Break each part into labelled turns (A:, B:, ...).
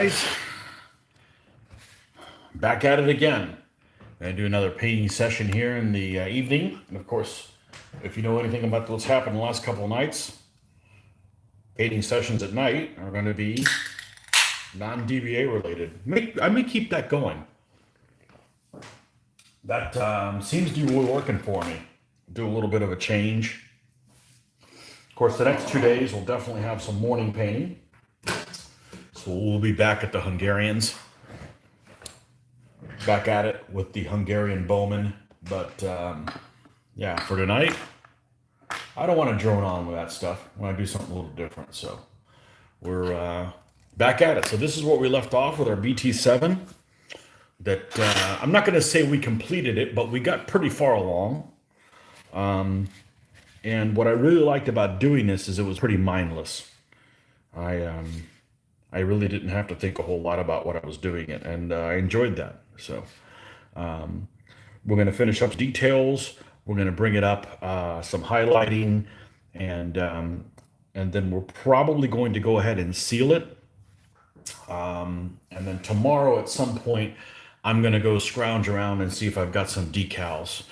A: Guys, back at it again. I'm going to do another painting session here in the evening. And of course, if you know anything about what's happened the last couple of nights, painting sessions at night are going to be non-DBA related. I may keep that going. That seems to be working for me. Do a little bit of a change. Of course, the next 2 days we'll definitely have some morning painting. So we'll be back at the Hungarians. Back at it with the Hungarian Bowman. But yeah, for tonight, I don't want to drone on with that stuff. I want to do something a little different. So we're back at it. So this is what we left off with our BT7. That I'm not going to say we completed it, but we got pretty far along. And what I really liked about doing this is it was pretty mindless. I really didn't have to think a whole lot about what I was doing it, and I enjoyed that. So we're going to finish up details. We're going to bring it up some highlighting, and then we're probably going to go ahead and seal it. And then tomorrow at some point, I'm going to go scrounge around and see if I've got some decals.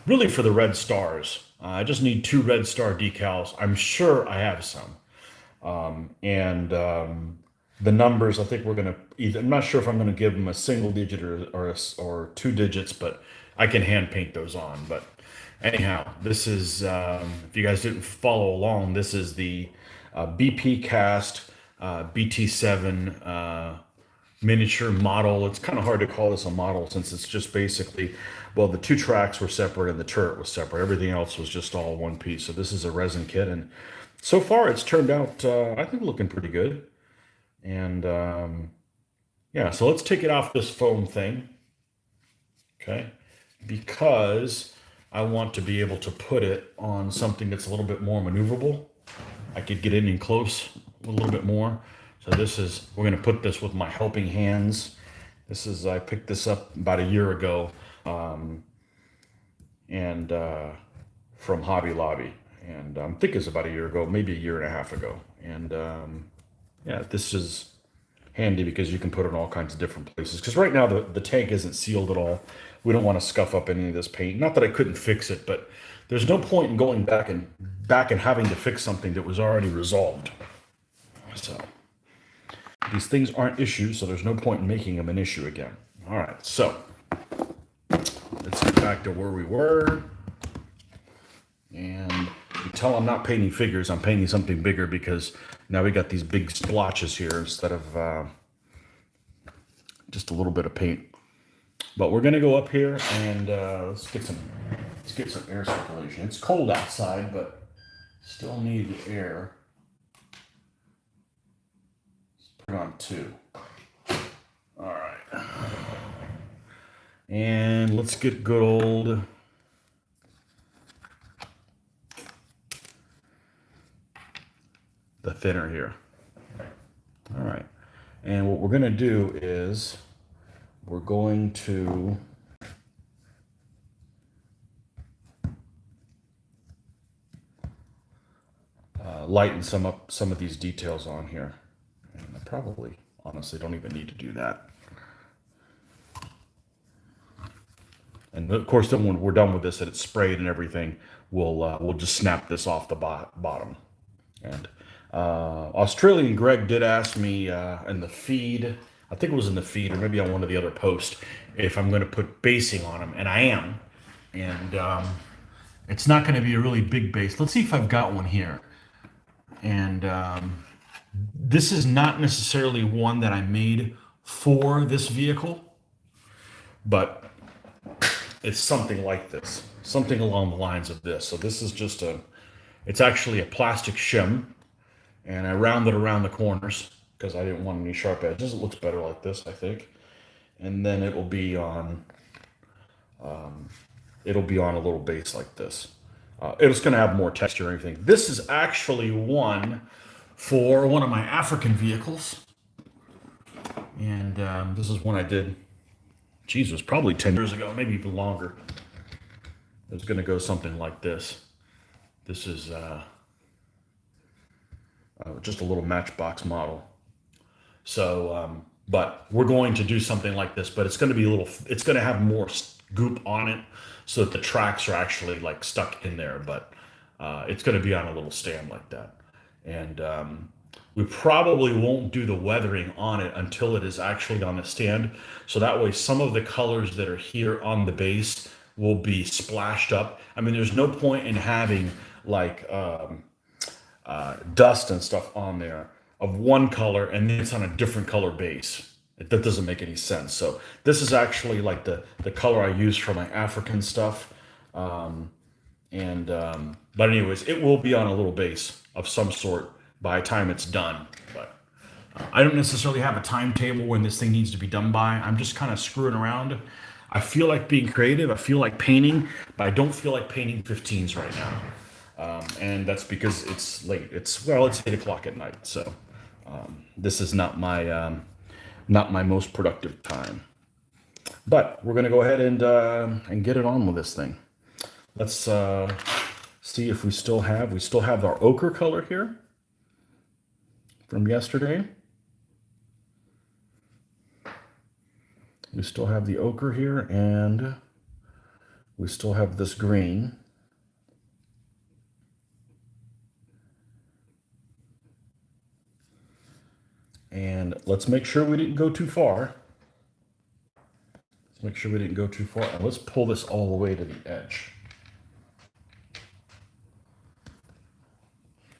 A: Really for the red stars. I just need 2 red star decals. I'm sure I have some. The numbers, I think we're going to either, I'm not sure if I'm going to give them a single digit or 2 digits, but I can hand paint those on. But anyhow, this is, if you guys didn't follow along, this is the BP cast BT7 miniature model. It's kind of hard to call this a model since it's just basically, well, the 2 tracks were separate and the turret was separate. Everything else was just all one piece. So this is a resin kit, and so far it's turned out, I think, looking pretty good. And yeah, so let's take it off this foam thing, okay? Because I want to be able to put it on something that's a little bit more maneuverable. I could get in and close a little bit more. So this is, we're going to put this with my helping hands. This is, I picked this up about a year ago, and from Hobby Lobby. And I think it's about a year ago, maybe a year and a half ago. And yeah, this is handy because you can put it in all kinds of different places. Because right now the tank isn't sealed at all. We don't want to scuff up any of this paint. Not that I couldn't fix it, but there's no point in going back and having to fix something that was already resolved. So these things aren't issues, so there's no point in making them an issue again. All right, so let's get back to where we were. And you tell I'm not painting figures, I'm painting something bigger because now we got these big splotches here instead of just a little bit of paint. But we're gonna go up here and let's get some air circulation. It's cold outside, but still need the air. Let's put it on 2. All right. And let's get good old the thinner here. All right. And what we're going to do is we're going to lighten some of these details on here. And I probably, honestly, don't even need to do that. And of course, then when we're done with this and it's sprayed and everything, we'll just snap this off the bottom. And Australian Greg did ask me in the feed, I think it was in the feed or maybe on one of the other posts, if I'm going to put basing on them, and I am. And it's not going to be a really big base. Let's see if I've got one here. And this is not necessarily one that I made for this vehicle, but it's something like this, something along the lines of this. So this is just it's actually a plastic shim, and I rounded around the corners because I didn't want any sharp edges. It looks better like this, I think. And then it will be on a little base like this. It's going to have more texture and everything. This is actually one for one of my African vehicles. And this is one I did, geez, it was probably 10 years ago, maybe even longer. It's going to go something like this. This is just a little matchbox model. So, but we're going to do something like this, but it's going to be a little, it's going to have more goop on it so that the tracks are actually like stuck in there, but it's going to be on a little stand like that. And we probably won't do the weathering on it until it is actually on the stand. So that way, some of the colors that are here on the base will be splashed up. I mean, there's no point in having like dust and stuff on there of one color and then it's on a different color base. That doesn't make any sense. So this is actually like the color I use for my African stuff. But anyways, it will be on a little base of some sort by the time it's done. But I don't necessarily have a timetable when this thing needs to be done by. I'm just kind of screwing around. I feel like being creative. I feel like painting, but I don't feel like painting 15s right now. And that's because it's late. It's 8 o'clock at night. So this is not my most productive time. But we're gonna go ahead and get it on with this thing. Let's see if we still have our ochre color here from yesterday. We still have the ochre here, and we still have this green. And let's make sure we didn't go too far. Let's make sure we didn't go too far. And let's pull this all the way to the edge.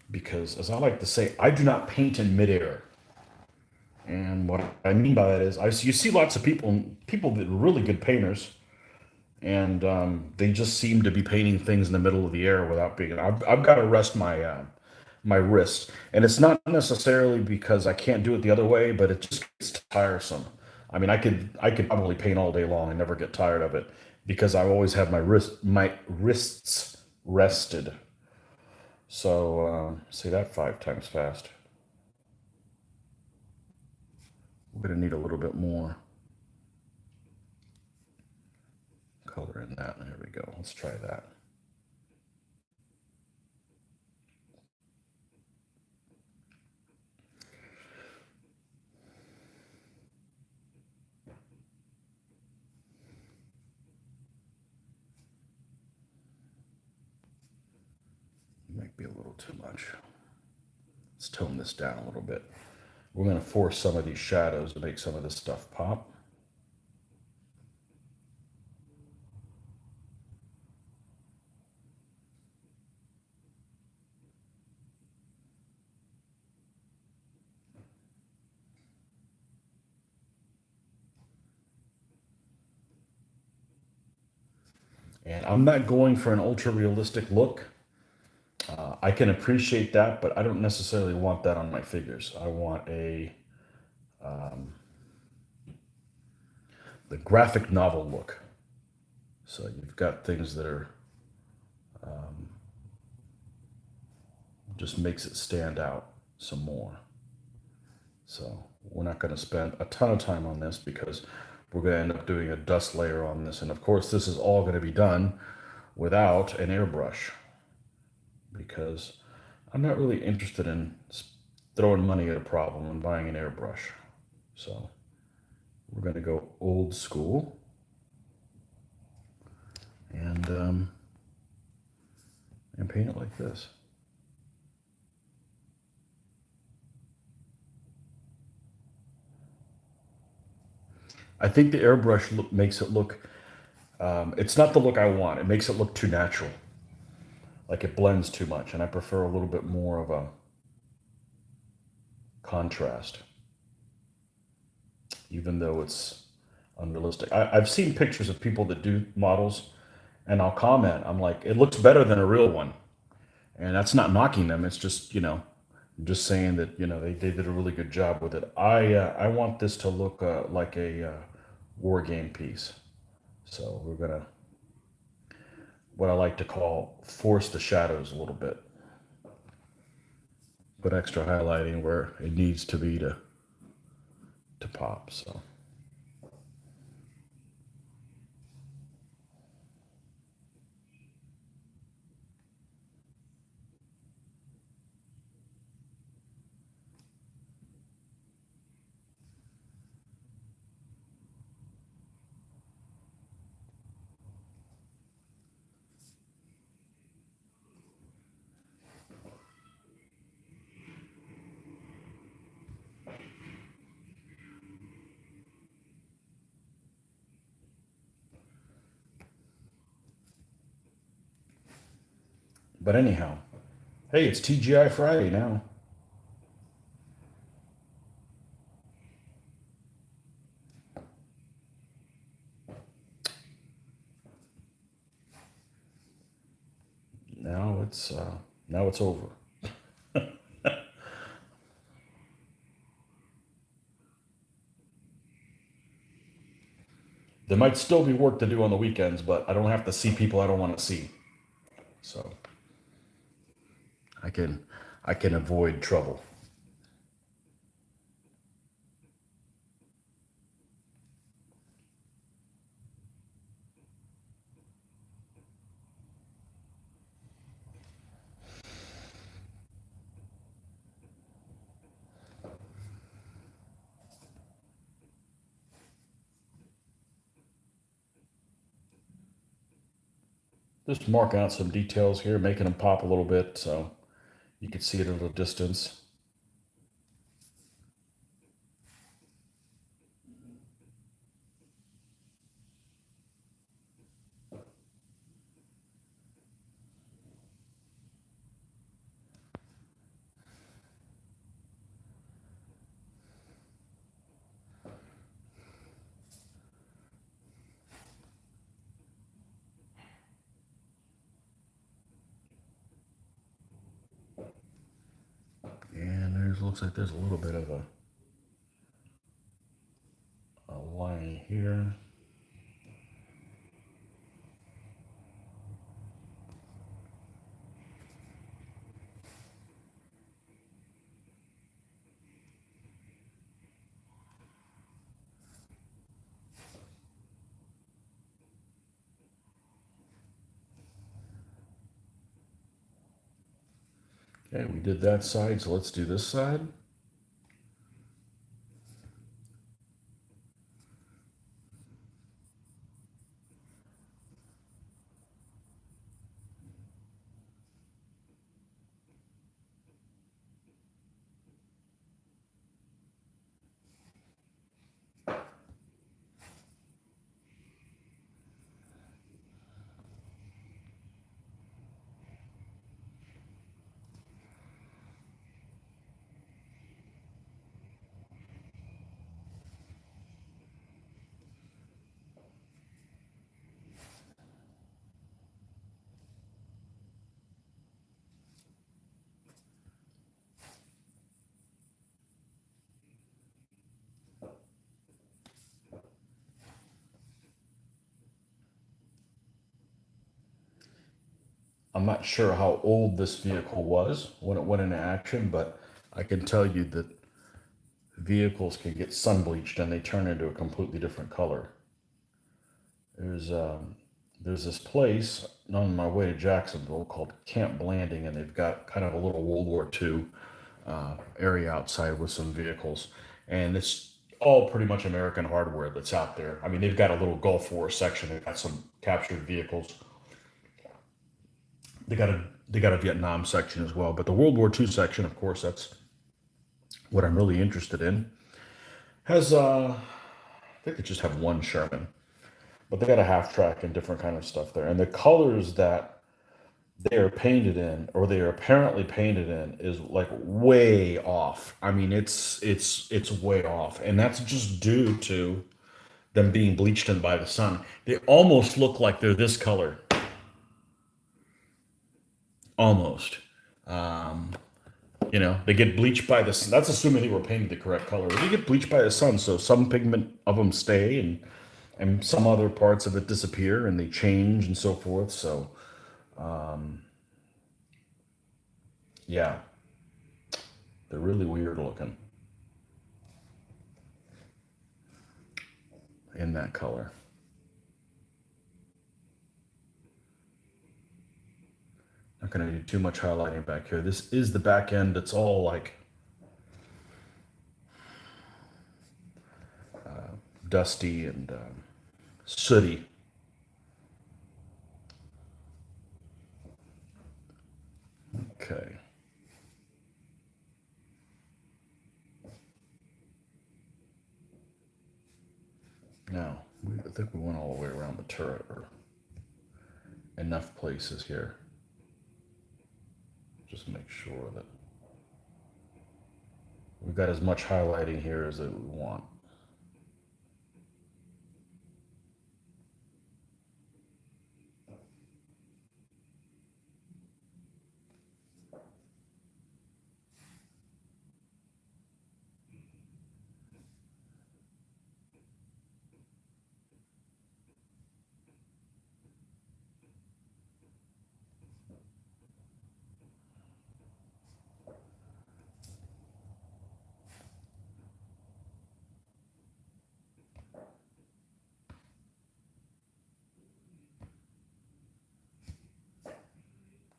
A: Because, as I like to say, I do not paint in midair. And what I mean by that is, you see lots of people that are really good painters, and they just seem to be painting things in the middle of the air without being. I've got to rest my wrist, and it's not necessarily because I can't do it the other way, but it just gets tiresome. I mean, I could probably paint all day long and never get tired of it because I always have my wrists rested. So say that 5 times fast. We're gonna need a little bit more color in that. There we go. Let's try that. Might be a little too much. Let's tone this down a little bit. We're going to force some of these shadows to make some of this stuff pop. And I'm not going for an ultra realistic look. I can appreciate that, but I don't necessarily want that on my figures. I want the graphic novel look. So you've got things that are just makes it stand out some more. So we're not going to spend a ton of time on this because we're going to end up doing a dust layer on this. And of course, this is all going to be done without an airbrush because I'm not really interested in throwing money at a problem and buying an airbrush. So we're going to go old school and paint it like this. I think the airbrush makes it look, it's not the look I want. It makes it look too natural. Like it blends too much. And I prefer a little bit more of a contrast, even though it's unrealistic. I've seen pictures of people that do models and I'll comment. I'm like, it looks better than a real one. And that's not knocking them. It's just, just saying that, they did a really good job with it. I want this to look like a war game piece. So we're going to, what I like to call, force the shadows a little bit. Put extra highlighting where it needs to be to pop. So. But anyhow, hey, it's TGI Friday now. Now it's over. There might still be work to do on the weekends, but I don't have to see people I don't want to see. So I can I can avoid trouble. Just marking out some details here, making them pop a little bit so you can see it at a distance. And there's looks like there's a little bit of a line here. Okay, we did that side, so let's do this side. I'm not sure how old this vehicle was when it went into action, but I can tell you that vehicles can get sun bleached and they turn into a completely different color. There's um, there's this place on my way to Jacksonville called Camp Blanding, and they've got kind of a little World War II area outside with some vehicles, and it's all pretty much American hardware that's out there. I mean, they've got a little Gulf War section. They've got some captured vehicles. They got a Vietnam section as well, but the World War II section, of course, that's what I'm really interested in. Has I think they just have one Sherman, but they got a half track and different kind of stuff there. And the colors that they are painted in, or they are apparently painted in, is like way off. I mean, it's way off, and that's just due to them being bleached in by the sun. They almost look like they're this color, almost. Um, they get bleached by the sun. That's assuming they were painted the correct color. They get bleached by the sun, so some pigment of them stay, and some other parts of it disappear, and they change and so forth. So yeah, they're really weird looking in that color. Not going to do too much highlighting back here. This is the back end. It's all like dusty and sooty. Okay. Now, I think we went all the way around the turret, or enough places here. just make sure that we've got as much highlighting here as we want.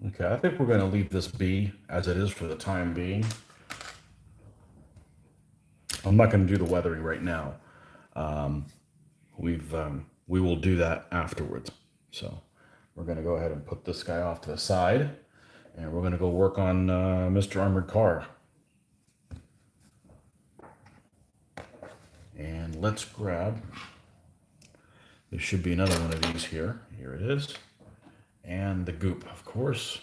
A: Okay, I think we're going to leave this be as it is for the time being. I'm not going to do the weathering right now. We will do that afterwards. So we're going to go ahead and put this guy off to the side, and we're going to go work on Mr. Armored Car. And let's grab. There should be another one of these here. Here it is, and the goop, of course.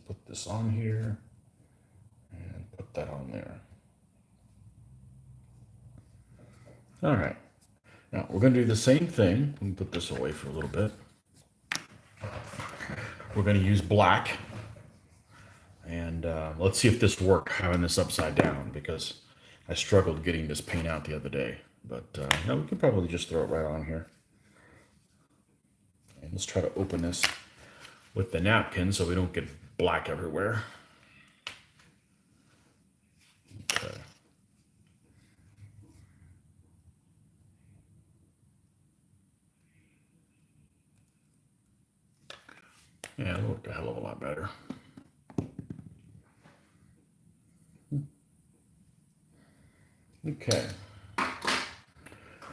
A: Put this on here and put that on there. All right. Now we're going to do the same thing. Let me put this away for a little bit. We're going to use black. And let's see if this worked, having this upside down, because I struggled getting this paint out the other day. But no, we can probably just throw it right on here. And let's try to open this with the napkin so we don't get black everywhere. Okay. Yeah, it looked a hell of a lot better. Okay.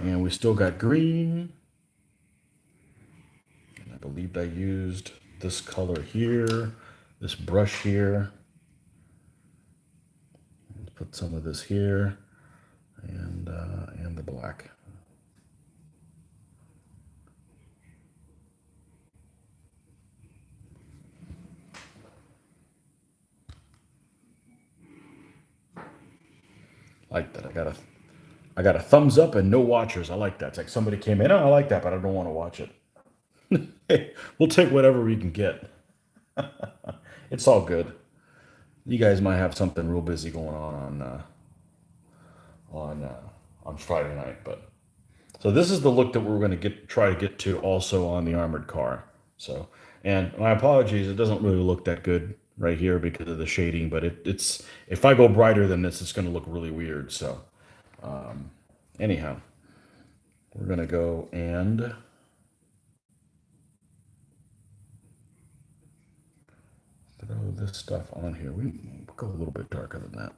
A: And we still got green. And I believe I used this color here, this brush here. Let's put some of this here, and the black. Like that. I got a thumbs up and no watchers. I like that. It's like somebody came in, oh, I like that, but I don't want to watch it. Hey, we'll take whatever we can get. It's all good. You guys might have something real busy going on Friday night, but so this is the look that we're going to try to get to also on the armored car. So, and my apologies, it doesn't really look that good right here because of the shading, but it's if I go brighter than this, it's going to look really weird. So, anyhow, we're going to go and throw this stuff on here. We go a little bit darker than that.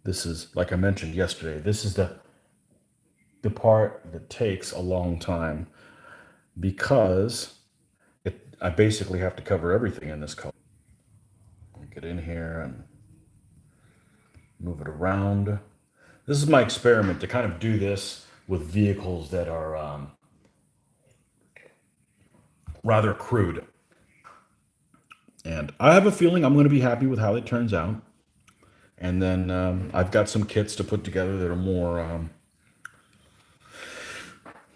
A: This is, like I mentioned yesterday, this is the part that takes a long time because I basically have to cover everything in this color. Get in here and move it around. This is my experiment to kind of do this with vehicles that are rather crude. And I have a feeling I'm going to be happy with how it turns out. And then I've got some kits to put together that are more,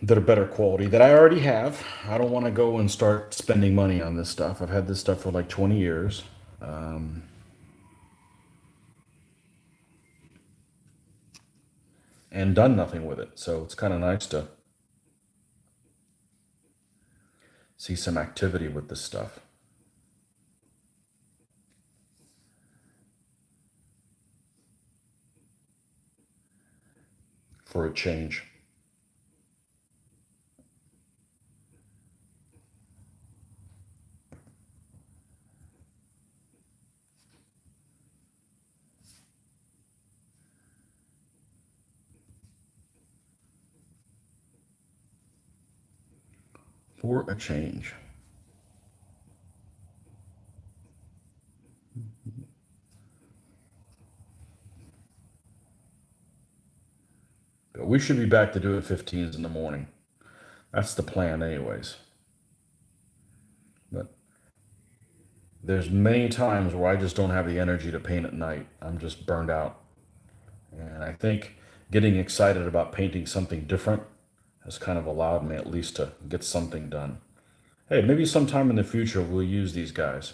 A: that are better quality that I already have. I don't want to go and start spending money on this stuff. I've had this stuff for like 20 years. And done nothing with it. So it's kind of nice to see some activity with this stuff. For a change. For a change. we should be back to doing 15s in the morning. That's the plan, anyways. But there's many times where I just don't have the energy to paint at night. I'm just burned out. And I think getting excited about painting something different has kind of allowed me at least to get something done. Hey, maybe sometime in the future we'll use these guys.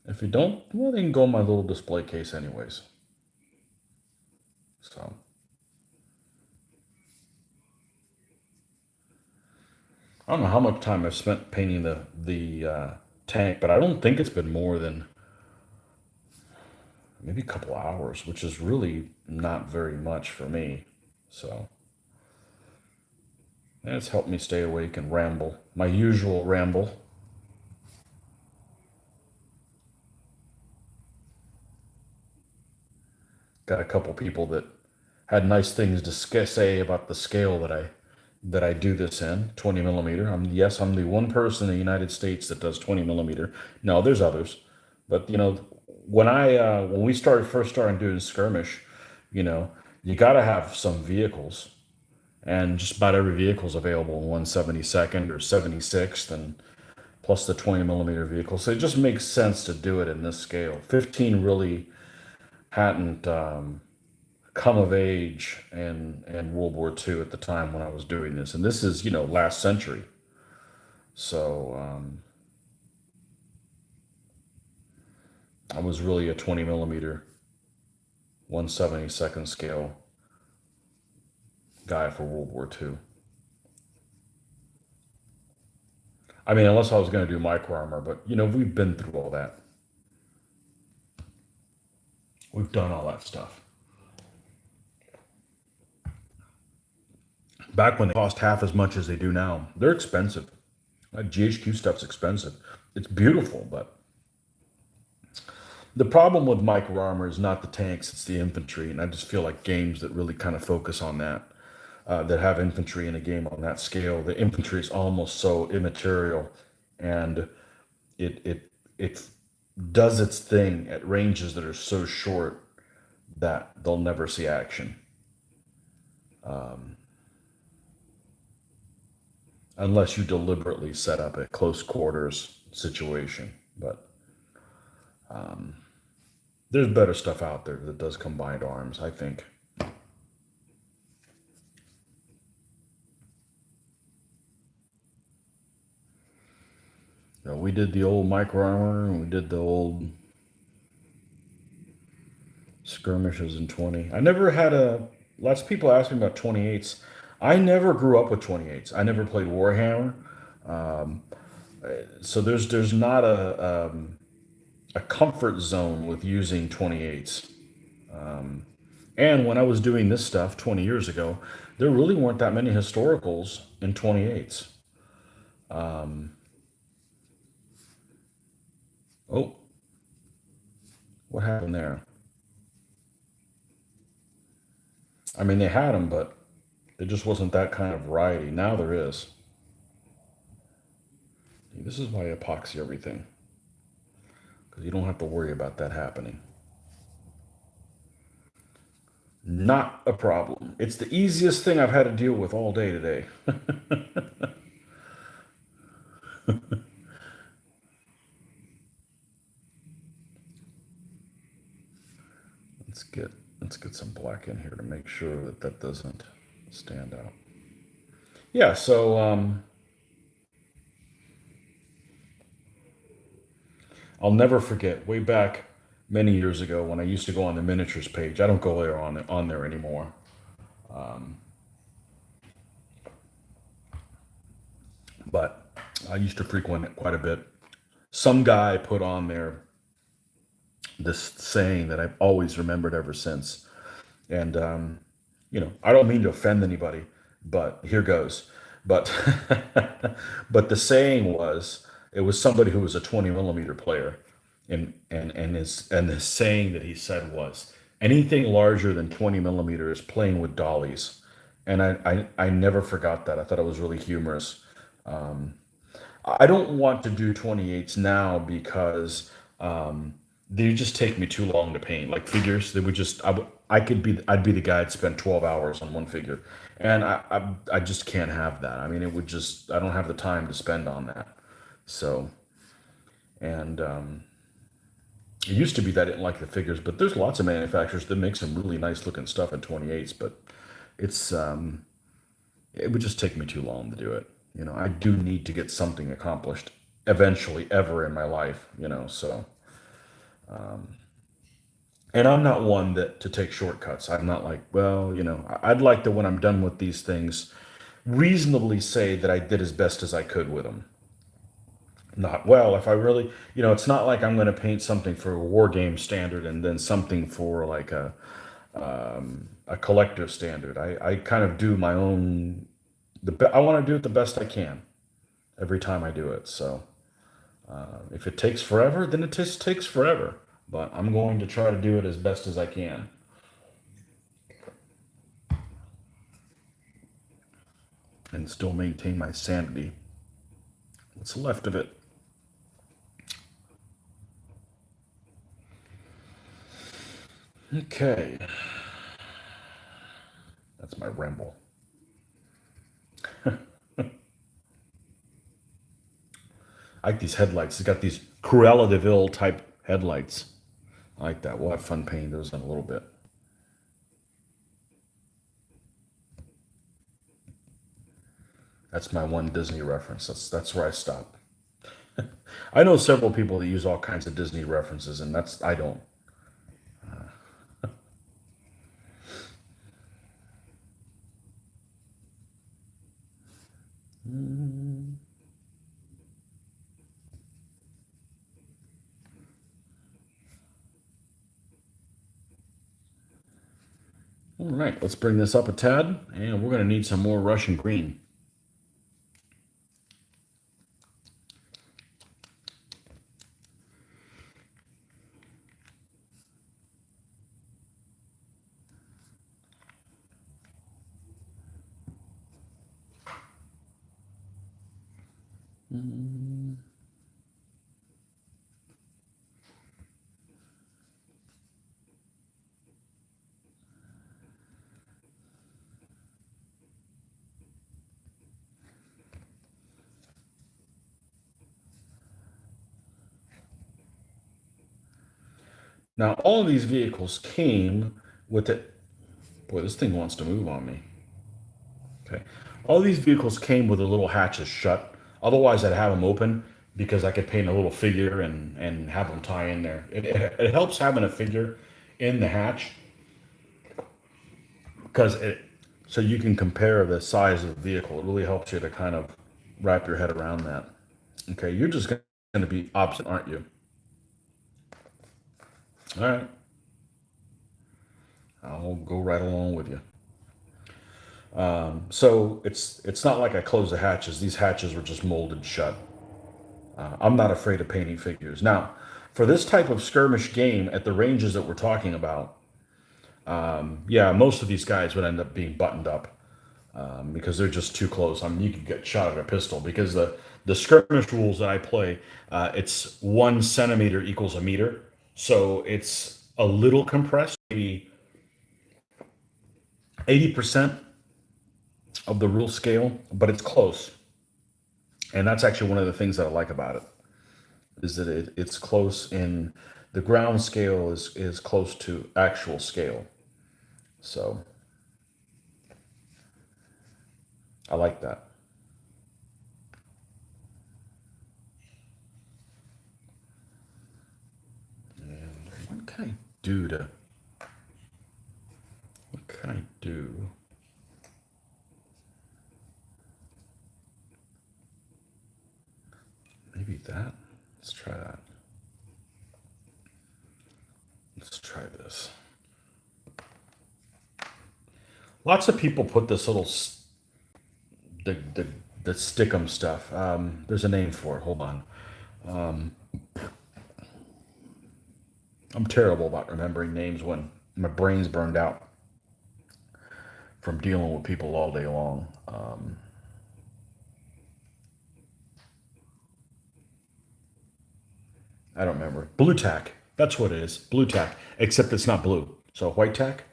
A: If you don't, well, they can go in my little display case anyways. So I don't know how much time I've spent painting the tank, but I don't think it's been more than maybe a couple hours, which is really not very much for me. So it's helped me stay awake and ramble, my usual ramble. Got a couple people that had nice things to say about the scale that I do this in, 20 millimeter. I'm the one person in the United States that does 20 millimeter. No, there's others, but when we first started doing skirmish, you know, you got to have some vehicles, and just about every vehicle is available in 172nd or 76th, and plus the 20 millimeter vehicle. So it just makes sense to do it in this scale. 15 really hadn't come of age in World War II at the time when I was doing this, and this is last century. So I was really a 20 millimeter 1/72nd scale guy for World War II. I mean, unless I was going to do micro armor, but we've been through all that. We've done all that stuff. Back when they cost half as much as they do now, they're expensive. Like GHQ stuff's expensive. It's beautiful, but the problem with micro armor is not the tanks, it's the infantry. And I just feel like games that really kind of focus on that, that have infantry in a game on that scale, the infantry is almost so immaterial, and it does its thing at ranges that are so short that they'll never see action. Um, Unless you deliberately set up a close quarters situation. But um, there's better stuff out there that does combined arms, I think. We did the old micro armor, and we did the old skirmishes in 20. I never had a. Lots of people ask me about 28s. I never grew up with 28s. I never played Warhammer. Um, so there's not a comfort zone with using 28s. Um, and when I was doing this stuff 20 years ago, there really weren't that many historicals in 28s. Um, oh, what happened there? I mean, they had them, but there just wasn't that kind of variety. Now there is. This is why I epoxy everything, because you don't have to worry about that happening. Not a problem. It's the easiest thing I've had to deal with all day today. Let's get let's get some black in here to make sure that that doesn't stand out. Yeah, so I'll never forget way back many years ago when I used to go on the miniatures page. I don't go there on there anymore. Um, but I used to frequent it quite a bit. Some guy put on there this saying that I've always remembered ever since. And, I don't mean to offend anybody, but here goes. But, but the saying was, it was somebody who was a 20 millimeter player. And his saying that he said was, anything larger than 20 millimeters playing with dollies. And I never forgot that. I thought it was really humorous. Um, I don't want to do 28s now because they just take me too long to paint. Like figures, they would just I'd be the guy that spent 12 hours on one figure, and I just can't have that. I mean, it would just I don't have the time to spend on that. So and it used to be that I didn't like the figures, but there's lots of manufacturers that make some really nice looking stuff in 28s, but it's it would just take me too long to do it. You know, I do need to get something accomplished eventually ever in my life, you know, so and I'm not one that to take shortcuts. I'm not like, well, you know, I'd like to when I'm done with these things reasonably say that I did as best as I could with them. Not well, if I really, you know, it's not like I'm going to paint something for a war game standard and then something for like a collector standard. I kind of do my own I want to do it the best I can every time I do it. So if it takes forever, then it just takes forever. But I'm going to try to do it as best as I can and still maintain my sanity. What's left of it. Okay, that's my ramble. I like these headlights. It's got these Cruella de Vil type headlights. I like that. We'll have fun painting those in a little bit. That's my one Disney reference. That's where I stop. I know several people that use all kinds of Disney references, and that's I don't. All right, let's bring this up a tad, and we're going to need some more Russian green. Now, all of these vehicles came with it. Boy, this thing wants to move on me. Okay. All these vehicles came with the little hatches shut. Otherwise, I'd have them open because I could paint a little figure and have them tie in there. It helps having a figure in the hatch because it so you can compare the size of the vehicle. It really helps you to kind of wrap your head around that. Okay, you're just going to be opposite, aren't you? All right, I'll go right along with you. So it's not like I closed the hatches. These hatches were just molded shut. I'm not afraid of painting figures. Now, for this type of skirmish game at the ranges that we're talking about, yeah, most of these guys would end up being buttoned up because they're just too close. I mean, you could get shot at a pistol because the skirmish rules that I play, it's 1 centimeter equals a meter, so it's a little compressed, maybe 80% of the rule scale, but it's close, and that's actually one of the things that I like about it is that it's close in the ground scale is close to actual scale. So I like that. And what can I do to what can I do? Maybe that. Let's try that. Let's try this. Lots of people put this little the the stickum stuff. There's a name for it. Hold on. I'm terrible about remembering names when my brain's burned out from dealing with people all day long. I don't remember. Blue tack. That's what it is. Blue tack. Except it's not blue. So white tack.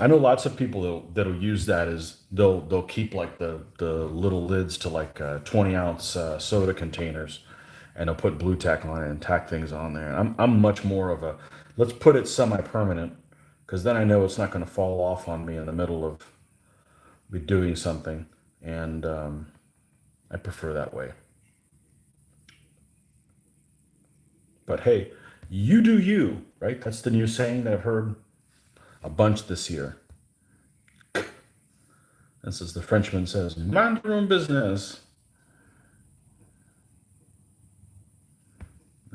A: I know lots of people that'll use that as they'll keep like the little lids to like 20-ounce soda containers, and they'll put blue tack on it and tack things on there. I'm much more of a let's put it semi-permanent, because then I know it's not going to fall off on me in the middle of me doing something, and I prefer that way. But hey, you do you, right? That's the new saying that I've heard a bunch this year. This is the Frenchman says, mind your own business.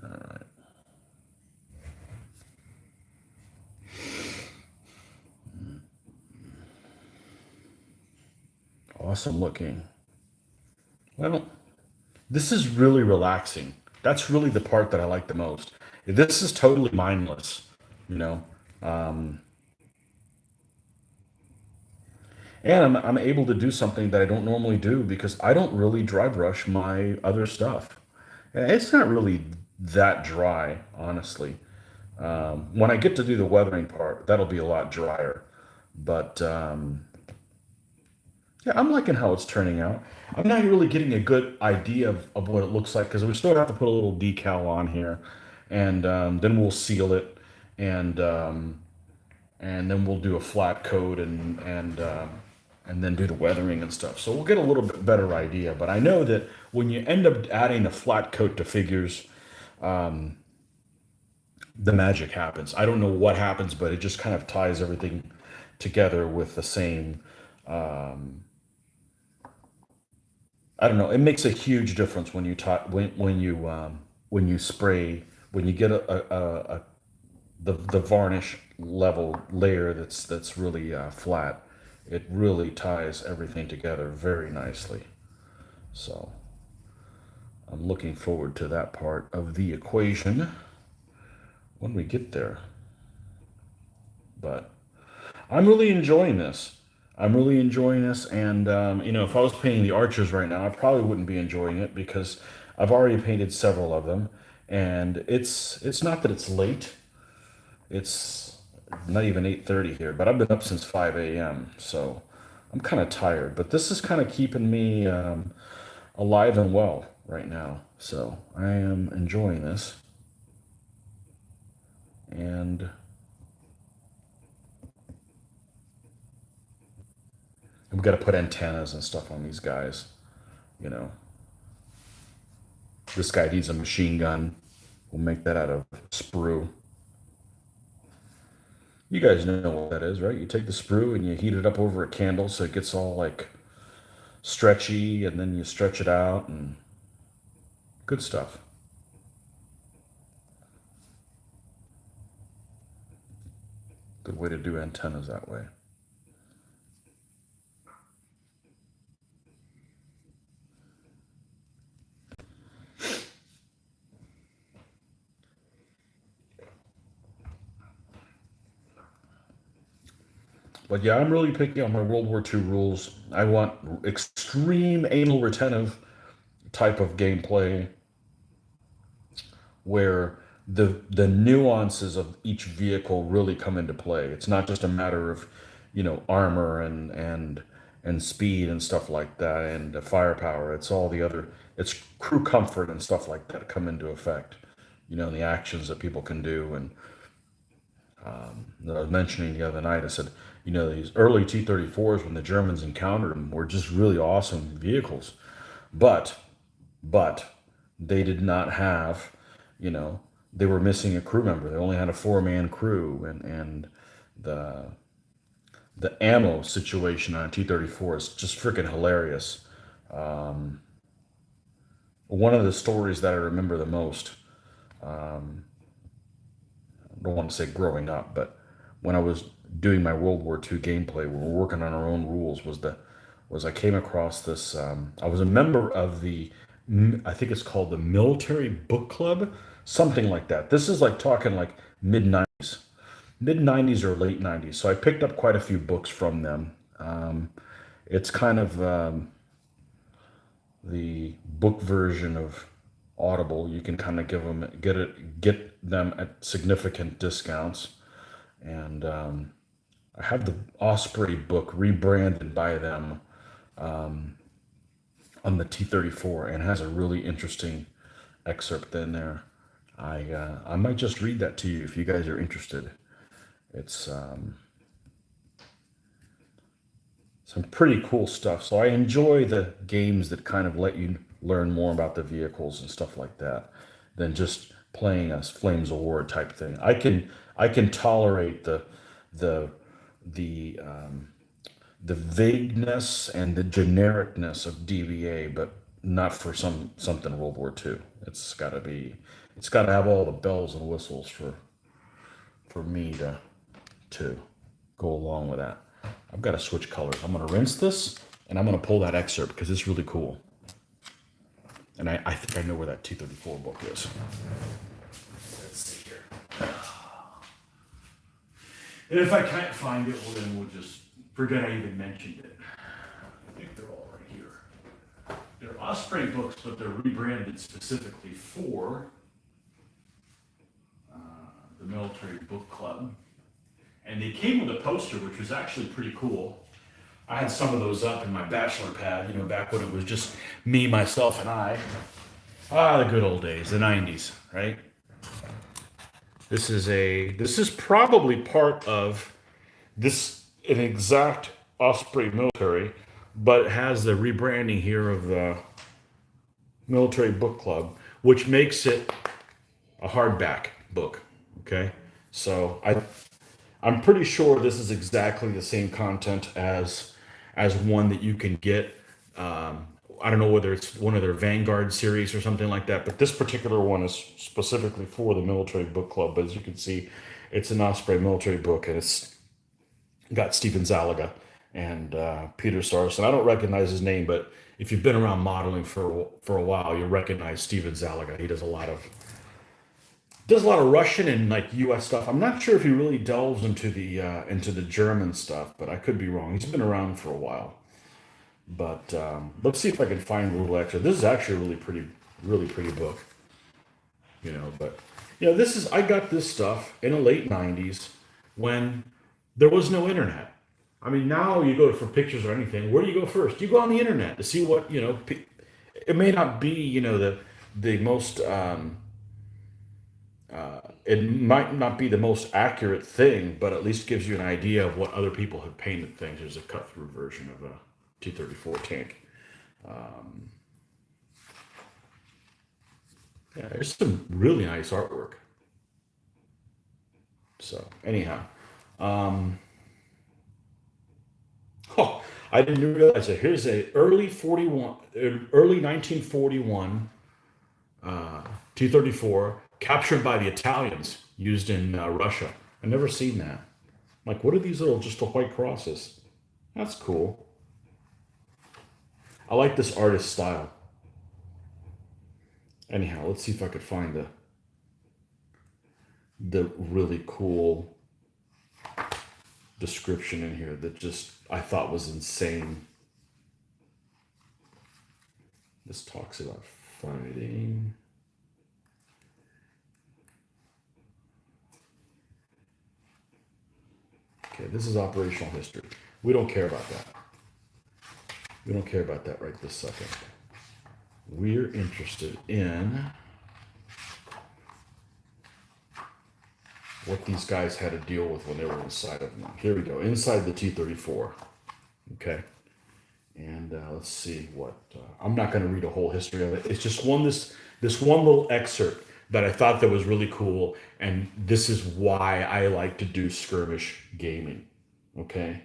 A: All right. Awesome looking. Well, this is really relaxing. That's really the part that I like the most. This is totally mindless, you know. Um, and I'm able to do something that I don't normally do because I don't really dry brush my other stuff. And it's not really that dry, honestly. When I get to do the weathering part, that'll be a lot drier. But yeah, I'm liking how it's turning out. I'm not really getting a good idea of what it looks like because we still have to put a little decal on here, and then we'll seal it, and and then we'll do a flat coat and then do the weathering and stuff. So we'll get a little bit better idea. But I know that when you end up adding a flat coat to figures, the magic happens. I don't know what happens, but it just kind of ties everything together with the same. I don't know. It makes a huge difference when you when you spray when you get the varnish level layer that's really flat. It really ties everything together very nicely. So I'm looking forward to that part of the equation when we get there. But I'm really enjoying this. I'm really enjoying this, and if I was painting the archers right now, I probably wouldn't be enjoying it because I've already painted several of them, and it's not that it's late. It's not even 8:30 here, but I've been up since 5 a.m., so I'm kind of tired. But this is kind of keeping me alive and well right now, so I am enjoying this, and we've got to put antennas and stuff on these guys. You know, this guy needs a machine gun. We'll make that out of sprue. You guys know what that is, right? You take the sprue and you heat it up over a candle so it gets all like stretchy, and then you stretch it out and good stuff. Good way to do antennas that way. But yeah, I'm really picky on my World War II rules. I want extreme anal retentive type of gameplay where the nuances of each vehicle really come into play. It's not just a matter of, armor and speed and stuff like that and firepower. It's all the other. It's crew comfort and stuff like that come into effect. And the actions that people can do. And that I was mentioning the other night, I said, these early T-34s when the Germans encountered them were just really awesome vehicles, but but they did not have, you know, they were missing a crew member. They only had a four-man crew, and the the ammo situation on a T-34 is just freaking hilarious. Um, One of the stories that I remember the most, I don't want to say growing up, but when I was doing my World War II gameplay, we were working on our own rules. Was I came across this? I was a member of I think it's called the Military Book Club, something like that. This is like talking like mid '90s or late '90s. So I picked up quite a few books from them. It's kind of the book version of. Audible, you can kind of get them at significant discounts. And I have the Osprey book rebranded by them on the T34, and has a really interesting excerpt in there. I might just read that to you if you guys are interested. It's some pretty cool stuff. So I enjoy the games that kind of let you learn more about the vehicles and stuff like that than just playing a Flames of War type thing. I can tolerate the the the vagueness and the genericness of DVA, but not for something World War II. It's got to have all the bells and whistles for me to go along with that. I've got to switch colors. I'm going to rinse this, and I'm going to pull that excerpt because it's really cool. And I think I know where that T34 book is. Let's see here. And if I can't find it, well, then we'll just forget I even mentioned it. I think they're all right here. They're Osprey books, but they're rebranded specifically for the Military Book Club. And they came with a poster, which was actually pretty cool. I had some of those up in my bachelor pad, back when it was just me, myself, and I. The good old days, the 90s, right? This is probably part of an exact Osprey military, but it has the rebranding here of the Military Book Club, which makes it a hardback book. Okay, so I'm pretty sure this is exactly the same content as one that you can get. I don't know whether it's one of their Vanguard series or something like that, but this particular one is specifically for the Military Book Club. But as you can see, it's an Osprey military book, and it's got Steven Zalaga and Peter Sarson. I don't recognize his name, but if you've been around modeling for a while, you'll recognize Steven Zalaga. He does a lot of Russian and like U.S. stuff. I'm not sure if he really delves into the German stuff, but I could be wrong. He's been around for a while. But let's see if I can find a little extra. This is actually a really pretty book. But I got this stuff in the late '90s when there was no internet. I mean, now you go for pictures or anything. Where do you go first? You go on the internet to see what It may not be the most. It might not be the most accurate thing, but at least gives you an idea of what other people have painted things. There's a cut-through version of a T-34 tank. Yeah, there's some really nice artwork. So anyhow, I didn't realize it. Here's a early 1941 T-34 captured by the Italians, used in Russia. I've never seen that. Like, what are these little just white crosses? That's cool. I like this artist style. Anyhow, let's see if I could find the really cool description in here that just I thought was insane. This talks about fighting. Okay, this is operational history. We don't care about that. We don't care about that right this second. We're interested in what these guys had to deal with when they were inside of them. Here we go, inside the T-34. Okay, and let's see what. I'm not going to read a whole history of it. It's just this one little excerpt that I thought that was really cool, and this is why I like to do skirmish gaming. Okay.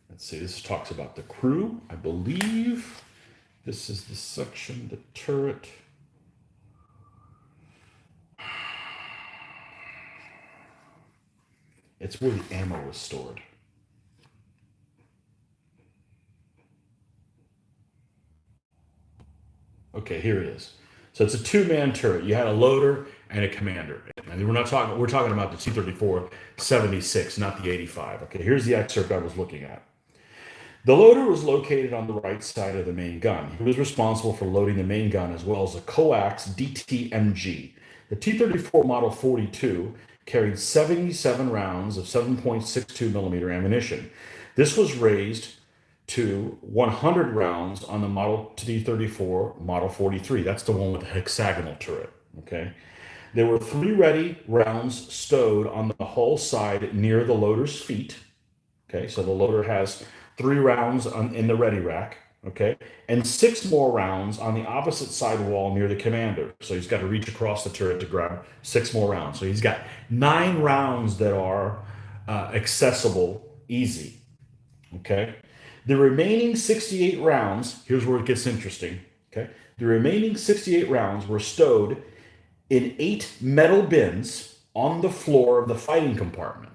A: Let's see, this talks about the crew, I believe. This is the section, the turret. It's where the ammo was stored. Okay, here it is. So it's a two-man turret. You had a loader and a commander. And we're talking about the T-34 76, not the 85. Okay, here's the excerpt I was looking at. The loader was located on the right side of the main gun. He was responsible for loading the main gun as well as a coax DTMG. The T-34 Model 42 carried 77 rounds of 7.62 millimeter ammunition. This was raised to 100 rounds on the Model T-34 Model 43. That's the one with the hexagonal turret. Okay. There were 3 ready rounds stowed on the hull side near the loader's feet. Okay, so the loader has 3 rounds in the ready rack. Okay, and 6 more rounds on the opposite side wall near the commander. So he's got to reach across the turret to grab 6 more rounds. So he's got 9 rounds that are accessible easy. Okay, the remaining 68 rounds. Here's where it gets interesting. Okay, the remaining 68 rounds were stowed in 8 metal bins on the floor of the fighting compartment.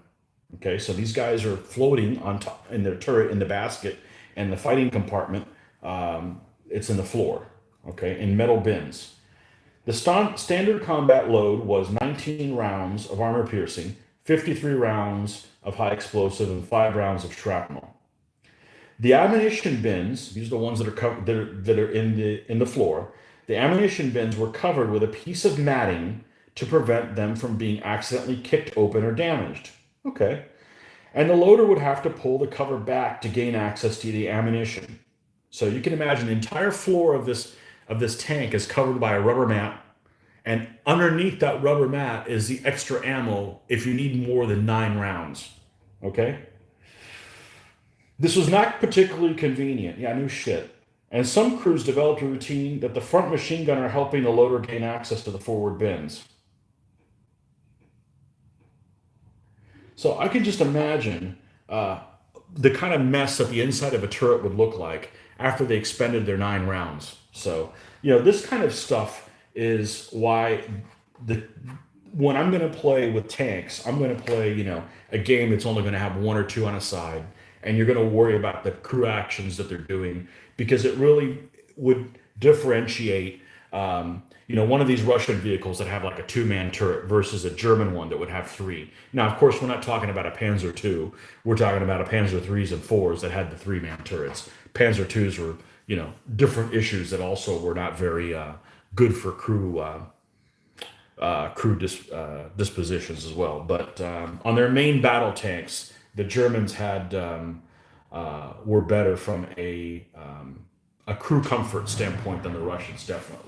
A: Okay, so these guys are floating on top in their turret in the basket, and the fighting compartment, it's in the floor. Okay, in metal bins. The standard combat load was 19 rounds of armor piercing, 53 rounds of high explosive, and 5 rounds of shrapnel. The ammunition bins, these are the ones that are in the floor. The ammunition bins were covered with a piece of matting to prevent them from being accidentally kicked open or damaged. Okay. And the loader would have to pull the cover back to gain access to the ammunition. So you can imagine the entire floor of this tank is covered by a rubber mat, and underneath that rubber mat is the extra ammo if you need more than 9 rounds. Okay? This was not particularly convenient. Yeah, no shit. And some crews developed a routine that the front machine gunner helping the loader gain access to the forward bins. So I can just imagine the kind of mess that the inside of a turret would look like after they expended their 9 rounds. So, this kind of stuff is why when I'm going to play with tanks, I'm going to play, a game that's only going to have 1 or 2 on a side, and you're going to worry about the crew actions that they're doing, because it really would differentiate one of these Russian vehicles that have like a 2-man turret versus a German one that would have 3. Now, of course, we're not talking about a Panzer II. We're talking about a Panzer IIIs and IVs that had the 3-man turrets. Panzer IIs were, different issues that also were not very good for crew dispositions as well. But on their main battle tanks, the Germans had were better from a crew comfort standpoint than the Russians, definitely.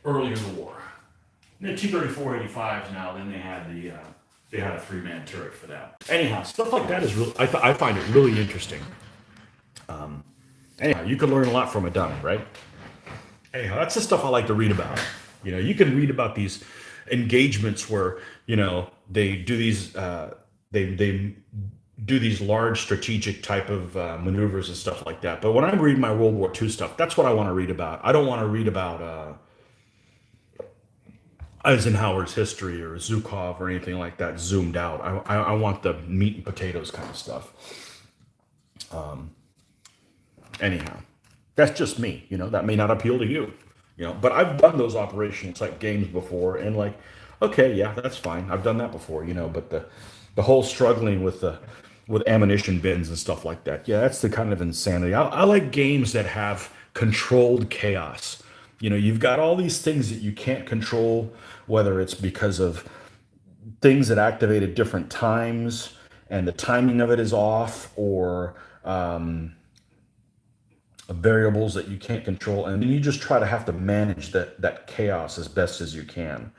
A: Earlier in the war, the T-34-85s now. Then they had a 3-man turret for that. Anyhow, stuff like that is really. I find it really interesting. Anyhow, you can learn a lot from a dummy, right? Anyhow, that's the stuff I like to read about. You can read about these engagements where they do these they do these large strategic type of maneuvers and stuff like that. But when I read my World War II stuff, that's what I want to read about. I don't want to read about Eisenhower's history or Zhukov or anything like that zoomed out. I want the meat and potatoes kind of stuff. Anyhow, that's just me. That may not appeal to you. But I've done those operational type games before, and okay, yeah, that's fine. I've done that before. But the whole struggling with ammunition bins and stuff like that. Yeah, that's the kind of insanity. I like games that have controlled chaos. You've got all these things that you can't control, whether it's because of things that activate at different times and the timing of it is off, or variables that you can't control, and then you just try to have to manage that chaos as best as you can.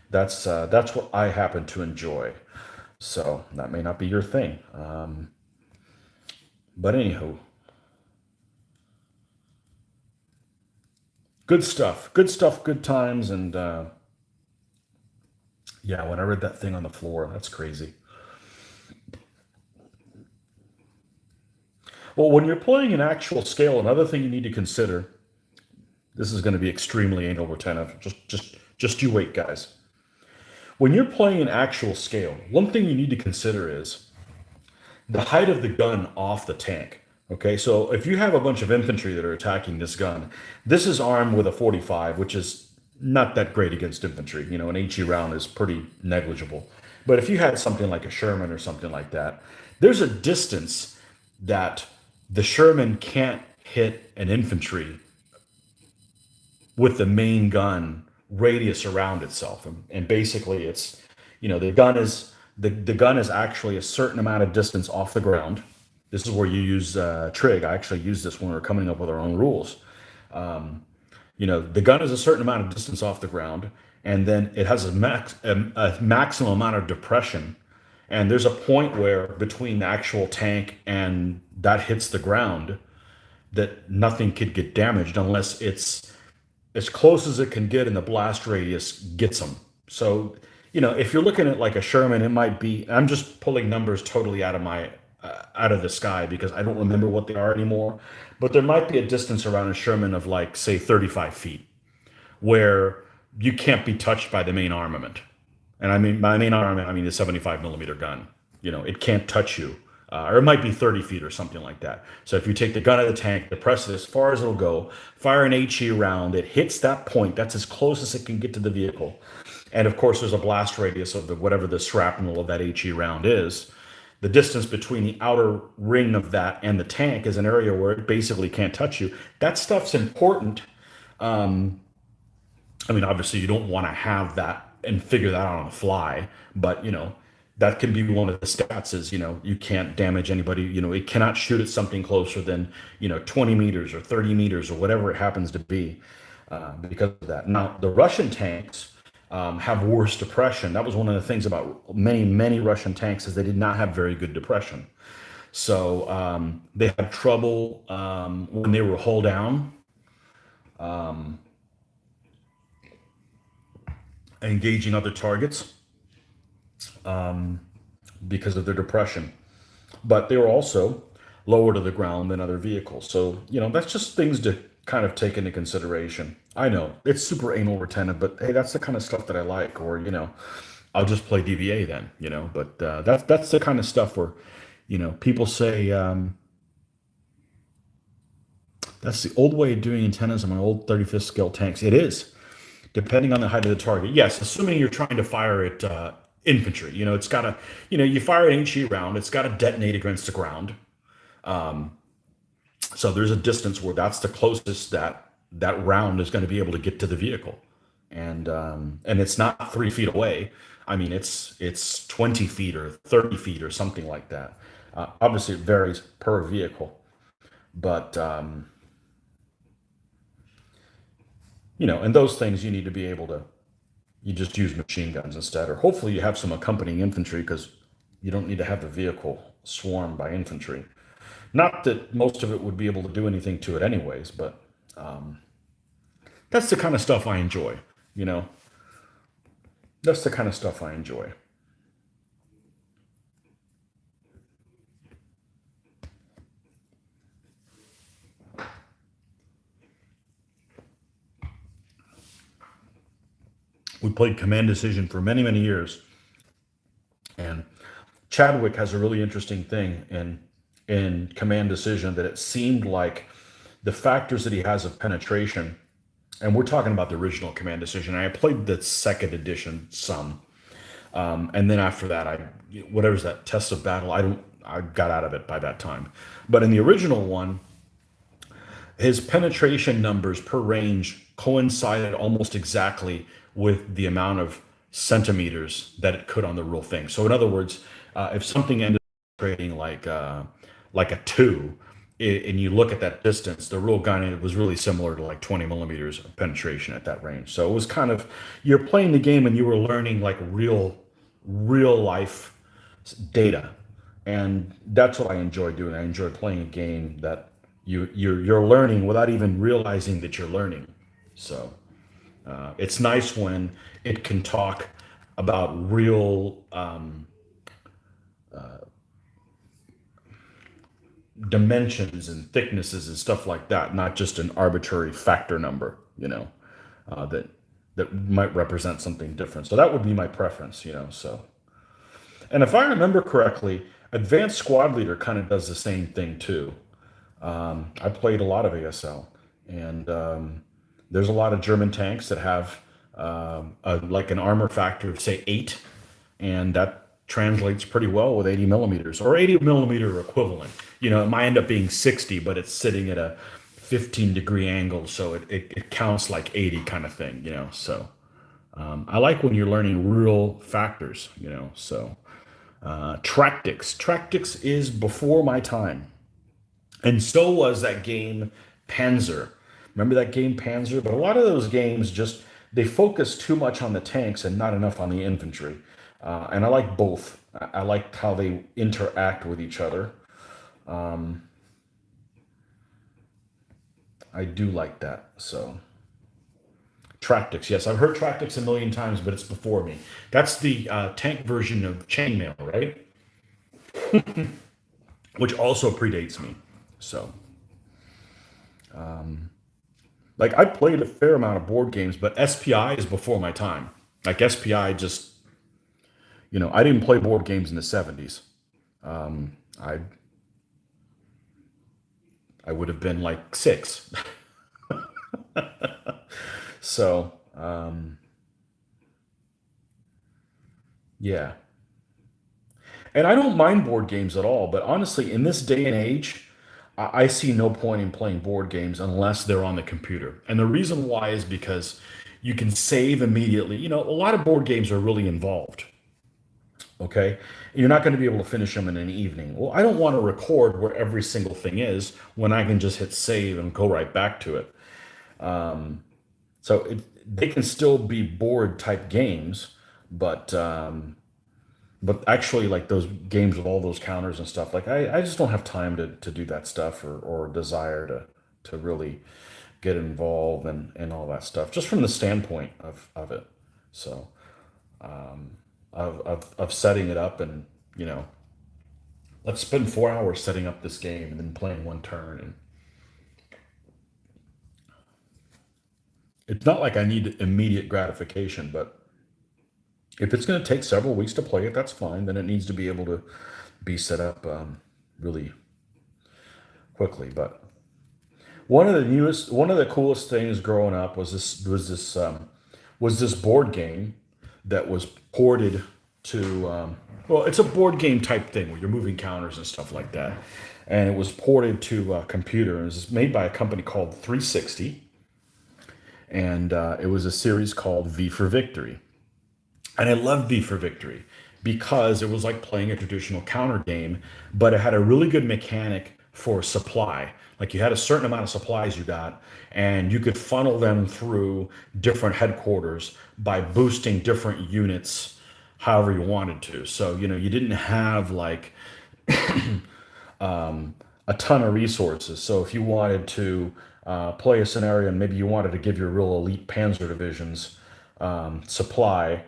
A: That's what I happen to enjoy. So that may not be your thing. But anywho, good stuff, good times. And yeah, when I read that thing on the floor, that's crazy. Well, when you're playing an actual scale, another thing you need to consider, this is going to be extremely anal retentive. Just you wait, guys. When you're playing an actual scale, one thing you need to consider is the height of the gun off the tank. Okay, so if you have a bunch of infantry that are attacking this gun, this is armed with a 45, which is not that great against infantry. You know, an HE round is pretty negligible. But if you had something like a Sherman or something like that, there's a distance that the Sherman can't hit an infantry with the main gun radius around itself. And basically it's, you know, the gun is actually a certain amount of distance off the ground. This is where you use trig. I actually use this when we are coming up with our own rules. You know, the gun is a certain amount of distance off the ground, and then it has a maximum amount of depression. And there's a point where between the actual tank and that hits the ground that nothing could get damaged unless it's as close as it can get and the blast radius gets them. So, you know, if you're looking at like a Sherman, it might be, I'm just pulling numbers totally out of my, out of the sky because I don't remember what they are anymore. But there might be a distance around a Sherman of like, say, 35 feet where you can't be touched by the main armament. And I mean, by main armament, I mean the 75 millimeter gun. You know, it can't touch you. Or it might be 30 feet or something like that. So if you take the gun of the tank, depress it as far as it'll go, fire an HE round, it hits that point. That's as close as it can get to the vehicle. And of course, there's a blast radius of the whatever the shrapnel of that HE round is. The distance between the outer ring of that and the tank is an area where it basically can't touch you. That stuff's important. I mean, obviously, you don't want to have that and figure that out on the fly, but you know, that can be one of the stats is, you know, you can't damage anybody. You know, it cannot shoot at something closer than, you know, 20 meters or 30 meters or whatever it happens to be because of that. Now, the Russian tanks have worse depression. That was one of the things about many Russian tanks is they did not have very good depression. So they had trouble when they were hull down engaging other targets because of their depression. But they were also lower to the ground than other vehicles. So, you know, that's just things to kind of take into consideration. I know it's super anal retentive, but hey, that's the kind of stuff that I like. Or, you know, I'll just play DVA then, you know. But that's the kind of stuff where, you know, people say that's the old way of doing antennas on my old 35th scale tanks. It is, depending on the height of the target. Yes, assuming you're trying to fire at infantry. You know, it's got to, you know, you fire an HE round, it's got to detonate against the ground. So there's a distance where that's the closest that round is going to be able to get to the vehicle, and it's not 3 feet away. I mean, it's 20 feet or 30 feet or something like that. Obviously, it varies per vehicle, but you know, and those things you need to be able to. You just use machine guns instead, or hopefully you have some accompanying infantry because you don't need to have the vehicle swarmed by infantry. Not that most of it would be able to do anything to it anyways, but that's the kind of stuff I enjoy, you know? That's the kind of stuff I enjoy. We played Command Decision for many years, and Chadwick has a really interesting thing in Command Decision that it seemed like the factors that he has of penetration, and we're talking about the original Command Decision. I played the second edition some, and then after that, whatever's that Test of Battle, I got out of it by that time. But in the original one, his penetration numbers per range coincided almost exactly with the amount of centimeters that it could on the real thing. So in other words, if something ended up creating like a two, and you look at that distance, the real gun it was really similar to like 20 millimeters of penetration at that range. So it was kind of you're playing the game and you were learning like real life data, and that's what I enjoy doing. I enjoy playing a game that you're learning without even realizing that you're learning. So it's nice when it can talk about real dimensions and thicknesses and stuff like that, not just an arbitrary factor number, you know, that might represent something different. So that would be my preference, you know. So, and if I remember correctly, Advanced Squad Leader kind of does the same thing too. I played a lot of ASL, and there's a lot of German tanks that have like an armor factor of say 8, and that translates pretty well with 80 millimeters or 80 millimeter equivalent. It might end up being 60, but it's sitting at a 15-degree angle, so it counts like 80 kind of thing. So I like when you're learning real factors. So Tractix is before my time. And so was that game Panzer. Remember that game Panzer? But a lot of those games just they focus too much on the tanks and not enough on the infantry. And I like both. I like how they interact with each other. I do like that. So Tractix, yes, I've heard Tractix a million times, but it's before me. That's the tank version of Chainmail, right? Which also predates me. So like I played a fair amount of board games, but SPI is before my time. Like SPI just, I didn't play board games in the 70s. I I would have been like 6. So, yeah. And I don't mind board games at all, but honestly, in this day and age, I see no point in playing board games unless they're on the computer. And the reason why is because you can save immediately. A lot of board games are really involved. Okay. You're not going to be able to finish them in an evening. Well, I don't want to record where every single thing is when I can just hit save and go right back to it. So they can still be board type games, but actually like those games with all those counters and stuff, like I just don't have time to do that stuff or desire to really get involved and all that stuff, just from the standpoint of it. So of setting it up and, you know, let's spend 4 hours setting up this game and then playing one turn. And it's not like I need immediate gratification, but if it's going to take several weeks to play it, that's fine. Then it needs to be able to be set up really quickly. But one of the coolest things growing up was this board game that was ported to. Well, it's a board game type thing where you're moving counters and stuff like that, and it was ported to a computer. It was made by a company called 360, and it was a series called V for Victory. And I loved V for Victory because it was like playing a traditional counter game, but it had a really good mechanic for supply. Like you had a certain amount of supplies you got, and you could funnel them through different headquarters by boosting different units however you wanted to. So, you didn't have like a ton of resources. So if you wanted to play a scenario and maybe you wanted to give your real elite panzer divisions supply,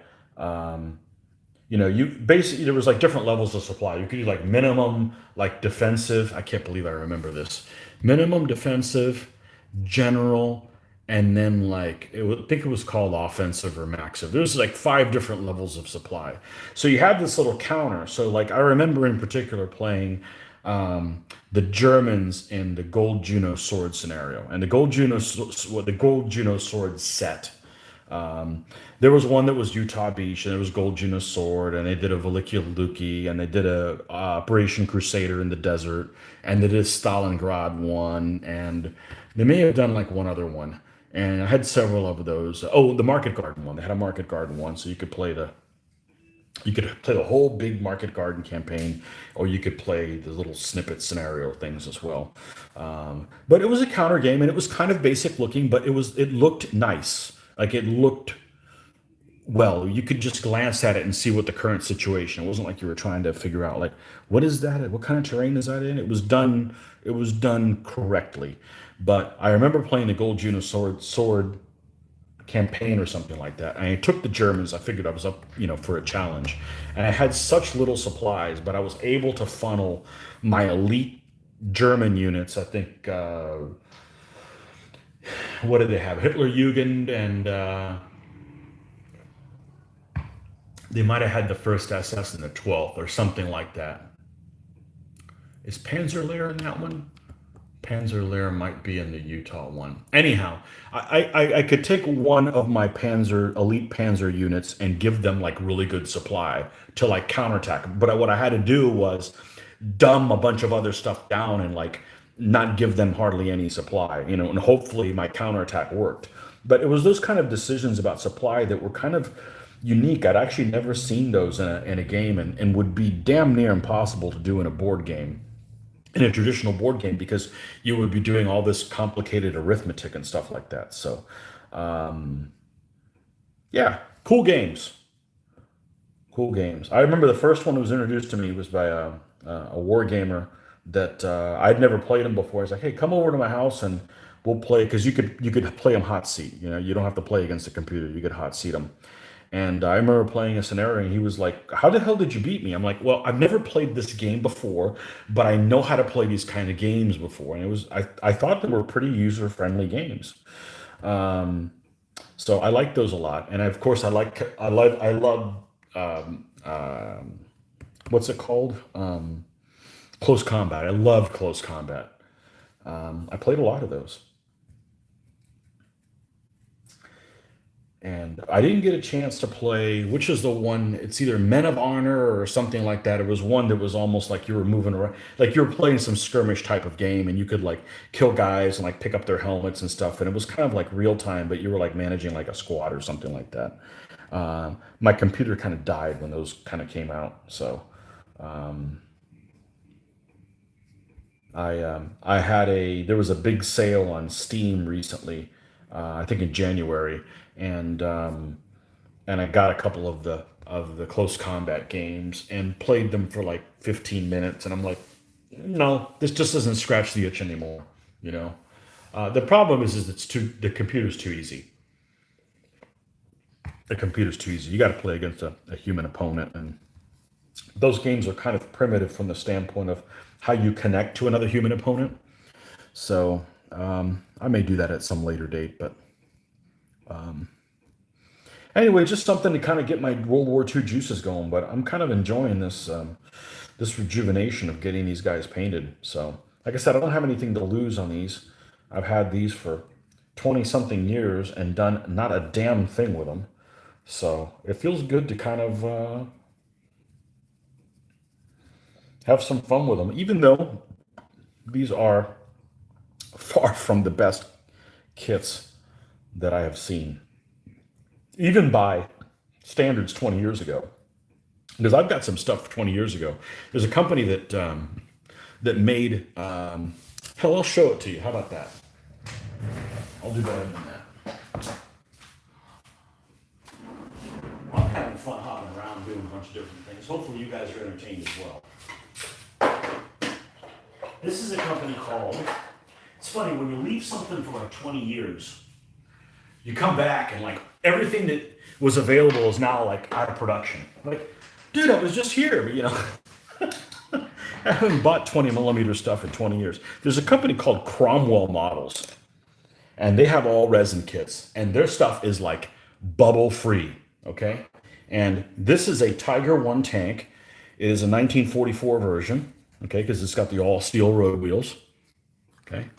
A: you basically there was like different levels of supply. You could do like minimum, like defensive. I can't believe I remember this. Minimum defensive, general, and then like I think it was called offensive or maxive. There's like 5 different levels of supply. So you have this little counter. So like I remember in particular playing the Germans in the Gold Juno sword scenario, and the Gold Juno sword set. There was one that was Utah Beach, and there was Gold Juno Sword, and they did a Valicula Luki, and they did a Operation Crusader in the desert, and they did a Stalingrad one, and they may have done like one other one. And I had several of those. Oh, the Market Garden one. They had a Market Garden one, so you could play the whole big Market Garden campaign, or you could play the little snippet scenario things as well. But it was a counter game, and it was kind of basic looking, but it looked nice. Like it looked well. You could just glance at it and see what the current situation. It wasn't like you were trying to figure out like what is that? What kind of terrain is that in? It was done. It was done correctly. But I remember playing the Gold Juno sword campaign or something like that. And I took the Germans. I figured I was up, for a challenge, and I had such little supplies, but I was able to funnel my elite German units. I think what did they have? Hitler Jugend, and they might have had the first SS and the 12th or something like that. Is Panzerlehr in that one? Panzer might be in the Utah one. Anyhow, I could take one of my elite Panzer units and give them like really good supply to like counterattack. But what I had to do was dumb a bunch of other stuff down and like not give them hardly any supply, and hopefully my counterattack worked. But it was those kind of decisions about supply that were kind of unique. I'd actually never seen those in a game, and would be damn near impossible to do in a board game, in a traditional board game, because you would be doing all this complicated arithmetic and stuff like that. So, yeah, cool games. Cool games. I remember the first one that was introduced to me was by a war gamer that I'd never played him before. He's like, "Hey, come over to my house and we'll play," because you could play him hot seat. You don't have to play against the computer. You could hot seat him. And I remember playing a scenario, and he was like, "How the hell did you beat me?" I'm like, "Well, I've never played this game before, but I know how to play these kind of games before." And I thought they were pretty user friendly games. Um, so I like those a lot. And of course, I love um, um, what's it called? Close combat. I love close combat. I played a lot of those. And I didn't get a chance to play, which is the one, it's either Men of Honor or something like that. It was one that was almost like you were moving around, like you were playing some skirmish type of game, and you could like kill guys and like pick up their helmets and stuff. And it was kind of like real time, but you were like managing like a squad or something like that. My computer kind of died when those kind of came out. So um, there was a big sale on Steam recently, I think in January, and I got a couple of the close combat games and played them for like 15 minutes, and I'm like, no, this just doesn't scratch the itch anymore. You know, the problem is the computer's too easy. The computer's too easy. You got to play against a human opponent, and those games are kind of primitive from the standpoint of how you connect to another human opponent. So I may do that at some later date, but anyway, just something to kind of get my World War II juices going. But I'm kind of enjoying this rejuvenation of getting these guys painted. So, like I said, I don't have anything to lose on these. I've had these for 20 something years and done not a damn thing with them. So it feels good to kind of have some fun with them, even though these are far from the best kits that I have seen, even by standards 20 years ago. Because I've got some stuff 20 years ago. There's a company that made. Hell, I'll show it to you. How about that? I'll do better than that. Well, I'm having fun hopping around doing a bunch of different things. Hopefully, you guys are entertained as well. This is a company called. It's funny when you leave something for like 20 years, you come back and like everything that was available is now like out of production. Like, dude, I was just here, but I haven't bought 20 millimeter stuff in 20 years. There's a company called Cromwell Models, and they have all resin kits, and their stuff is like bubble free. Okay, and this is a Tiger One tank. It is a 1944 version. Okay, because it's got the all steel road wheels. Okay,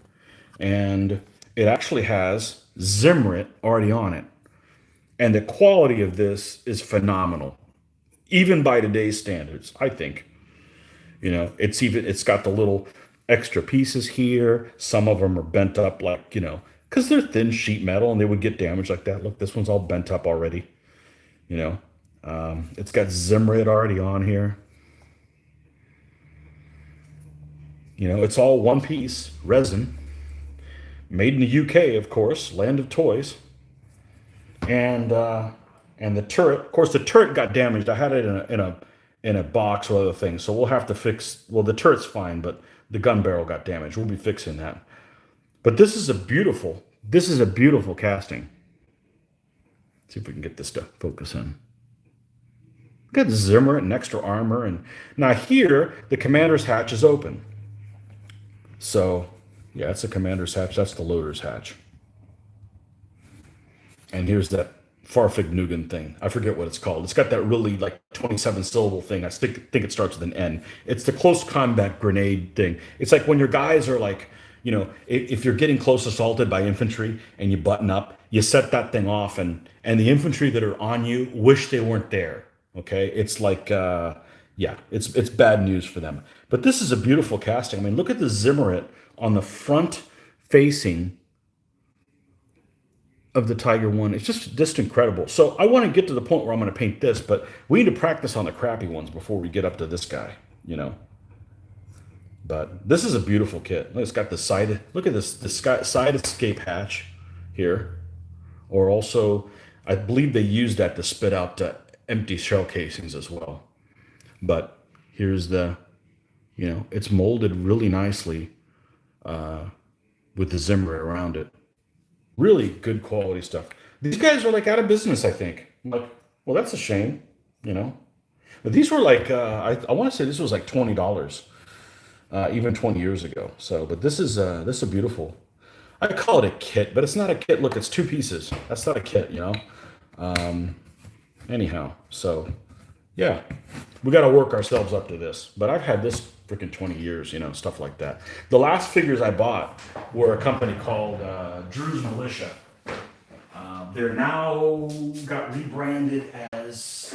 A: and it actually has Zimrit already on it, and the quality of this is phenomenal, even by today's standards. I think it's got the little extra pieces here. Some of them are bent up, like because they're thin sheet metal and they would get damaged like that. Look, this one's all bent up already. It's got Zimrit already on here. It's all one piece resin, made in the UK, of course, land of toys. And the turret, of course, the turret got damaged. I had it in a box or other things, so we'll have to fix. Well, the turret's fine, but the gun barrel got damaged. We'll be fixing that. But this is a beautiful casting. Let's see if we can get this to focus in. Got Zimmer and extra armor, and now here the commander's hatch is open. So, yeah, it's the commander's hatch. That's the loader's hatch. And here's that Farfignugan thing. I forget what it's called. It's got that really like 27 syllable thing. I think it starts with an N. It's the close combat grenade thing. It's like when your guys are like, if you're getting close assaulted by infantry and you button up, you set that thing off, and the infantry that are on you wish they weren't there. Okay, it's like yeah, it's bad news for them. But this is a beautiful casting. I mean, look at the Zimmerit on the front facing of the Tiger One. It's just incredible. So I want to get to the point where I'm going to paint this, but we need to practice on the crappy ones before we get up to this guy. But this is a beautiful kit. It's got the side. Look at this. The side escape hatch here, or also, I believe they used that to spit out empty shell casings as well. But here's the, it's molded really nicely with the Zimmer around it. Really good quality stuff. These guys are like out of business, I think. I'm like, well, that's a shame, But these were like, I want to say this was like $20, even 20 years ago. So, but this is a beautiful. I call it a kit, but it's not a kit. Look, it's two pieces. That's not a kit, Anyhow, so yeah, we got to work ourselves up to this. But I've had this freaking 20 years, stuff like that. The last figures I bought were a company called Drew's Militia. They're now got rebranded as,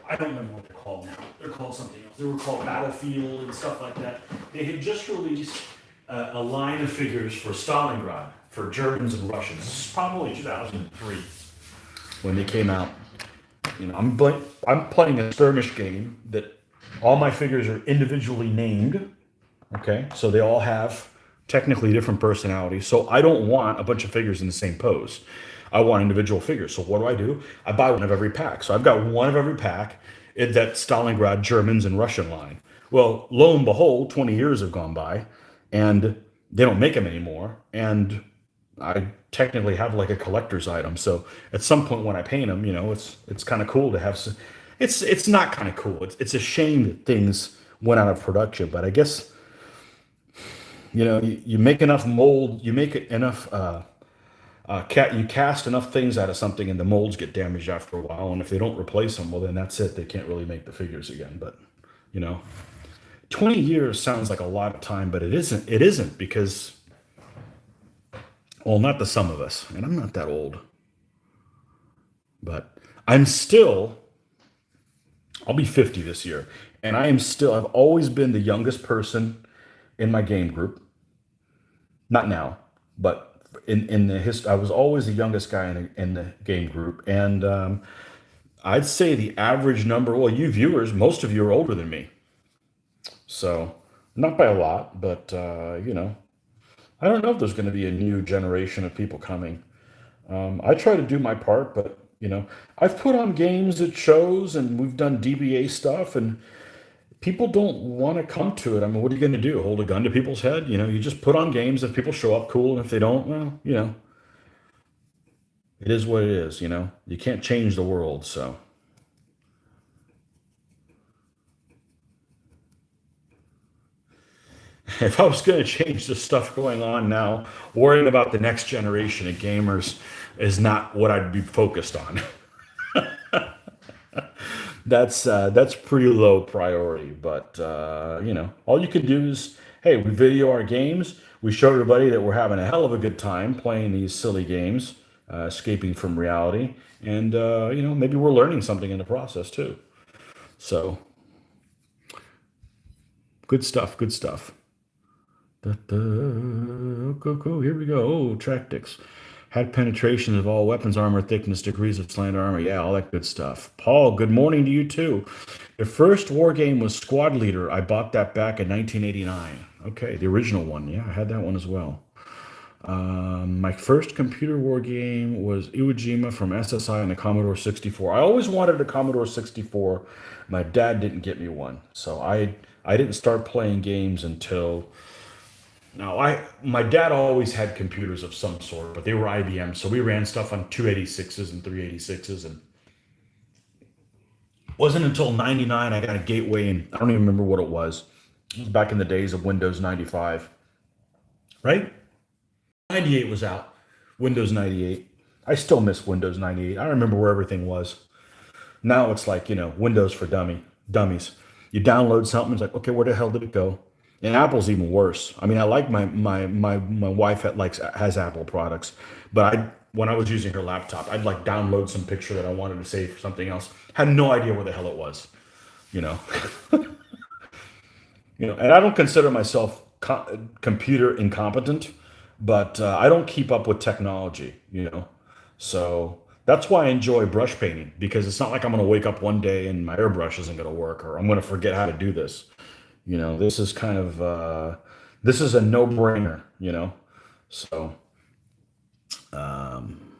A: I don't remember what they're called now. They're called something else. They were called Battlefield and stuff like that. They had just released a line of figures for Stalingrad, for Germans and Russians. This is probably 2003 when they came out. I'm playing a skirmish game that all my figures are individually named. Okay, so they all have technically different personalities. So I don't want a bunch of figures in the same pose. I want individual figures. So what do? I buy one of every pack. So I've got one of every pack in that Stalingrad Germans and Russian line. Well, lo and behold, 20 years have gone by and they don't make them anymore. And I technically have like a collector's item. So at some point when I paint them, it's kind of cool to have some, it's not kind of cool. It's a shame that things went out of production, but I guess, you make enough mold, you make enough, you cast enough things out of something and the molds get damaged after a while. And if they don't replace them, well, then that's it. They can't really make the figures again. But, 20 years sounds like a lot of time, but it isn't because, well, not to some of us, and I'm not that old, but I'll be 50 this year. And I've always been the youngest person in my game group. Not now, but in the history, I was always the youngest guy in the game group. And I'd say the average number, well, you viewers, most of you are older than me. So not by a lot, but, I don't know if there's going to be a new generation of people coming. I try to do my part, but, I've put on games at shows and we've done DBA stuff and people don't want to come to it. I mean, what are you going to do? Hold a gun to people's head? You just put on games. If people show up, cool. And if they don't, well, it is what it is, You can't change the world, so. If I was going to change the stuff going on now, worrying about the next generation of gamers is not what I'd be focused on. That's pretty low priority, but all you can do is, hey, we video our games. We show everybody that we're having a hell of a good time playing these silly games, escaping from reality, and maybe we're learning something in the process too. So, good stuff. Good stuff. Go. Here we go. Oh, tactics. Had penetration of all weapons, armor, thickness, degrees of slander armor. Yeah, all that good stuff. Paul, good morning to you too. The first war game was Squad Leader. I bought that back in 1989. Okay, the original one. Yeah, I had that one as well. My first computer war game was Iwo Jima from SSI on the Commodore 64. I always wanted a Commodore 64. My dad didn't get me one. So I didn't start playing games until... Now, my dad always had computers of some sort, but they were IBM, so we ran stuff on 286s and 386s, and it wasn't until 99 I got a gateway, and I don't even remember what it was. It was back in the days of Windows 95, right? 98 was out, Windows 98. I still miss Windows 98. I remember where everything was. Now it's like, Windows for dummies. You download something, it's like, okay, where the hell did it go? And Apple's even worse. I mean, I like my wife has Apple products, but I when I was using her laptop, I'd like download some picture that I wanted to save for something else. Had no idea where the hell it was, you know. And I don't consider myself computer incompetent, but I don't keep up with technology. So that's why I enjoy brush painting, because it's not like I'm going to wake up one day and my airbrush isn't going to work, or I'm going to forget how to do this. This is kind of this is a no-brainer. So um,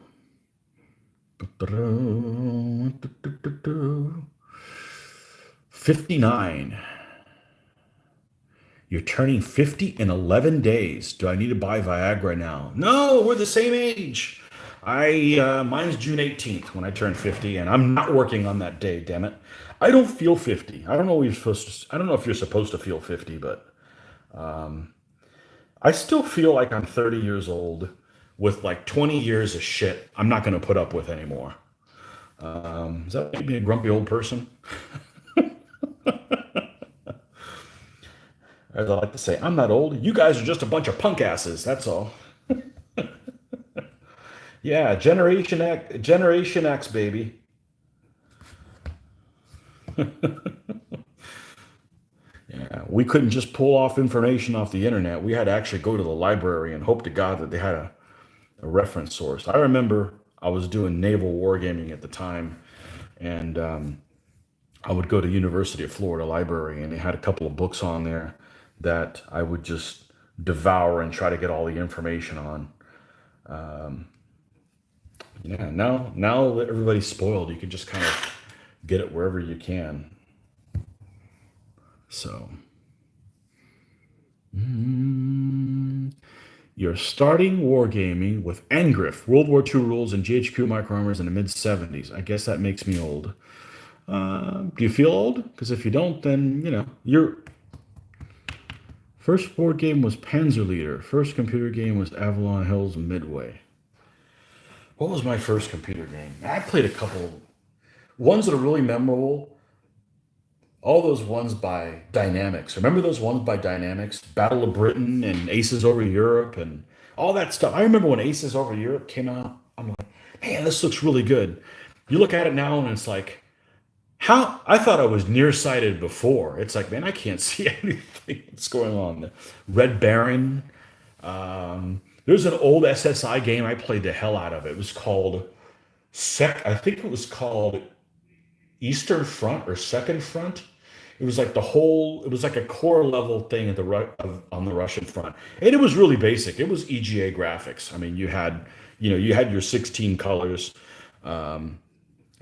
A: 59. You're turning 50 in 11 days. Do I need to buy Viagra now? No, we're the same age. Mine's June 18th when I turn 50, and I'm not working on that day, damn it. I don't feel 50. I don't know I don't know if you're supposed to feel 50, but I still feel like I'm 30 years old with like 20 years of shit I'm not going to put up with anymore. Does that make me a grumpy old person? As I like to say, I'm not old. You guys are just a bunch of punk asses. That's all. Yeah, Generation X, baby. Yeah, we couldn't just pull off information off the internet. We had to actually go to the library and hope to God that they had a reference source. I remember I was doing naval wargaming at the time, and I would go to University of Florida Library, and they had a couple of books on there that I would just devour and try to get all the information on. Yeah, now that everybody's spoiled, you can just kind of get it wherever you can. So, you're starting wargaming with Angriff, World War II rules, and GHQ microarmors in the mid 70s. I guess that makes me old. Do you feel old? Because if you don't, then your first board game was Panzer Leader. First computer game was Avalon Hills Midway. What was my first computer game? I played a couple ones that are really memorable. All those ones by Dynamics. Remember those ones by Dynamics? Battle of Britain and Aces Over Europe and all that stuff. I remember when Aces Over Europe came out. I'm like, man, this looks really good. You look at it now and it's like, how I thought I was nearsighted before. It's like, man, I can't see anything that's going on. Red Baron. There's an old SSI game I played the hell out of. It was called I think it was called Eastern Front or Second Front. It was like it was like a core level thing at on the Russian front, and it was really basic. It was EGA graphics. I mean, you had your 16 colors, and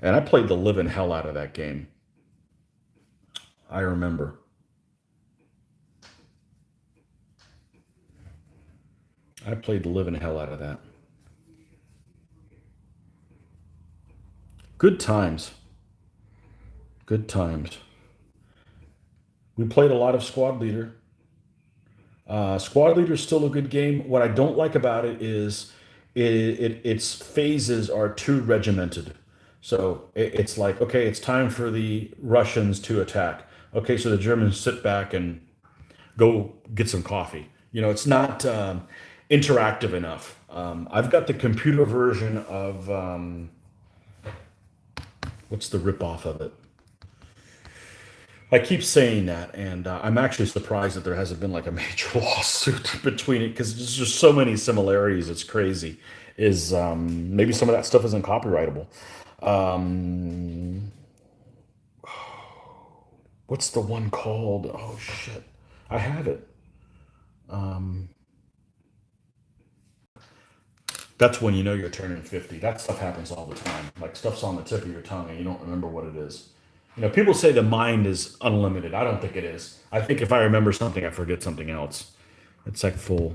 A: I played the living hell out of that game. I remember. I played the living hell out of that. Good times. Good times. We played a lot of Squad Leader. Squad Leader is still a good game. What I don't like about it is its phases are too regimented. So it's like, okay, it's time for the Russians to attack. Okay, so the Germans sit back and go get some coffee. It's not interactive enough. I've got the computer version of what's the ripoff of it? I keep saying that, and I'm actually surprised that there hasn't been like a major lawsuit between it because there's just so many similarities. It's crazy. Is maybe some of that stuff isn't copyrightable. Um, what's the one called? Oh shit, I have it. Um, that's when you know you're turning 50. That stuff happens all the time. Like stuff's on the tip of your tongue and you don't remember what it is. People say the mind is unlimited. I don't think it is. I think if I remember something, I forget something else. It's like full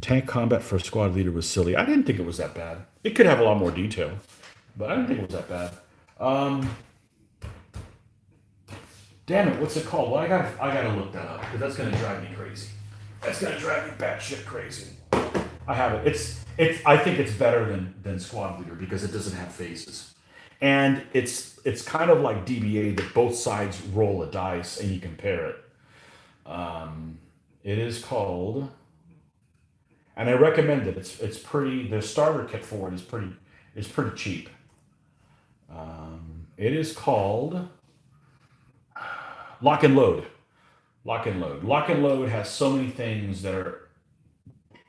A: tank combat for a squad leader was silly. I didn't think it was that bad. It could have a lot more detail, but I didn't think it was that bad. Um, Damn it, what's it called? Well, I gotta look that up because that's gonna drive me crazy. That's gonna drive me batshit crazy. I have it. It's. I think it's better than Squad Leader because it doesn't have phases, and it's kind of like DBA that both sides roll a dice and you compare it. Um, it is called, and I recommend it. It's pretty. The starter kit for it is pretty cheap. It is called Lock and Load. Lock and Load. Lock and Load has so many things that are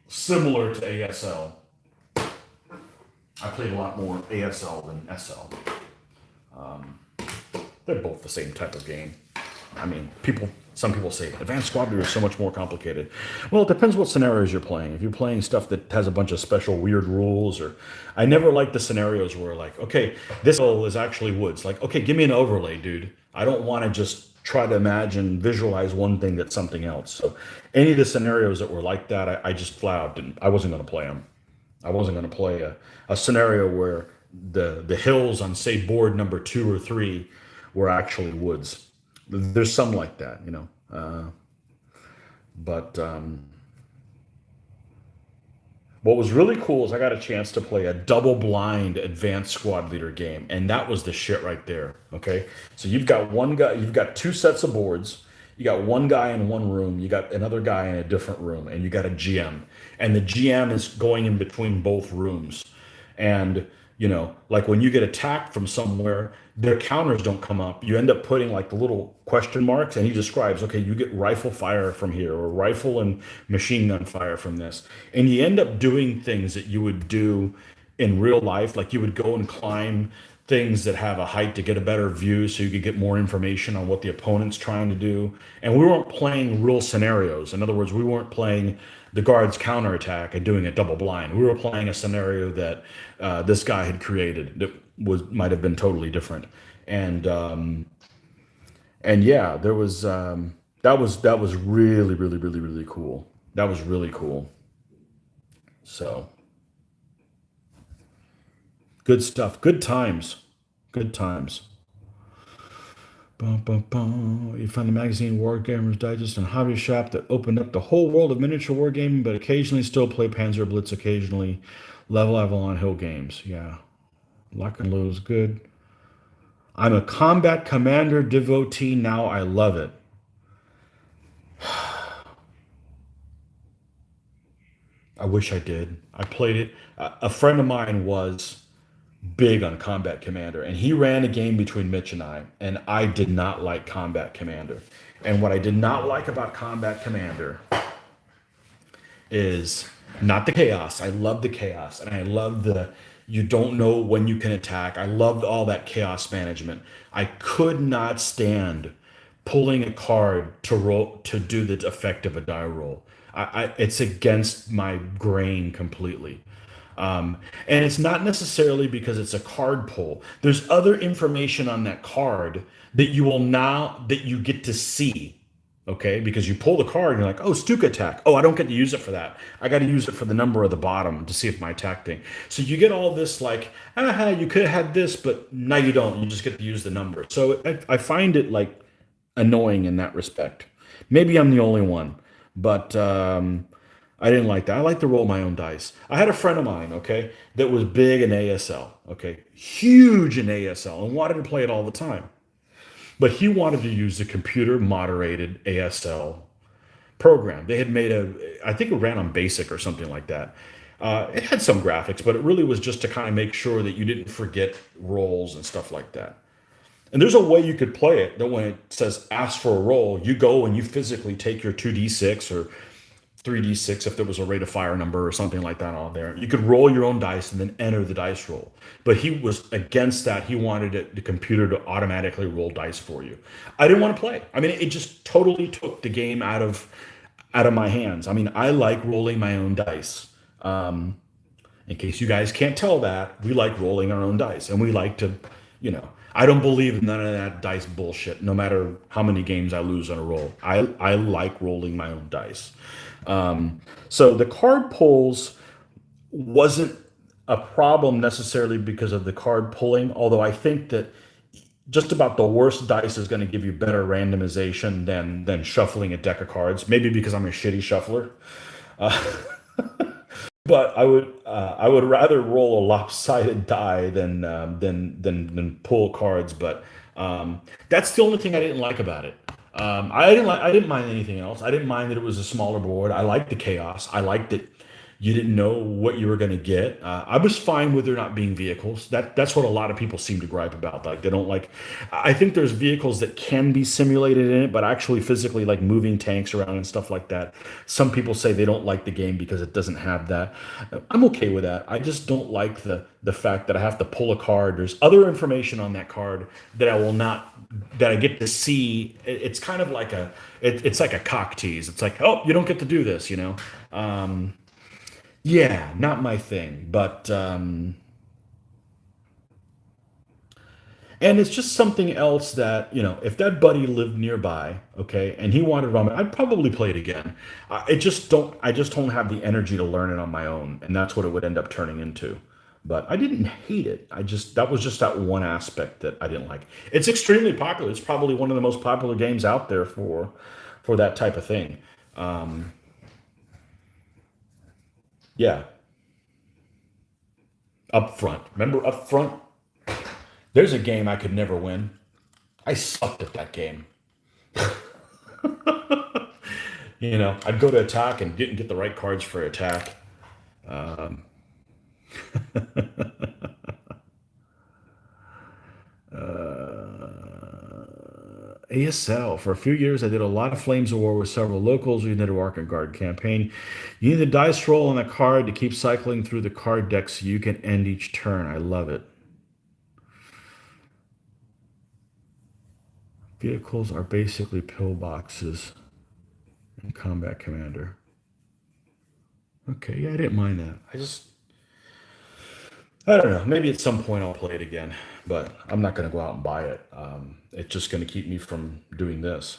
A: similar to ASL. I played a lot more ASL than SL. They're both the same type of game. I mean, some people say Advanced Squad Leader is so much more complicated. Well, it depends what scenarios you're playing. If you're playing stuff that has a bunch of special weird rules, or I never like the scenarios where like, okay, this is actually woods. Like, okay, give me an overlay, dude. I don't want to just try to visualize one thing that's something else. So any of the scenarios that were like that, I just flat out didn't. I wasn't going to play them. I wasn't going to play a scenario where the hills on say board number 2 or 3 were actually woods. There's some like that, you know. But what was really cool is I got a chance to play a double blind advanced squad leader game, and that was the shit right there. Okay, so you've got one guy, you've got 2 sets of boards. You got one guy in one room, you got another guy in a different room, and you got a GM, and the GM is going in between both rooms. And like when you get attacked from somewhere, their counters don't come up. You end up putting like the little question marks, and he describes, okay, you get rifle fire from here, or rifle and machine gun fire from this. And you end up doing things that you would do in real life, like you would go and climb things that have a height to get a better view so you could get more information on what the opponent's trying to do. And we weren't playing real scenarios. In other words, we weren't playing the guard's counterattack and doing a double blind. We were playing a scenario that this guy had created that might have been totally different. And yeah, there was that was really really really really cool. That was really cool. So good stuff. Good times. Good times. Bum, bum, bum. You find the magazine Wargamers Digest and Hobby Shop that opened up the whole world of miniature wargaming, but occasionally still play Panzer Blitz, occasionally level Avalon Hill games. Yeah, Lock and Load is good. I'm a combat commander devotee now. I love it. I wish I did. I played it. A friend of mine was big on Combat Commander, and he ran a game between Mitch and I did not like Combat Commander. And what I did not like about Combat Commander is not the chaos. I love the chaos, and I love the you don't know when you can attack. I loved all that chaos management. I could not stand pulling a card to roll to do the effect of a die roll. It's against my grain completely. And it's not necessarily because it's a card pull. There's other information on that card that you get to see. Okay, because you pull the card and you're like, oh, Stuka attack. Oh, I don't get to use it for that. I got to use it for the number of the bottom to see if my attack thing. So you get all this like, you could have had this, but now you don't. You just get to use the number. So I find it like annoying in that respect. Maybe I'm the only one, but I didn't like that. I like to roll my own dice. I had a friend of mine, okay, that was big in ASL, okay, huge in ASL, and wanted to play it all the time. But he wanted to use the computer moderated ASL program. They had made I think it ran on BASIC or something like that. It had some graphics, but it really was just to kind of make sure that you didn't forget rolls and stuff like that. And there's a way you could play it that when it says ask for a roll, you go and you physically take your 2d6 or 3d6 if there was a rate of fire number or something like that on there. You could roll your own dice and then enter the dice roll. But he was against that. He wanted the computer to automatically roll dice for you. I didn't want to play. I mean, it just totally took the game out of my hands. I mean, I like rolling my own dice. In case you guys can't tell that, we like rolling our own dice, and we like to, I don't believe in none of that dice bullshit. No matter how many games I lose on a roll, I like rolling my own dice. So the card pulls wasn't a problem necessarily because of the card pulling, although I think that just about the worst dice is going to give you better randomization than shuffling a deck of cards. Maybe because I'm a shitty shuffler, but I would rather roll a lopsided die than pull cards. But that's the only thing I didn't like about it. I didn't mind anything else. I didn't mind that it was a smaller board. I liked the chaos. I liked that you didn't know what you were going to get. I was fine with there not being vehicles. That's what a lot of people seem to gripe about. Like they don't like. I think there's vehicles that can be simulated in it, but actually physically like moving tanks around and stuff like that. Some people say they don't like the game because it doesn't have that. I'm okay with that. I just don't like the fact that I have to pull a card. There's other information on that card that I will not that I get to see. It's kind of like it's like a cock tease. It's like, oh, you don't get to do this, you know. Yeah, not my thing. But and it's just something else that, if that buddy lived nearby, okay, and he wanted ramen, I'd probably play it again. I just don't have the energy to learn it on my own, and that's what it would end up turning into. But I didn't hate it. That was just that one aspect that I didn't like. It's extremely popular. It's probably one of the most popular games out there for that type of thing. Um, yeah, up front. Remember up front? There's a game I could never win. I sucked at that game. I'd go to attack and didn't get the right cards for attack. Um, ASL. For a few years, I did a lot of Flames of War with several locals. We did a Ark and Guard campaign. You need the dice roll on the card to keep cycling through the card deck so you can end each turn. I love it. Vehicles are basically pillboxes in Combat Commander. Okay, yeah, I didn't mind that. I don't know. Maybe at some point I'll play it again, but I'm not going to go out and buy it. It's just going to keep me from doing this.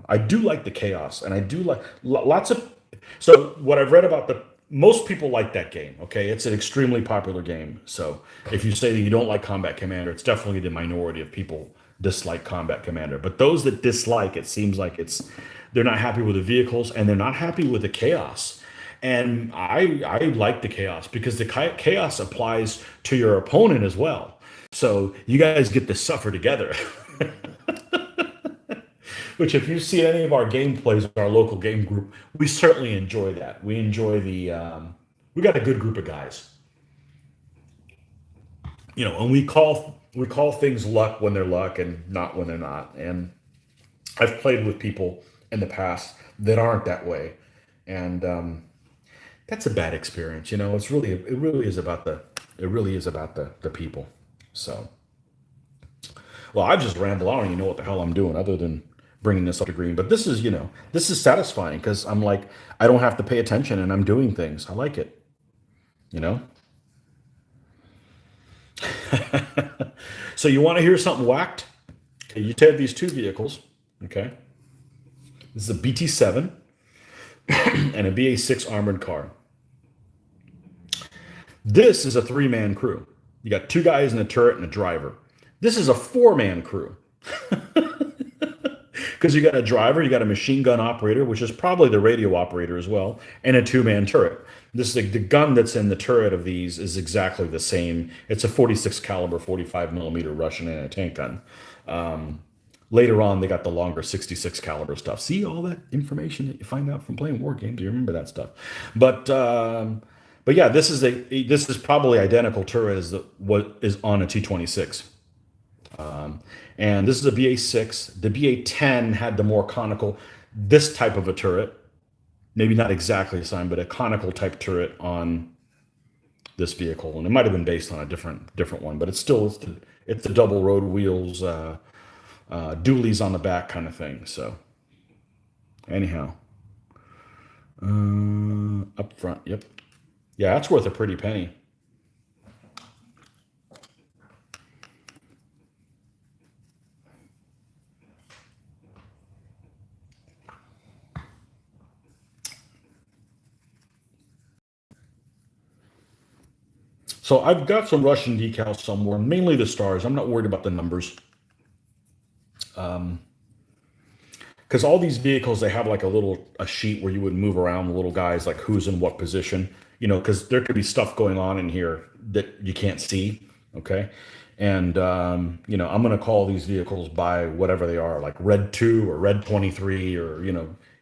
A: I do like the chaos, and I do like lots of. So what I've read about most people like that game. Okay, it's an extremely popular game. So if you say that you don't like Combat Commander, it's definitely the minority of people dislike Combat Commander. But those that dislike, it seems like they're not happy with the vehicles and they're not happy with the chaos. And I like the chaos because the chaos applies to your opponent as well. So you guys get to suffer together. Which, if you see any of our gameplays with our local game group, we certainly enjoy that. We enjoy we got a good group of guys, and we call things luck when they're luck and not when they're not. And I've played with people in the past that aren't that way, and that's a bad experience. It really is about the people. So, well, I just ramble. I don't even know what the hell I'm doing other than bringing this up to green. But this is satisfying because I'm like, I don't have to pay attention and I'm doing things. I like it, you know? So you want to hear something whacked? Okay, you have these two vehicles, okay? This is a BT-7 and a BA-6 armored car. This is a three-man crew. You got two guys in a turret and a driver. This is a four-man crew. Because you got a driver, you got a machine gun operator, which is probably the radio operator as well, and a two-man turret. This is the gun that's in the turret of these is exactly the same. It's a 46 caliber, 45 millimeter Russian anti-tank gun. Later on, they got the longer 66 caliber stuff. See all that information that you find out from playing war games. You remember that stuff, but yeah, this is probably identical turret as what is on a T-26. And this is a BA-6. The BA-10 had the more conical, this type of a turret, maybe not exactly the same, but a conical type turret on this vehicle, and it might have been based on a different one, but it's the double road wheels, dualies on the back kind of thing. So, anyhow, up front, yep, yeah, that's worth a pretty penny. So I've got some Russian decals somewhere, mainly the stars. I'm not worried about the numbers. Because all these vehicles, they have like a sheet where you would move around the little guys, like who's in what position, because there could be stuff going on in here that you can't see. Okay. And I'm going to call these vehicles by whatever they are, like Red 2 or Red 23, or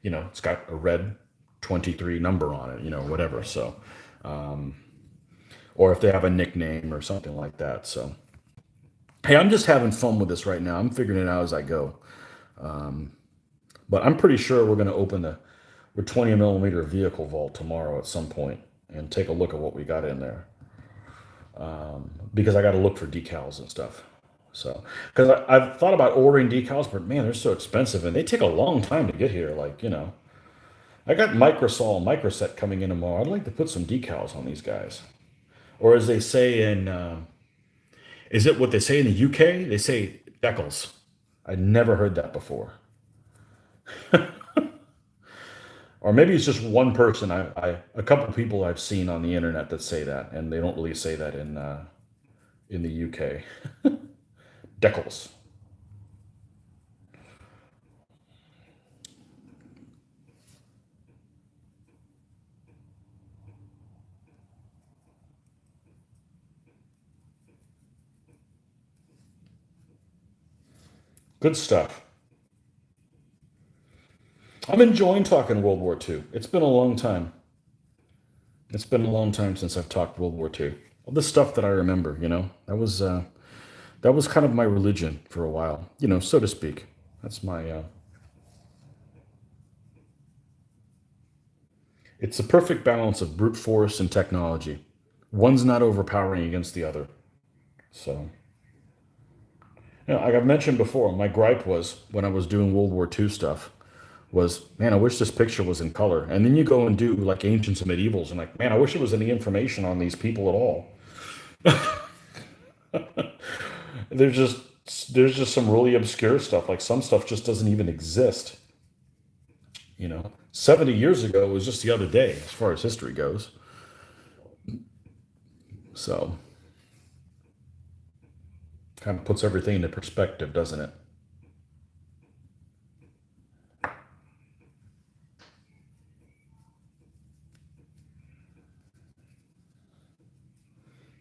A: it's got a Red 23 number on it, whatever. So, or if they have a nickname or something like that. So, hey, I'm just having fun with this right now. I'm figuring it out as I go. But I'm pretty sure we're going to open the 20 millimeter vehicle vault tomorrow at some point and take a look at what we got in there. Because I got to look for decals and stuff. So, because I've thought about ordering decals, but man, they're so expensive and they take a long time to get here. Like, I got Microsol and Microset coming in tomorrow. I'd like to put some decals on these guys. Or as they say is it what they say in the UK? They say decals. I'd never heard that before. Or maybe it's just one person. A couple of people I've seen on the internet that say that, and they don't really say that in the UK. Decals. Good stuff. I'm enjoying talking World War II. It's been a long time. It's been a long time since I've talked World War II. All the stuff that I remember, that was kind of my religion for a while, so to speak. That's my. It's the perfect balance of brute force and technology. One's not overpowering against the other. So, like I've mentioned before, my gripe was when I was doing World War II stuff was, man, I wish this picture was in color. And then you go and do like ancients and medievals, and like, man, I wish there was any information on these people at all. There's just some really obscure stuff. Like some stuff just doesn't even exist. 70 years ago was just the other day as far as history goes. So kind of puts everything into perspective, doesn't it?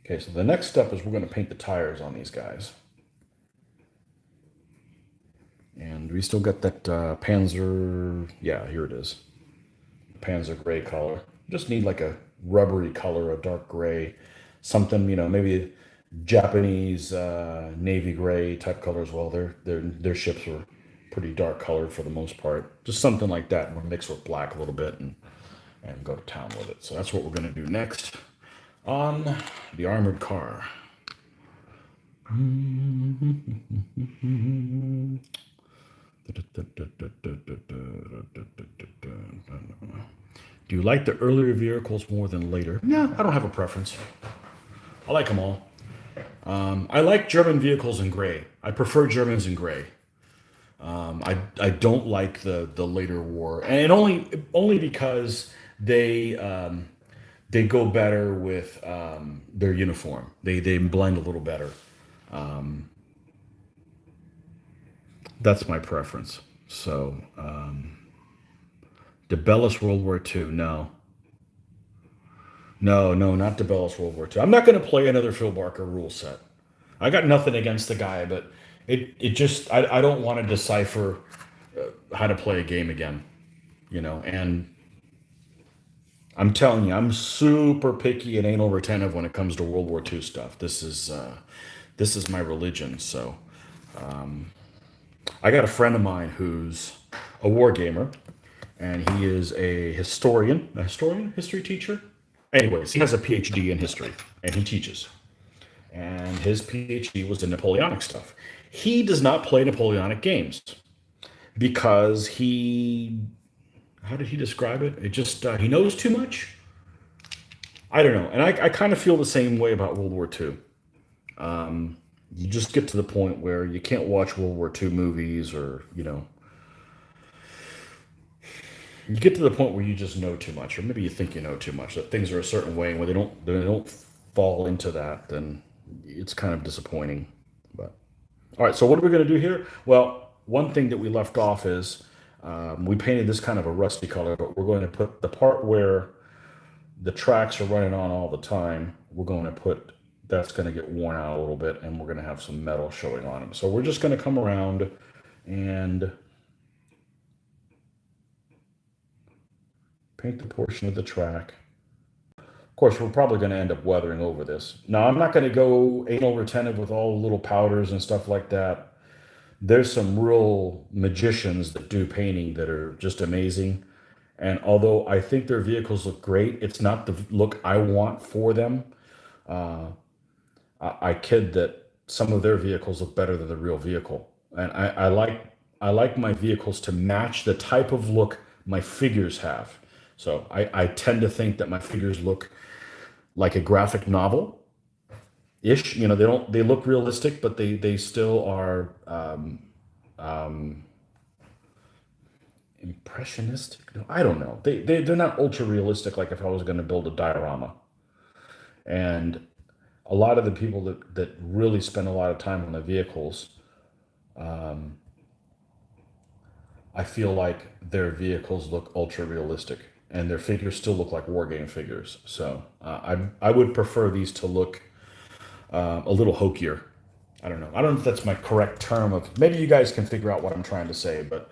A: Okay, so the next step is we're going to paint the tires on these guys. And we still got that Panzer, yeah, here it is. Panzer gray color. Just need like a rubbery color, a dark gray, something, maybe Japanese navy gray type color as well. Their ships were pretty dark colored for the most part. Just something like that. And we'll mix with black a little bit and go to town with it. So that's what we're going to do next on the armored car. Do you like the earlier vehicles more than later? No, I don't have a preference. I like them all. I like German vehicles in gray. I prefer Germans in gray. I don't like the later war, and only because they go better with their uniform. They blend a little better. That's my preference. So, DeBellis World War II. No, no, not DeBellis World War II. I'm not going to play another Phil Barker rule set. I got nothing against the guy, but it just I don't want to decipher how to play a game again. And I'm telling you, I'm super picky and anal retentive when it comes to World War II stuff. This is my religion. So I got a friend of mine who's a war gamer, and he is a history teacher. Anyways, he has a PhD in history, and he teaches. And his PhD was in Napoleonic stuff. He does not play Napoleonic games because how did he describe it? It just, he knows too much. I don't know. And I kind of feel the same way about World War II. You just get to the point where you can't watch World War II movies, or, you get to the point where you just know too much, or maybe you think you know too much, that things are a certain way, and when they don't fall into that, then it's kind of disappointing. But all right, so what are we going to do here? Well, one thing that we left off is we painted this kind of a rusty color, but we're going to put the part where the tracks are running on all the time. We're going to put that's going to get worn out a little bit, and we're going to have some metal showing on them. So we're just going to come around and paint the portion of the track. Of course, we're probably going to end up weathering over this. Now, I'm not going to go anal retentive with all the little powders and stuff like that. There's some real magicians that do painting that are just amazing. And although I think their vehicles look great, it's not the look I want for them. Uh, I kid that some of their vehicles look better than the real vehicle. And I like my vehicles to match the type of look my figures have. So I tend to think that my figures look like a graphic novel ish. They look realistic, but they still are impressionistic. No, I don't know. They're not ultra realistic like if I was going to build a diorama. And a lot of the people that really spend a lot of time on the vehicles, I feel like their vehicles look ultra realistic, and their figures still look like war game figures. So I would prefer these to look a little hokier. I don't know. I don't know if that's my correct term of. Maybe you guys can figure out what I'm trying to say, but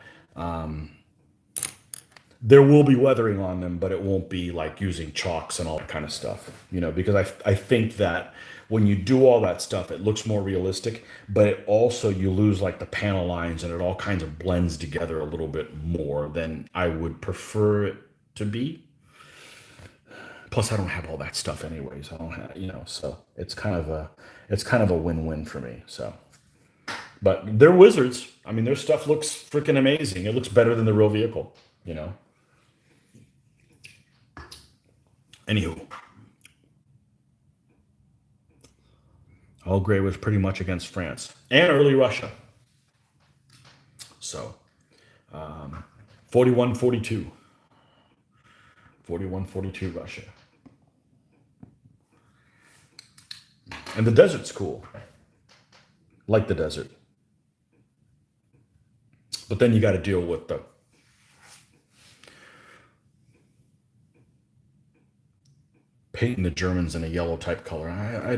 A: there will be weathering on them, but it won't be like using chalks and all that kind of stuff. Because I think that when you do all that stuff, it looks more realistic, but it also you lose like the panel lines, and it all kinds of blends together a little bit more than I would prefer it to be. Plus, I don't have all that stuff anyways. I don't have, so it's kind of a win-win for me. So, but they're wizards. I mean, their stuff looks freaking amazing. It looks better than the real vehicle. Anywho, all gray was pretty much against France and early Russia. So, 41-42. 41-42 Russia. And the desert's cool. Like the desert. But then you got to deal with the painting the Germans in a yellow type color. I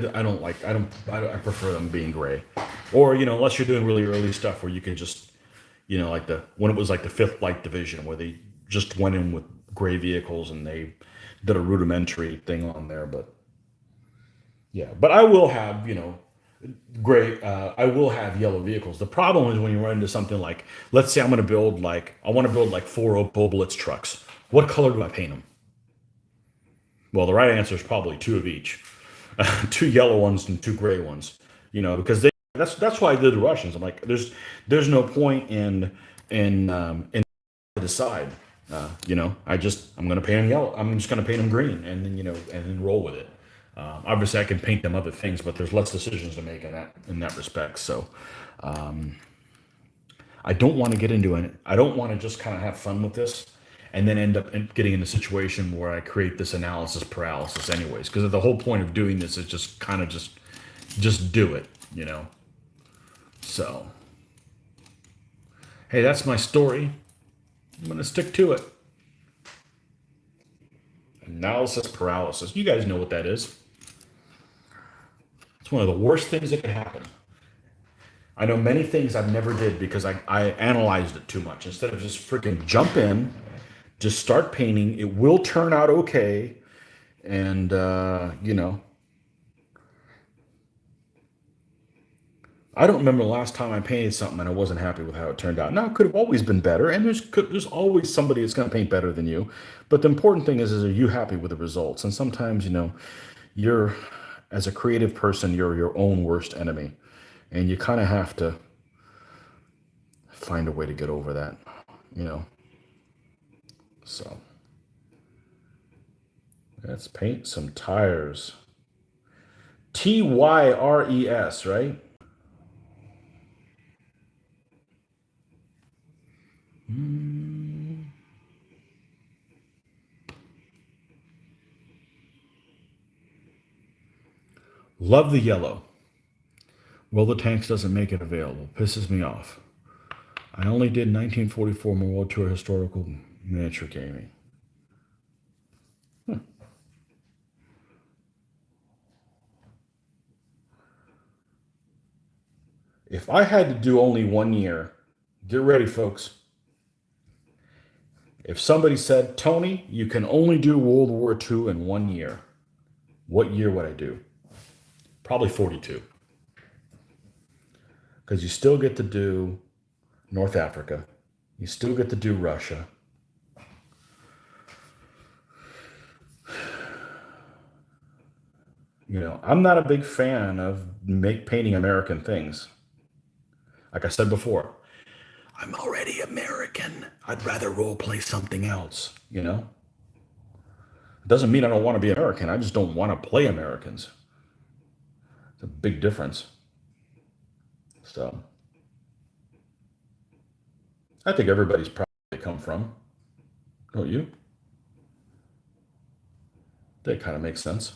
A: prefer them being gray. Or, unless you're doing really early stuff where you can just, like when it was like the 5th Light Division where they just went in with gray vehicles and they did a rudimentary thing on there. But yeah, but I will have, gray, I will have yellow vehicles. The problem is when you run into something like, let's say I want to build like 4 Opel Blitz trucks. What color do I paint them? Well, the right answer is probably 2 of each, 2 yellow ones and 2 gray ones. Because that's why I did the Russians. I'm like, there's no point in decide. I'm going to paint them yellow. I'm just going to paint them green, and then and then roll with it. Obviously, I can paint them other things, but there's less decisions to make in that respect. So, I don't want to get into it. I don't want to just kind of have fun with this and then end up getting in a situation where I create this analysis paralysis anyways. Because the whole point of doing this is just kind of just do it, So, hey, that's my story. I'm going to stick to it. Analysis paralysis. You guys know what that is. It's one of the worst things that could happen. I know many things I've never did because I analyzed it too much. Instead of just freaking jump in, just start painting. It will turn out okay. And, I don't remember the last time I painted something and I wasn't happy with how it turned out. Now, it could have always been better. And there's always somebody that's going to paint better than you. But the important thing is are you happy with the results? And sometimes, you're, as a creative person, you're your own worst enemy. And you kind of have to find a way to get over that, So, let's paint some tires. TYRES, right? Love the yellow. Well, the Tanks doesn't make it available. Pisses me off. I only did 1944 World Tour Historical Miniature Gaming. If I had to do only 1 year, get ready, folks. If somebody said, Tony, you can only do World War II in 1 year, what year would I do? Probably 42. Because you still get to do North Africa. You still get to do Russia. You know, I'm not a big fan of painting American things. Like I said before, I'm already American. I'd rather role play something else, you know? It doesn't mean I don't want to be American. I just don't want to play Americans. It's a big difference. So I think everybody's proud where they come from. Don't you? That kind of makes sense.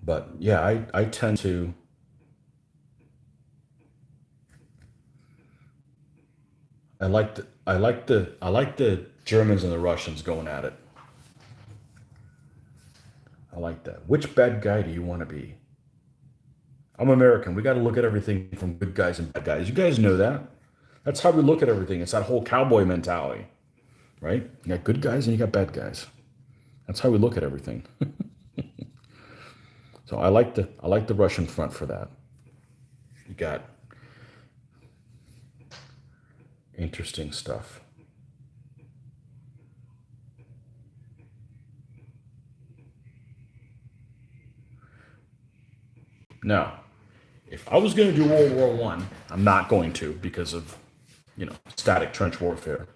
A: But yeah, I tend to, I like the Germans and the Russians going at it. I like that. Which bad guy do you want to be? I'm American. We got to look at everything from good guys and bad guys. You guys know that. That's how we look at everything. It's that whole cowboy mentality, right? You got good guys and you got bad guys. That's how we look at everything. So I like the Russian front for that. You got interesting stuff. Now, if I was going to do World War One, I'm not going to because of, static trench warfare.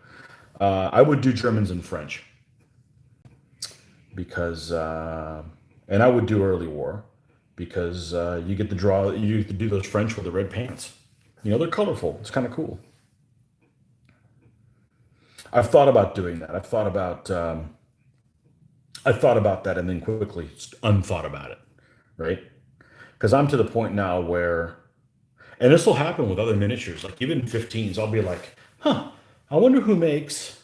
A: I would do Germans and French because, and I would do early war because you get to draw, you get to do those French with the red pants. They're colorful. It's kind of cool. I've thought about doing that. I thought about that and then quickly unthought about it, right? Because I'm to the point now where, and this will happen with other miniatures, like even 15s, I'll be like, I wonder who makes,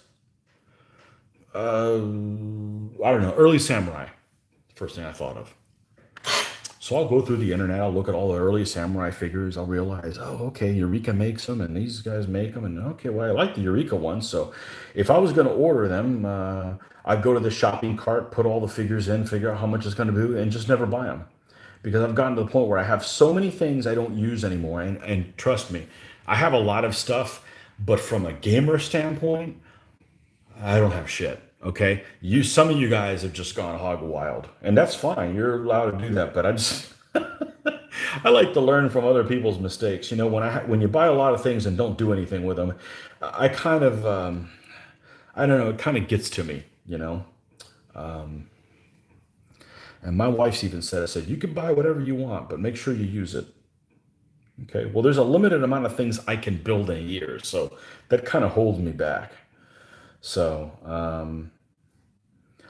A: I don't know, early samurai. First thing I thought of. So I'll go through the internet, I'll look at all the early samurai figures, I'll realize, oh, okay, Eureka makes them, and these guys make them, and okay, well, I like the Eureka ones, so if I was going to order them, I'd go to the shopping cart, put all the figures in, figure out how much it's going to be, and just never buy them. Because I've gotten to the point where I have so many things I don't use anymore, and trust me, I have a lot of stuff, but from a gamer standpoint, I don't have shit. Okay, some of you guys have just gone hog wild, and that's fine. You're allowed to do that, but I just I like to learn from other people's mistakes. When you buy a lot of things and don't do anything with them, I kind of I don't know. It kind of gets to me, And my wife's even said, I said, you can buy whatever you want, but make sure you use it. Okay. Well, there's a limited amount of things I can build in a year, so that kind of holds me back. So,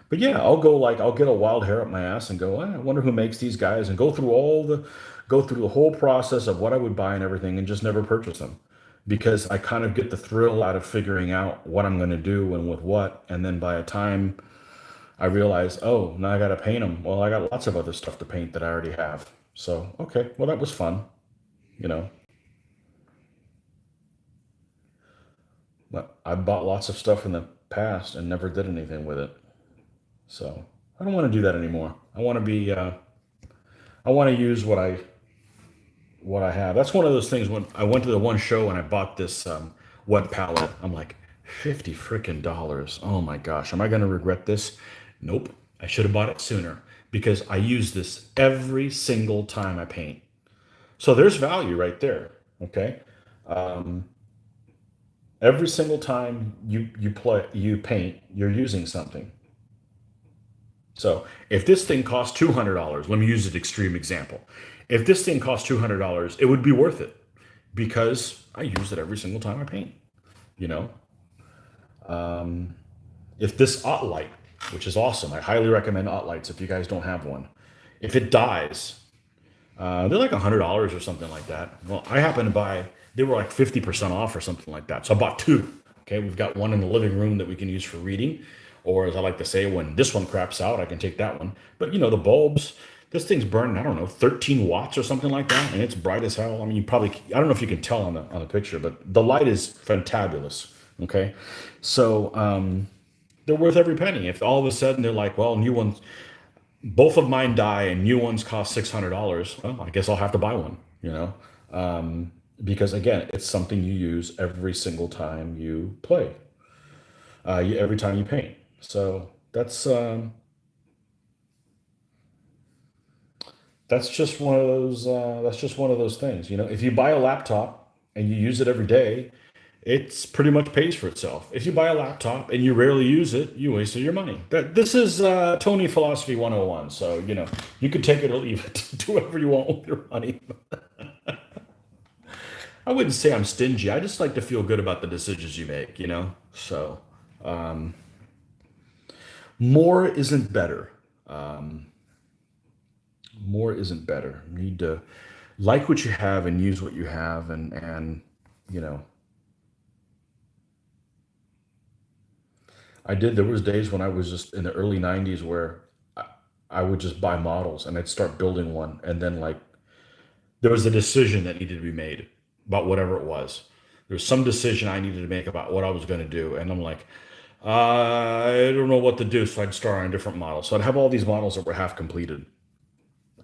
A: but yeah, I'll get a wild hair up my ass and go, I wonder who makes these guys, and go through the whole process of what I would buy and everything, and just never purchase them because I kind of get the thrill out of figuring out what I'm going to do and with what, and then by the time I realize, oh, now I got to paint them. Well, I got lots of other stuff to paint that I already have. So, okay, well, that was fun, you know. But I bought lots of stuff in the past and never did anything with it. So I don't want to do that anymore. I want to use what I have. That's one of those things when I went to the one show and I bought this wet palette. I'm like, 50 freaking dollars. Oh my gosh, am I going to regret this? Nope. I should have bought it sooner because I use this every single time I paint. So there's value right there. Okay. Um, every single time you paint, you're using something. So if this thing costs $200, let me use an extreme example. If this thing costs $200, it would be worth it because I use it every single time I paint. You know, if this Ott light, which is awesome, I highly recommend Ott lights if you guys don't have one. If it dies, they're like $100 or something like that. Well, I happen to buy, they were like 50% off or something like that. So I bought two. Okay, we've got one in the living room that we can use for reading. Or as I like to say, when this one craps out, I can take that one. But the bulbs, This thing's burning, I don't know, 13 watts or something like that, and it's bright as hell. I mean, you probably, I don't know if you can tell on the picture, but the light is fantabulous. Okay, so they're worth every penny. If all of a sudden they're like, well, new ones, both of mine die and new ones cost $600, well, I guess I'll have to buy one. Because again, it's something you use every single time you play, every time you paint. So that's just one of those. That's just one of those things. If you buy a laptop and you use it every day, it's pretty much pays for itself. If you buy a laptop and you rarely use it, you wasted your money. This is Tony Philosophy 101. So you could take it or leave it. Do whatever you want with your money. I wouldn't say I'm stingy. I just like to feel good about the decisions you make. So more isn't better. More isn't better. You need to like what you have and use what you have, and you know I did. There was days when I was just in the early 90s where I, I would just buy models and I'd start building one, and then like there was a decision that needed to be made about whatever it was. There was some decision I needed to make about what I was going to do, and I'm like, I don't know what to do, so I'd start on a different model. So I'd have all these models that were half completed,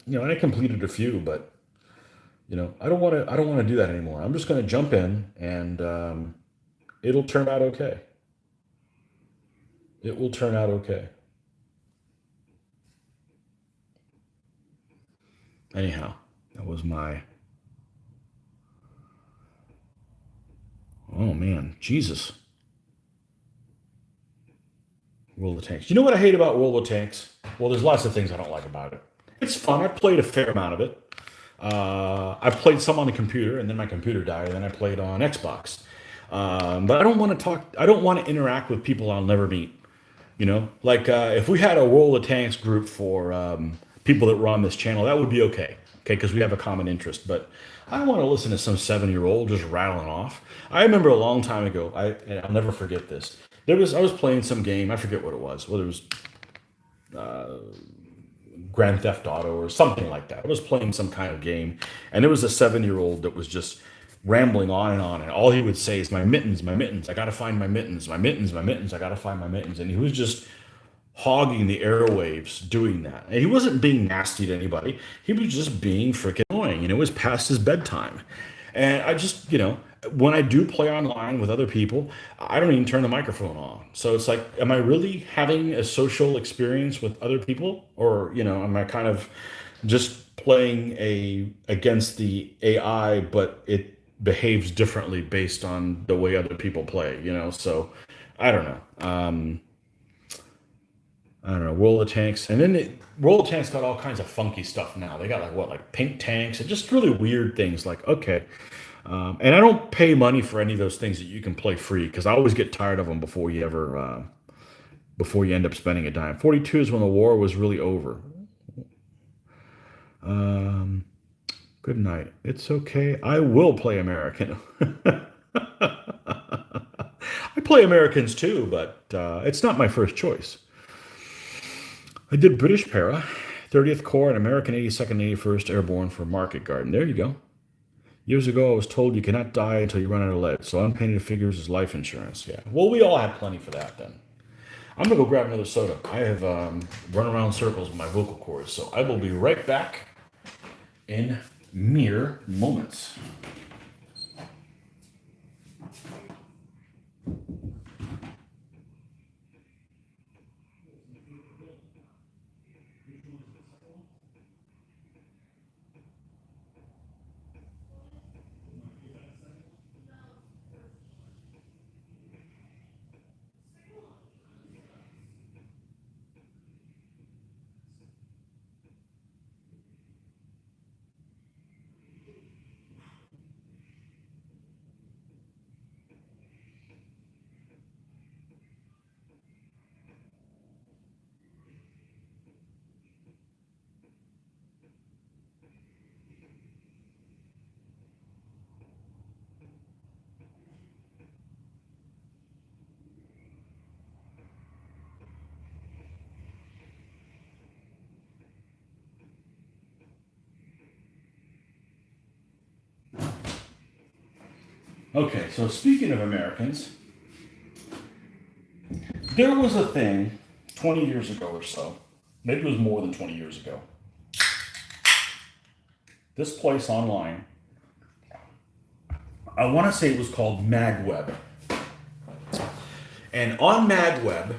A: and I completed a few, but I don't want to. I don't want to do that anymore. I'm just going to jump in, and it'll turn out okay. It will turn out okay. Anyhow, that was my. Oh man, Jesus, World of Tanks. You know what I hate about World of Tanks? Well, there's lots of things I don't like about it. It's fun. I've played a fair amount of it. I played some on the computer, and then my computer died, and then I played on Xbox. But I don't want to talk. I don't want to interact with people I'll never meet. Like if we had a World of Tanks group for people that were on this channel, that would be okay. Okay, because we have a common interest. But I don't want to listen to some 7-year-old just rattling off. I remember a long time ago. And I'll never forget this. I was playing some game. I forget what it was. Whether it was Grand Theft Auto or something like that. I was playing some kind of game, and there was a 7-year-old that was just rambling on, and all he would say is, "My mittens, my mittens. I gotta find my mittens, my mittens, my mittens. I gotta find my mittens." And he was just hogging the airwaves doing that. And he wasn't being nasty to anybody. He was just being freaking annoying. It was past his bedtime. And I just, when I do play online with other people, I don't even turn the microphone on. So it's like, am I really having a social experience with other people? Or, am I kind of just playing against the AI, but it behaves differently based on the way other people play? So I don't know. I don't know, World of Tanks. And then World of Tanks got all kinds of funky stuff now. They got like pink tanks and just really weird things like, okay. And I don't pay money for any of those things that you can play free because I always get tired of them before you end up spending a dime. 42 is when the war was really over. Um, Good night. It's okay. I will play American. I play Americans too, but it's not my first choice. I did British Para, 30th Corps, and American 82nd, 81st Airborne for Market Garden. There you go. Years ago, I was told you cannot die until you run out of lead, so unpainted figures is life insurance. Yeah. Well, we all have plenty for that then. I'm going to go grab another soda. I have run around circles with my vocal cords, so I will be right back in mere moments. Okay, so speaking of Americans, there was a thing 20 years ago or so, maybe it was more than 20 years ago. This place online, I want to say it was called MagWeb. And on MagWeb,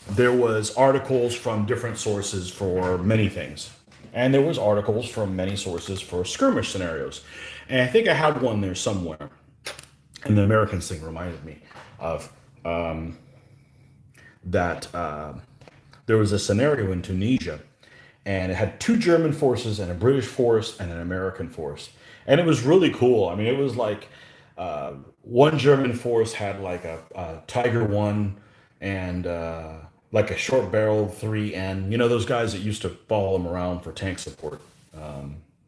A: there was articles from different sources for many things. And there was articles from many sources for skirmish scenarios. And I think I had one there somewhere. And the Americans thing reminded me of that there was a scenario in Tunisia, and it had two German forces and a British force and an American force. And it was really cool. I mean, it was like one German force had like a Tiger 1 and like a short barreled 3N. You know, those guys that used to follow them around for tank support.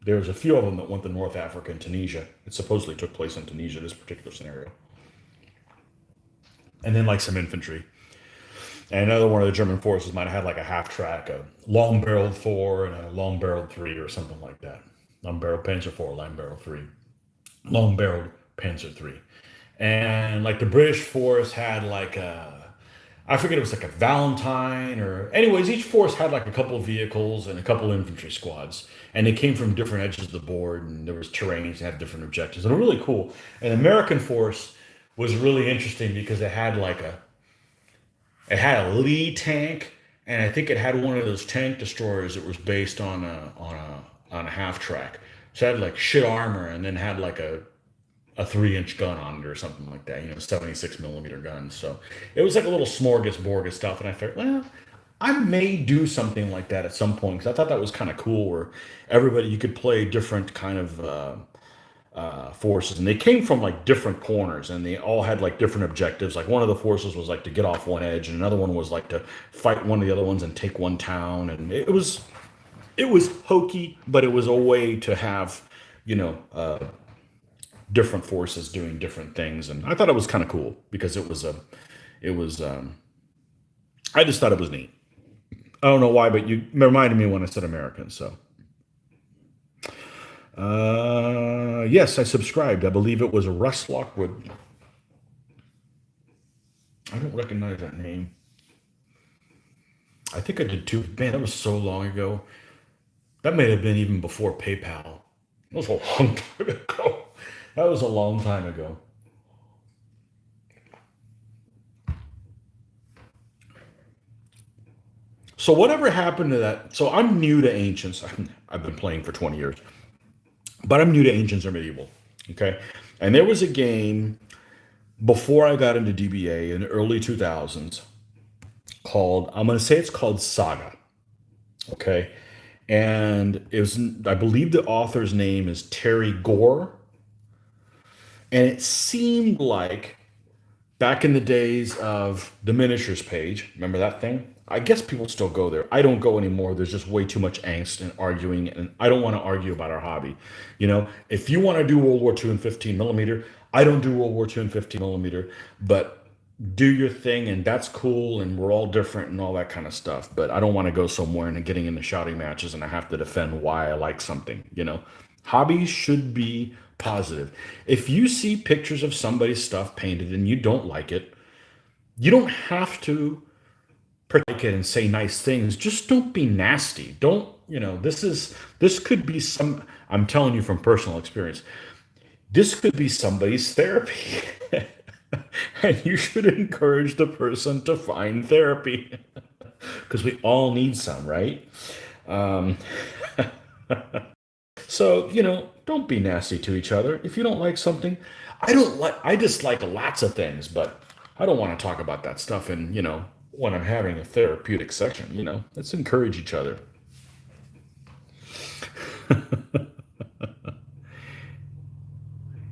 A: There's a few of them that went to North Africa and Tunisia. It supposedly took place in Tunisia, this particular scenario. And then like some infantry. And another one of the German forces might have had like a half track, a long barreled 4 and a long barreled 3 or something like that. Long barreled Panzer 4, long barreled 3. Long barreled Panzer 3. And like the British force had like I forget, it was like a Valentine or anyways, each force had like a couple of vehicles and a couple of infantry squads. And they came from different edges of the board, and there was terrains and had different objectives. And they were really cool. And the American force was really interesting because it had a Lee tank, and I think it had one of those tank destroyers that was based on a half track. So it had like shit armor, and then had like a 3-inch gun on it or something like that. You know, 76 millimeter gun. So it was like a little smorgasbord of stuff. And I thought, well, I may do something like that at some point, because I thought that was kind of cool, where everybody, you could play different kind of forces, and they came from like different corners, and they all had like different objectives. Like one of the forces was like to get off one edge, and another one was like to fight one of the other ones and take one town. And it was hokey, but it was a way to have, you know, different forces doing different things. And I thought it was kind of cool because it was I just thought it was neat. I don't know why, but you reminded me when I said American. So yes, I subscribed. I believe it was Russ Lockwood. I don't recognize that name. I think I did too. Man, that was so long ago. That may have been even before PayPal. That was a long time ago. That was a long time ago. So whatever happened to that? So I'm new to Ancients. I've been playing for 20 years, but I'm new to Ancients or Medieval. Okay, and there was a game before I got into DBA in the early 2000s called, I'm going to say it's called Saga. Okay, and it was, I believe the author's name is Terry Gore, and it seemed like back in the days of the miniatures page, remember that thing? I guess people still go there. I don't go anymore. There's just way too much angst and arguing, and I don't want to argue about our hobby. You know, if you want to do World War II in 15 millimeter, I don't do World War II in 15 millimeter, but do your thing, and that's cool, and we're all different and all that kind of stuff. But I don't want to go somewhere and getting into shouting matches and I have to defend why I like something. You know, hobbies should be positive. If you see pictures of somebody's stuff painted and you don't like it, you don't have to partake it and say nice things. Just don't be nasty. Don't, you know, this could be some, I'm telling you from personal experience, this could be somebody's therapy. And you should encourage the person to find therapy because we all need some, right? Um, so, you know, don't be nasty to each other. If you don't like something, I dislike lots of things, but I don't want to talk about that stuff. And, you know, when I'm having a therapeutic session, you know, let's encourage each other.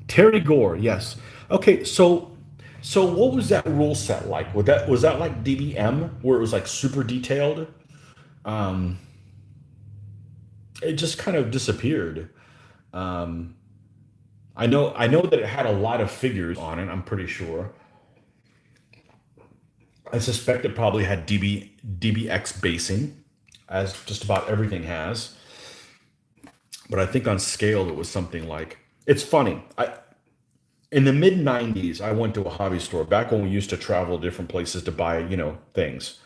A: Terry Gore, yes. Okay, so what was that rule set like? Was that like DBM where it was like super detailed? Um, it just kind of disappeared. Um, I know that it had a lot of figures on it. I'm pretty sure. I suspect it probably had DBX basing, as just about everything has. But I think on scale it was something like. It's funny. In the mid 90s, I went to a hobby store back when we used to travel to different places to buy, things.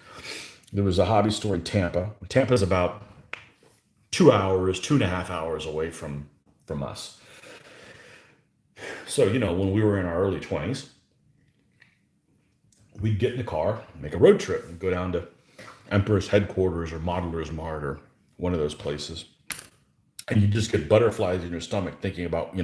A: There was a hobby store in Tampa. Tampa's about 2 hours, 2.5 hours away from us. So, when we were in our early 20s, we'd get in the car, make a road trip, and go down to Emperor's Headquarters or Modeler's Mart or one of those places. And you just get butterflies in your stomach thinking about,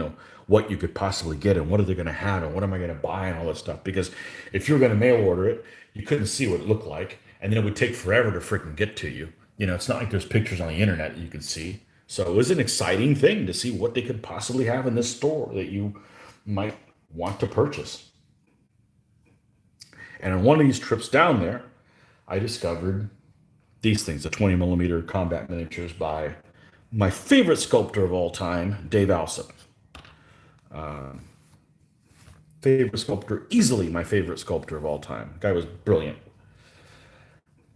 A: what you could possibly get and what are they going to have and what am I going to buy and all this stuff. Because if you were going to mail order it, you couldn't see what it looked like. And then it would take forever to freaking get to you. It's not like there's pictures on the internet that you could see. So it was an exciting thing to see what they could possibly have in this store that you might want to purchase. And on one of these trips down there, I discovered these things, the 20 millimeter combat miniatures by my favorite sculptor of all time, Dave Alsop. Favorite sculptor, easily my favorite sculptor of all time. The guy was brilliant.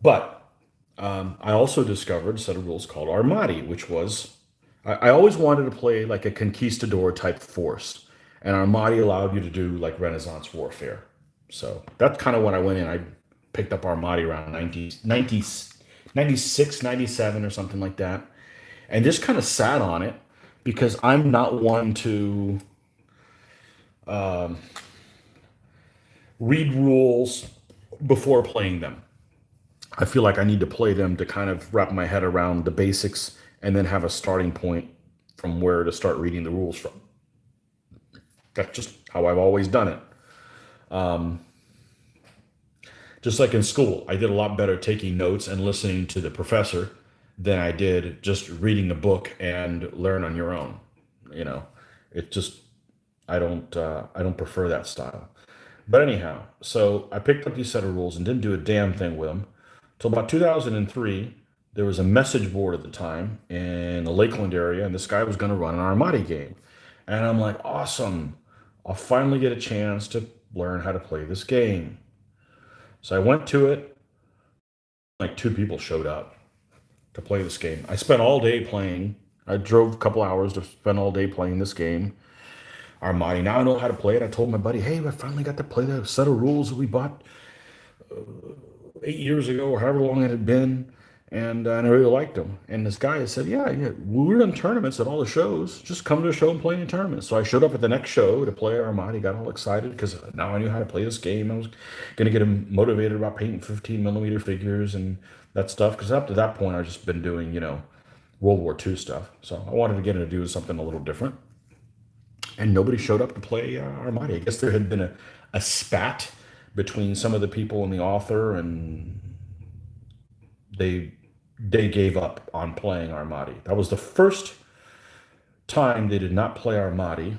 A: But I also discovered a set of rules called Armati, which was, I always wanted to play like a conquistador type force. And Armati allowed you to do like Renaissance warfare. So that's kind of when I went in. I picked up Armati around 96, 97 or something like that. And just kind of sat on it because I'm not one to read rules before playing them. I feel like I need to play them to kind of wrap my head around the basics and then have a starting point from where to start reading the rules from. That's just how I've always done it. Just like in school, I did a lot better taking notes and listening to the professor than I did just reading a book and learn on your own. It just, I don't prefer that style. But anyhow, so I picked up these set of rules and didn't do a damn thing with them till about 2003. There was a message board at the time in the Lakeland area, and this guy was going to run an Armati game. And I'm like, awesome. I'll finally get a chance to learn how to play this game. So I went to it. Like 2 people showed up to play this game. I spent all day playing. I drove a couple hours to spend all day playing this game, Armati. Now I know how to play it. I told my buddy, hey, I finally got to play the set of rules that we bought 8 years ago or however long it had been. And I really liked them. And this guy said, yeah, we're in tournaments at all the shows. Just come to a show and play in a tournament. So I showed up at the next show to play Armati, got all excited because now I knew how to play this game. I was going to get him motivated about painting 15 millimeter figures and that stuff. Because up to that point, I've just been doing, World War II stuff. So I wanted to get him to do something a little different. And nobody showed up to play Armati. I guess there had been a spat between some of the people and the author, and they gave up on playing Armati. That was the first time they did not play Armati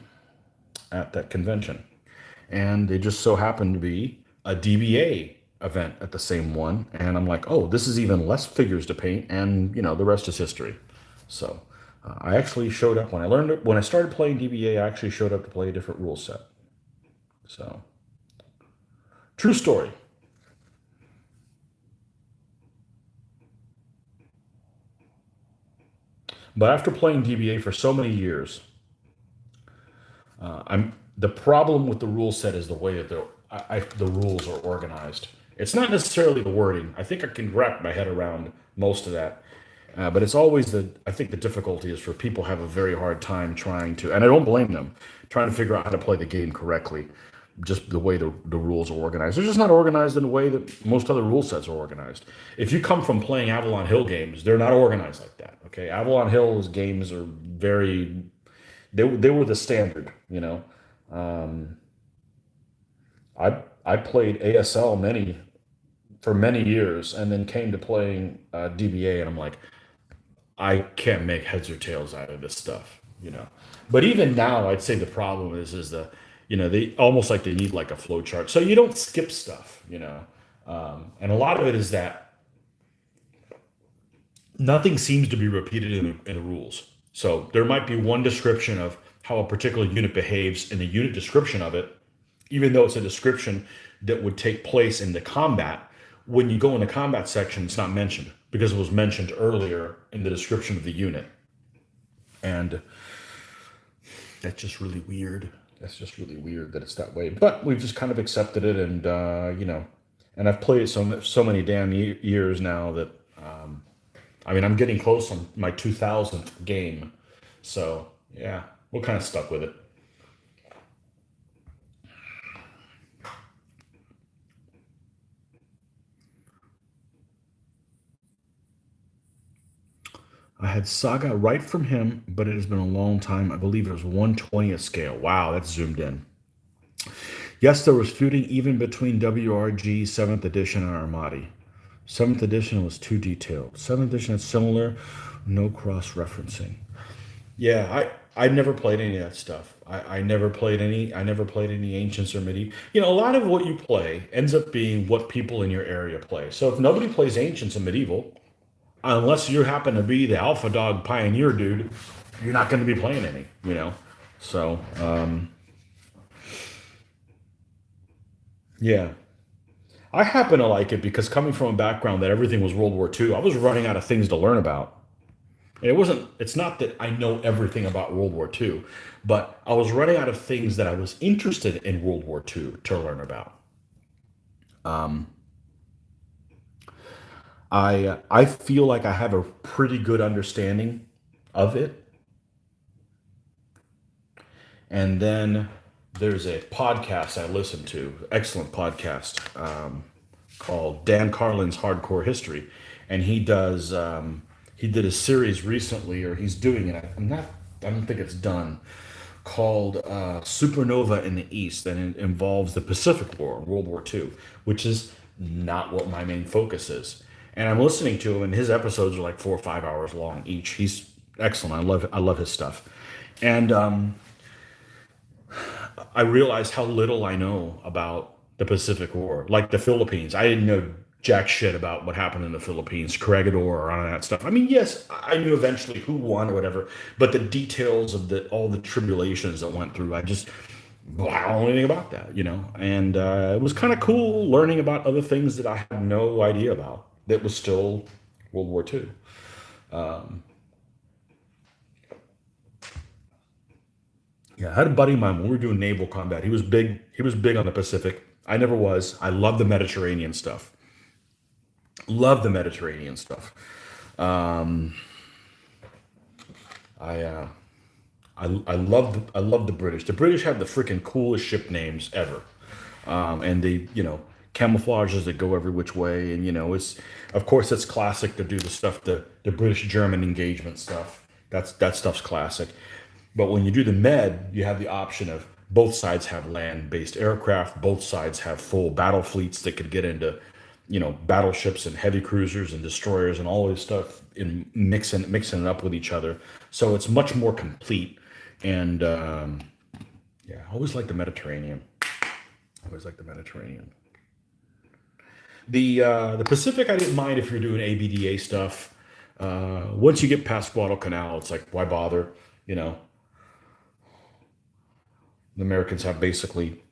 A: at that convention. And they just so happened to be a DBA event at the same one. And I'm like, oh, this is even less figures to paint. And, the rest is history. So I actually showed up when I started playing DBA, I actually showed up to play a different rule set. So true story. But after playing DBA for so many years, I'm the problem with the rule set is the way that the rules are organized. It's not necessarily the wording. I think I can wrap my head around most of that, but it's always I think the difficulty is for people have a very hard time trying to, and I don't blame them, trying to figure out how to play the game correctly. Just the way the rules are organized. They're just not organized in the way that most other rule sets are organized. If you come from playing Avalon Hill games, they're not organized like that. Okay, Avalon Hill's games are they were the standard. I played ASL for many years, and then came to playing DBA, and I'm like, I can't make heads or tails out of this stuff. But even now, I'd say the problem is they almost like they need like a flow chart. So you don't skip stuff, and a lot of it is that nothing seems to be repeated in the rules. So there might be one description of how a particular unit behaves in the unit description of it, even though it's a description that would take place in the combat. When you go in the combat section, it's not mentioned because it was mentioned earlier in the description of the unit. And that's just really weird. It's just really weird that it's that way. But we've just kind of accepted it, and and I've played it so many damn years now that I mean I'm getting close on my 2000th game, so yeah, we're kind of stuck with it. I had Saga right from him, but it has been a long time. I believe it was 1/20th scale. Wow, that's zoomed in. Yes, there was feuding even between WRG 7th edition and Armati. 7th edition was too detailed. 7th edition is similar, no cross referencing. Yeah, I never played any of that stuff. I never played any ancients or medieval. A lot of what you play ends up being what people in your area play. So if nobody plays ancients and medieval, unless you happen to be the alpha dog pioneer dude, you're not going to be playing any. So yeah. I happen to like it because coming from a background that everything was World War II, I was running out of things to learn about. It's not that I know everything about World War II, but I was running out of things that I was interested in World War II to learn about. Um, I feel like I have a pretty good understanding of it. And then there's a podcast I listen to, excellent podcast, called Dan Carlin's Hardcore History, and he did a series recently, or he's doing it. I don't think it's done, called Supernova in the East, and it involves the Pacific War, World War II, which is not what my main focus is. And I'm listening to him, and his episodes are like 4 or 5 hours long each. He's excellent. I love his stuff, and I realized how little I know about the Pacific War, like the Philippines. I didn't know jack shit about what happened in the Philippines, Corregidor, or all of that stuff. I mean, yes, I knew eventually who won or whatever, but the details of all the tribulations that went through, well, I don't know anything about that. And it was kind of cool learning about other things that I had no idea about. That was still World War II. Um, Yeah, I had a buddy of mine when we were doing naval combat. He was big. He was big on the Pacific. I never was. I love the Mediterranean stuff. Love the Mediterranean stuff. Um, I uh, I love the British. The British have the freaking coolest ship names ever, and they camouflages that go every which way, and it's of course it's classic to do the stuff the British German engagement stuff. That stuff's classic. But when you do the med, you have the option of both sides have land-based aircraft, both sides have full battle fleets that could get into, battleships and heavy cruisers and destroyers and all this stuff in mixing it up with each other. So it's much more complete. And yeah, I always like the Mediterranean. I always like the Mediterranean. The Pacific, I didn't mind if you're doing ABDA stuff. Once you get past Guadalcanal, it's like, why bother? You know, the Americans have basically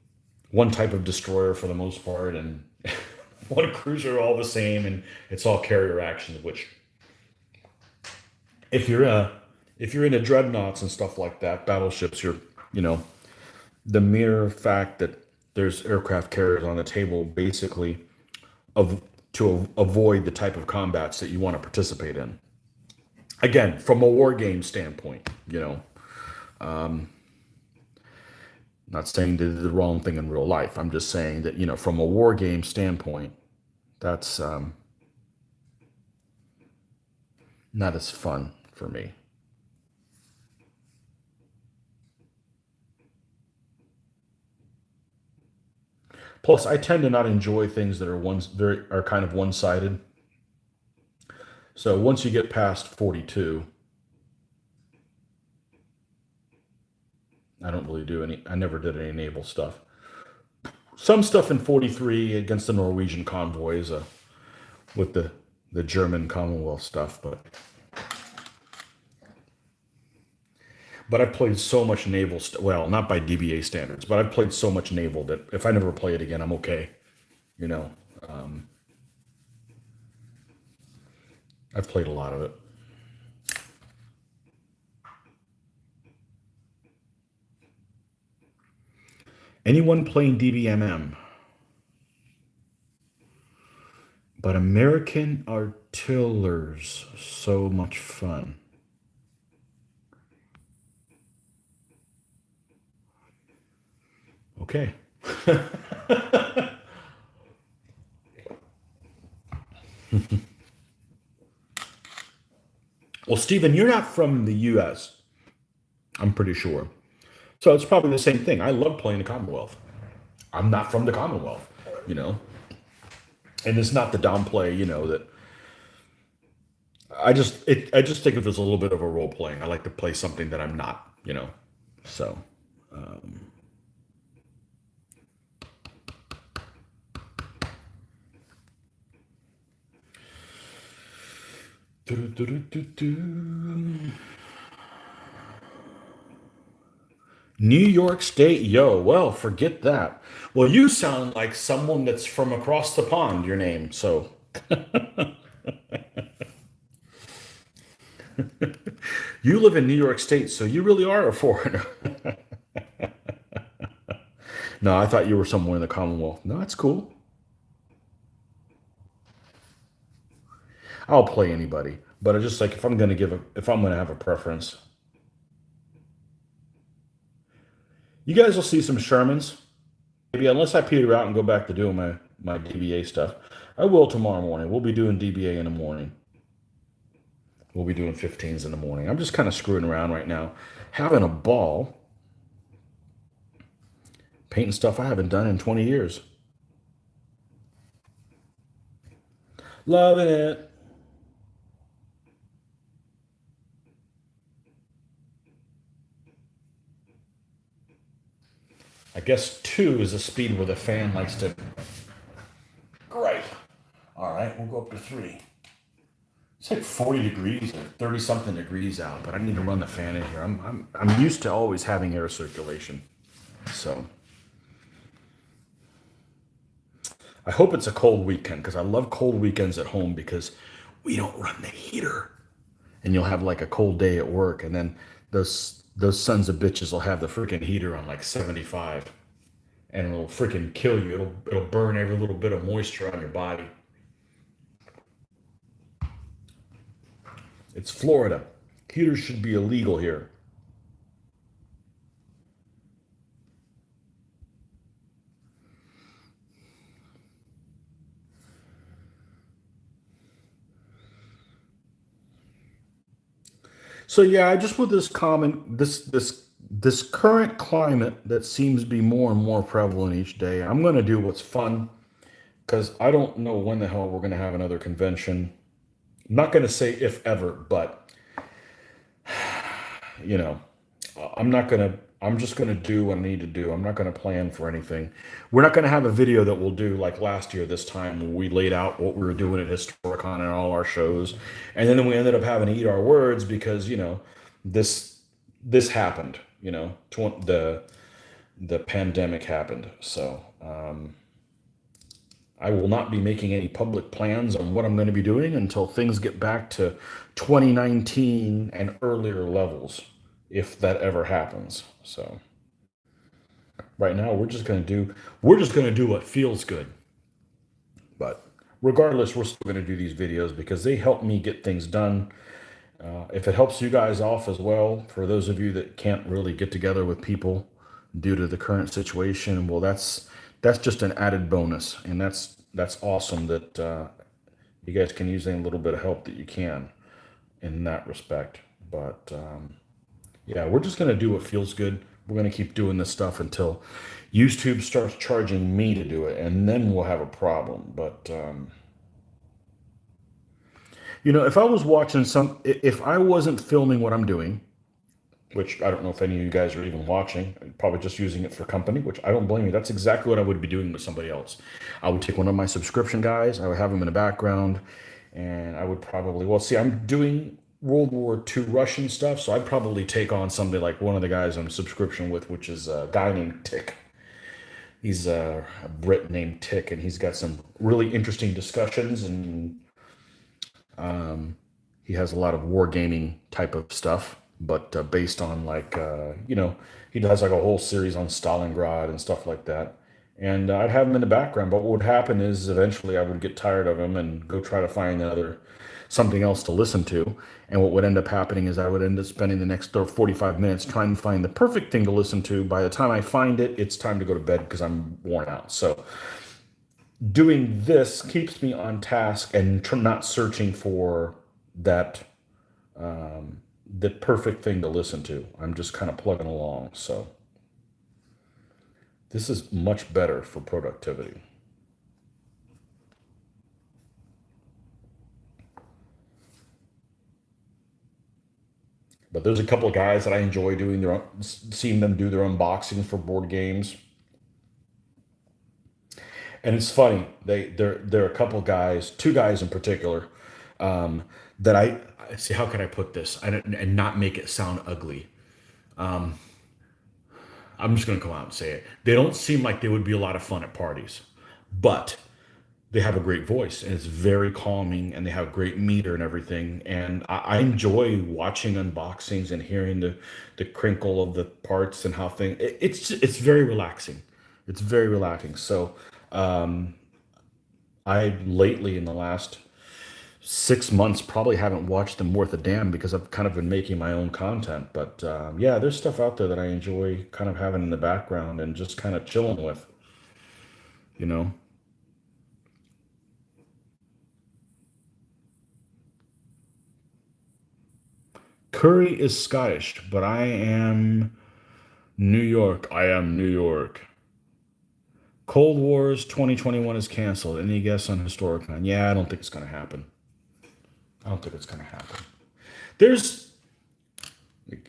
A: one type of destroyer for the most part, and one cruiser all the same, and it's all carrier actions. Which, if you're if you're into dreadnoughts and stuff like that, battleships, you know the mere fact that there's aircraft carriers on the table basically of to avoid the type of combats that you want to participate in. Again, from a war game standpoint, not saying they did the wrong thing in real life. I'm just saying that from a war game standpoint, that's not as fun for me. Plus, I tend to not enjoy things that are kind of one sided. So once you get past 42, I don't really do any. I never did any naval stuff. Some stuff in 43 against the Norwegian convoys with the German Commonwealth stuff, but I've played so much naval. Well, not by DBA standards, but I've played so much naval that if I never play it again, I'm okay. You know, um, I've played a lot of it. Anyone playing DBMM? But American Artillers, so much fun. Okay. Well, Stephen, you're not from the US, I'm pretty sure. So it's probably the same thing. I love playing the Commonwealth. I'm not from the Commonwealth, you know. And it's not the downplay, that I just think of it as a little bit of a role playing. I like to play something that I'm not. So doo-doo-doo-doo-doo. New York State, yo, well, forget that. Well, you sound like someone that's from across the pond, your name. So you live in New York State, so you really are a foreigner. No, I thought you were somewhere in the Commonwealth. No, that's cool. I'll play anybody, but I just like if I'm gonna have a preference, you guys will see some Shermans. Maybe unless I peter out and go back to doing my DBA stuff, I will tomorrow morning. We'll be doing DBA in the morning. We'll be doing 15s in the morning. I'm just kind of screwing around right now, having a ball, painting stuff I haven't done in 20 years. Loving it. I guess 2 is the speed where the fan likes to. Great. All right, we'll go up to 3. It's like 40 degrees or 30 something degrees out, but I need to run the fan in here. I'm used to always having air circulation. So I hope it's a cold weekend because I love cold weekends at home because we don't run the heater. And you'll have like a cold day at work, and then those sons of bitches will have the freaking heater on like 75, and it'll freaking kill you. It'll burn every little bit of moisture on your body. It's Florida. Heaters should be illegal here. So yeah, I just with this current climate that seems to be more and more prevalent each day. I'm going to do what's fun because I don't know when the hell we're going to have another convention. I'm not going to say if ever, but you know, I'm not going to. I'm just going to do what I need to do. I'm not going to plan for anything. We're not going to have a video that we'll do like last year this time when we laid out what we were doing at Historicon and all our shows, and then we ended up having to eat our words because this this happened. The pandemic happened. So I will not be making any public plans on what I'm going to be doing until things get back to 2019 and earlier levels, if that ever happens. So right now we're just going to do what feels good. But regardless, we're still going to do these videos because they help me get things done. If it helps you guys off as well, for those of you that can't really get together with people due to the current situation, well, that's just an added bonus, and that's awesome that you guys can use any little bit of help that you can in that respect. But yeah, we're just gonna do what feels good. We're gonna keep doing this stuff until YouTube starts charging me to do it, and then we'll have a problem. But if I was watching if I wasn't filming what I'm doing, which I don't know if any of you guys are even watching, probably just using it for company, which I don't blame you. That's exactly what I would be doing with somebody else. I would take one of my subscription guys, I would have them in the background, and I would probably, well, see, I'm doing World War II Russian stuff, so I'd probably take on somebody like one of the guys I'm subscription with, which is a guy named Tick. He's a Brit named Tick, and he's got some really interesting discussions, and he has a lot of wargaming type of stuff. but based on like he does like a whole series on Stalingrad and stuff like that. And I'd have him in the background, but what would happen is eventually I would get tired of him and go try to find another something else to listen to. And what would end up happening is I would end up spending the next 45 minutes trying to find the perfect thing to listen to. By the time I find it, it's time to go to bed because I'm worn out. So doing this keeps me on task and not searching for that the perfect thing to listen to. I'm just kind of plugging along. So this is much better for productivity. But there's a couple of guys that I enjoy doing seeing them do their unboxings for board games. And it's funny. There are a couple of guys, two guys in particular, um, that I see. How can I put this and not make it sound ugly? I'm just going to come out and say it. They don't seem like they would be a lot of fun at parties, but they have a great voice and it's very calming and they have great meter and everything. And I enjoy watching unboxings and hearing the crinkle of the parts and how it's very relaxing. It's very relaxing. So I lately in the last 6 months probably haven't watched them worth a damn because I've kind of been making my own content. But yeah, there's stuff out there that I enjoy kind of having in the background and just kind of chilling with, you know. Curry is Scottish, but I am New York. I am New York. Cold Wars 2021 is canceled. Any guess on Historicon? Yeah, I don't think it's going to happen. I don't think it's going to happen. There's,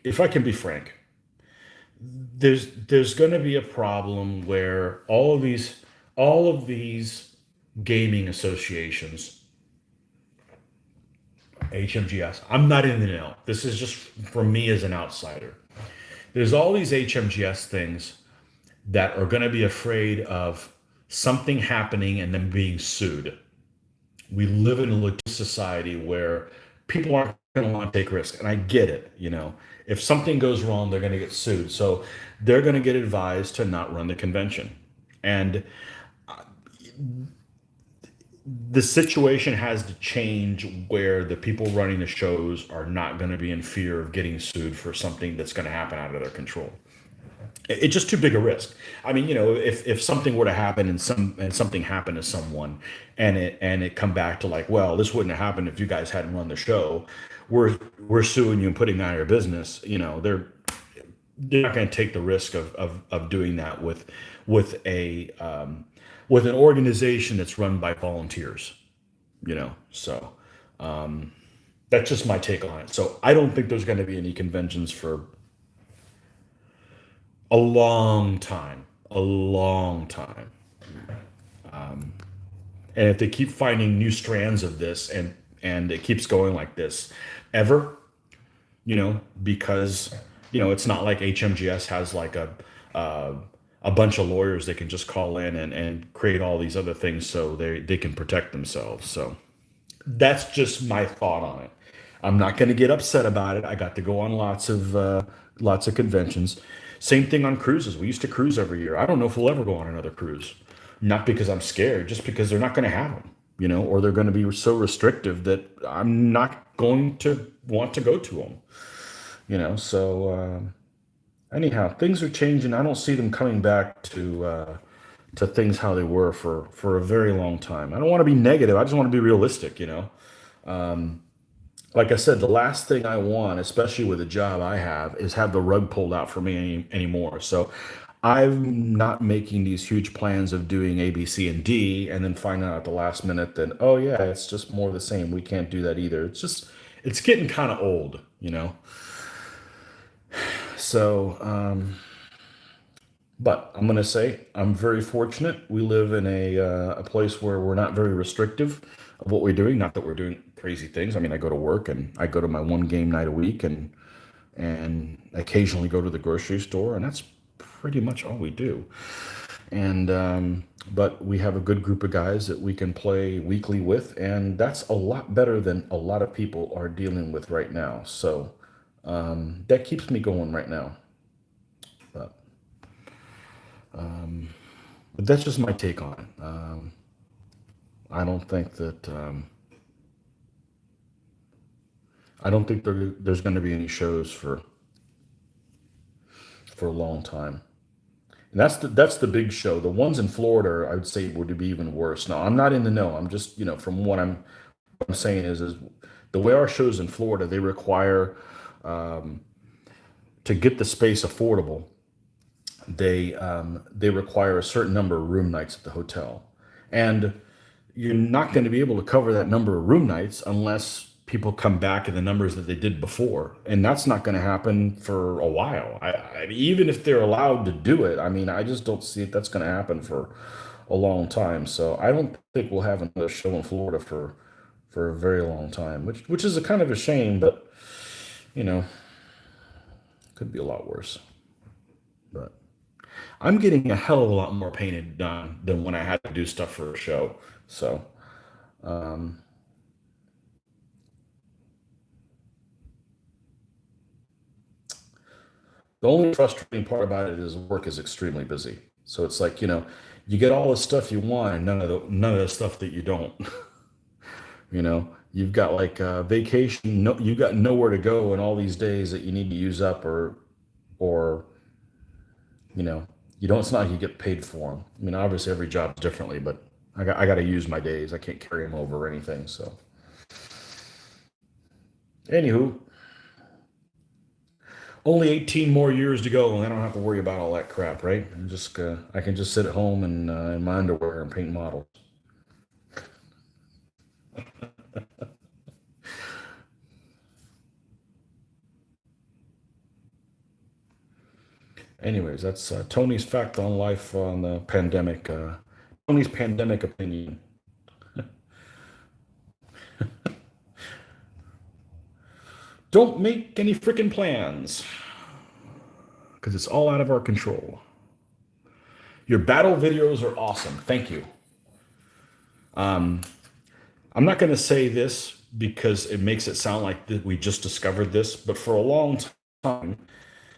A: if I can be frank, there's going to be a problem where all of these gaming associations, HMGS. I'm not in the know. This is just for me as an outsider. There's all these HMGS things that are going to be afraid of something happening and them being sued. We live in a society where people aren't going to want to take risks, and I get it. If something goes wrong, they're going to get sued, so they're going to get advised to not run the convention. And the situation has to change where the people running the shows are not going to be in fear of getting sued for something that's going to happen out of their control. It's just too big a risk. I mean, if something were to happen and something happened to someone, and it come back to like, well, this wouldn't have happened if you guys hadn't run the show. We're suing you and putting out your business. They're not going to take the risk of doing that with an organization that's run by volunteers. So that's just my take on it. So I don't think there's going to be any conventions for a long time, a long time. And if they keep finding new strands of this and it keeps going like this ever, because it's not like HMGS has like a bunch of lawyers they can just call in and create all these other things so they can protect themselves. So that's just my thought on it. I'm not going to get upset about it. I got to go on lots of conventions. Same thing on cruises. We used to cruise every year. I don't know if we'll ever go on another cruise. Not because I'm scared, just because they're not going to have them, or they're going to be so restrictive that I'm not going to want to go to them, So anyhow, things are changing. I don't see them coming back to things how they were for a very long time. I don't want to be negative. I just want to be realistic. Like I said, the last thing I want, especially with the job I have, is have the rug pulled out for me anymore. So I'm not making these huge plans of doing A, B, C, and D, and then find out at the last minute that, oh yeah, it's just more of the same. We can't do that either. It's getting kind of old. So, but I'm going to say I'm very fortunate. We live in a place where we're not very restrictive of what we're doing. Not that we're doing crazy things. I mean, I go to work and I go to my one game night a week and occasionally go to the grocery store, and that's pretty much all we do. And but we have a good group of guys that we can play weekly with, and that's a lot better than a lot of people are dealing with right now. So That keeps me going right now. But, um, but that's just my take on it. I don't think that I don't think there's going to be any shows for a long time. And that's the big show. The ones in Florida, I would say, would be even worse. Now, I'm not in the know. I'm just, from what I'm saying is the way our shows in Florida, they require um, to get the space affordable. They require a certain number of room nights at the hotel, and you're not going to be able to cover that number of room nights unless people come back in the numbers that they did before, and that's not going to happen for a while. Even if they're allowed to do it, I mean, I just don't see it. That's going to happen for a long time. So I don't think we'll have another show in Florida for a very long time, which is a kind of a shame, but you know, could be a lot worse. But I'm getting a hell of a lot more painted done than when I had to do stuff for a show. So um, the only frustrating part about it is work is extremely busy. So it's like, you get all the stuff you want and none of the stuff that you don't. You've got like vacation, no, you got nowhere to go in all these days that you need to use up, or you know, you don't. It's not like you get paid for them. I mean, obviously every job's differently, but I got to use my days. I can't carry them over or anything. So, anywho, only 18 more years to go, and I don't have to worry about all that crap, right? I can just sit at home and in my underwear and paint models. Anyways, that's Tony's fact on life on the pandemic. Tony's pandemic opinion. Don't make any freaking plans because it's all out of our control. Your battle videos are awesome. Thank you. Um, I'm not going to say this because it makes it sound like that we just discovered this, but for a long time,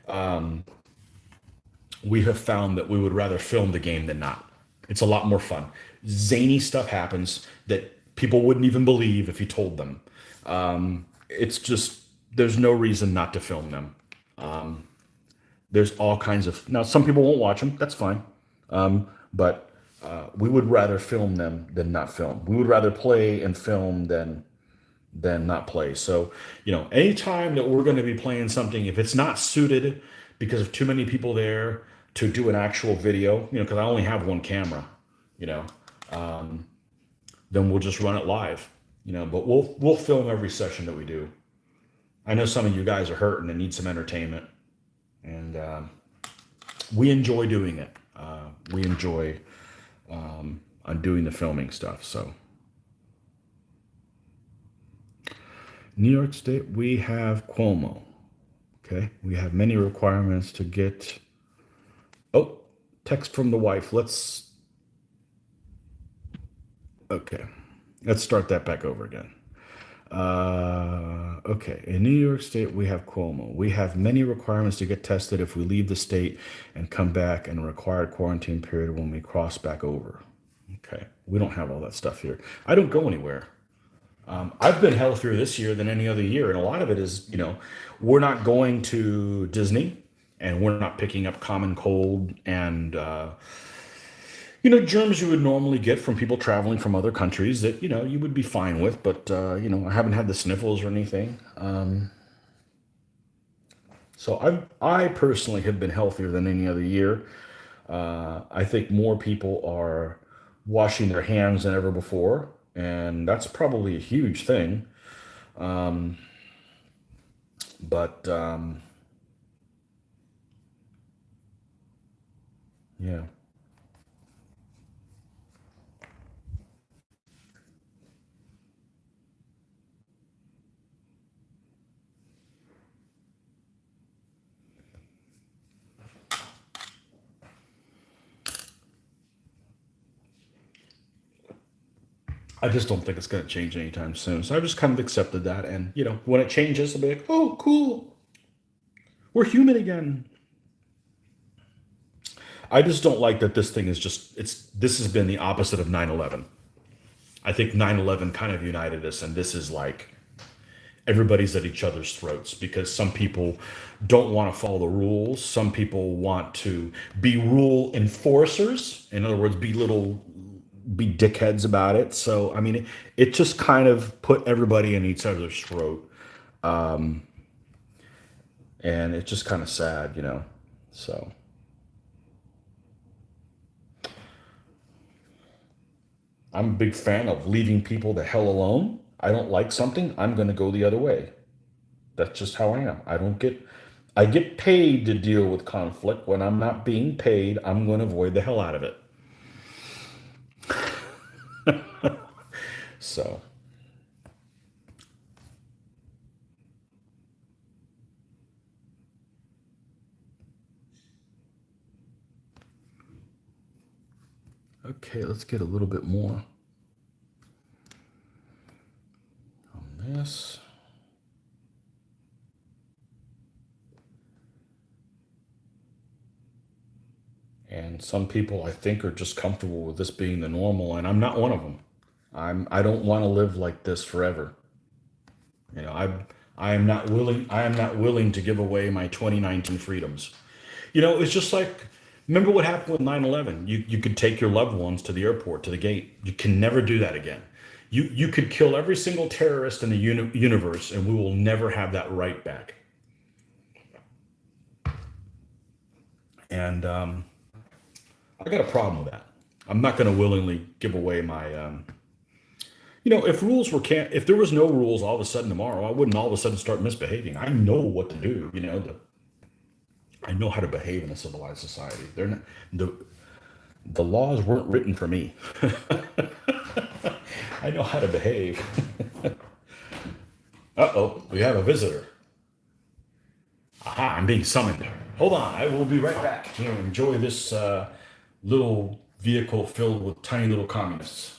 A: um, we have found that we would rather film the game than not. It's a lot more fun. Zany stuff happens that people wouldn't even believe if you told them. It's just, there's no reason not to film them. There's all kinds of, now some people won't watch them, that's fine. But we would rather film them than not film. We would rather play and film than not play. So, anytime that we're going to be playing something, if it's not suited because of too many people there to do an actual video, because I only have one camera, you know, then we'll just run it live, but we'll film every session that we do. I know some of you guys are hurting and need some entertainment, and we enjoy doing it. We enjoy on doing the filming stuff. So, New York State, we have Cuomo. Okay, we have many requirements to get. Oh, text from the wife. Okay, let's start that back over again. Okay, in New York State, we have Cuomo. We have many requirements to get tested if we leave the state and come back, and a required quarantine period when we cross back over. Okay, we don't have all that stuff here. I don't go anywhere. I've been healthier this year than any other year, and a lot of it is, we're not going to Disney, and we're not picking up common cold and germs you would normally get from people traveling from other countries that you would be fine with. But I haven't had the sniffles or anything. So I personally have been healthier than any other year. I think more people are washing their hands than ever before, and that's probably a huge thing. Um, but yeah, I just don't think it's going to change anytime soon. So I've just kind of accepted that, and when it changes, I'll be like, oh, cool. we're human again. I just don't like that this thing is just, this has been the opposite of 9/11. I think 9/11 kind of united us, and this is like everybody's at each other's throats because some people don't want to follow the rules. Some people want to be rule enforcers. In other words, be dickheads about it. So, I mean, it just kind of put everybody in each other's throat. And it's just kind of sad. So, I'm a big fan of leaving people the hell alone. I don't like something, I'm going to go the other way. That's just how I am. I get paid to deal with conflict. When I'm not being paid, I'm going to avoid the hell out of it. So, okay, let's get a little bit more on this. And some people I think are just comfortable with this being the normal, and I'm not one of them. I don't want to live like this forever. I am not willing to give away my 2019 freedoms. It's just like, remember what happened with 9/11? You could take your loved ones to the airport, to the gate. You can never do that again. You could kill every single terrorist in the universe, and we will never have that right back. And I got a problem with that. I'm not going to willingly give away my. If there was no rules all of a sudden tomorrow, I wouldn't all of a sudden start misbehaving. I know what to do. I know how to behave in a civilized society. They're not, the laws weren't written for me. I know how to behave. Uh-oh, we have a visitor. Aha, I'm being summoned. Hold on, I will be right back. Enjoy this little vehicle filled with tiny little communists.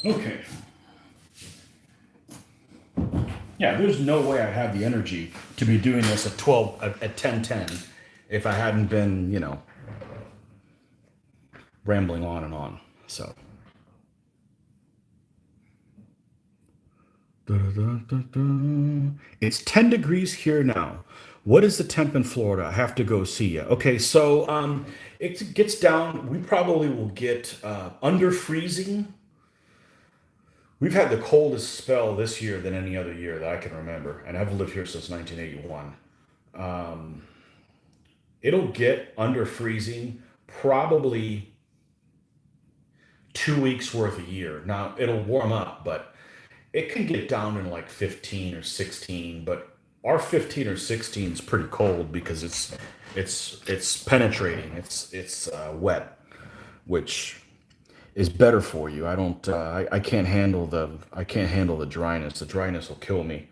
A: Okay. Yeah, there's no way I have the energy to be doing this at 10:10 if I hadn't been, rambling on and on. So. It's 10 degrees here now. What is the temp in Florida? I have to go see you. Okay, so it gets down. We probably will get under freezing. We've had the coldest spell this year than any other year that I can remember, and I've lived here since 1981. It'll get under freezing probably 2 weeks worth a year. Now it'll warm up, but it can get down to like 15 or 16. But R15 or 16 is pretty cold because it's penetrating. It's wet, which is better for you. I don't. I can't handle the dryness. The dryness will kill me.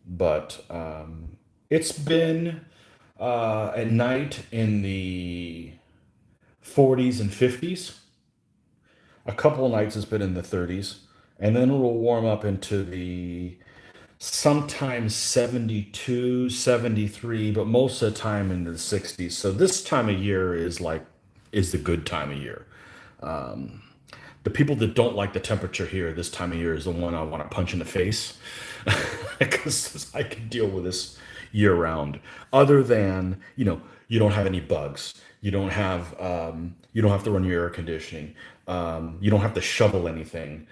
A: But it's been at night in the 40s and 50s. A couple of nights it's been in the 30s, and then it'll warm up into the sometimes 72, 73, but most of the time into the 60s. So this time of year is the good time of year. The people that don't like the temperature here this time of year is the one I want to punch in the face because I can deal with this year round. Other than you don't have any bugs. You don't have to run your air conditioning. You don't have to shovel anything.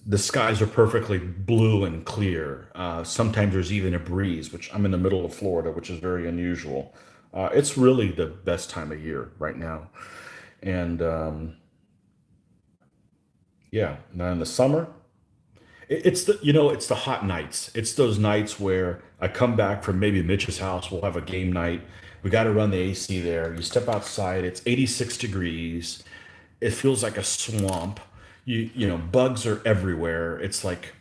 A: The skies are perfectly blue and clear. Sometimes there's even a breeze, which I'm in the middle of Florida, which is very unusual. It's really the best time of year right now. And yeah, now in the summer, it's the hot nights. It's those nights where I come back from maybe Mitch's house. We'll have a game night. We got to run the AC there. You step outside. It's 86 degrees. It feels like a swamp. Bugs are everywhere. It's like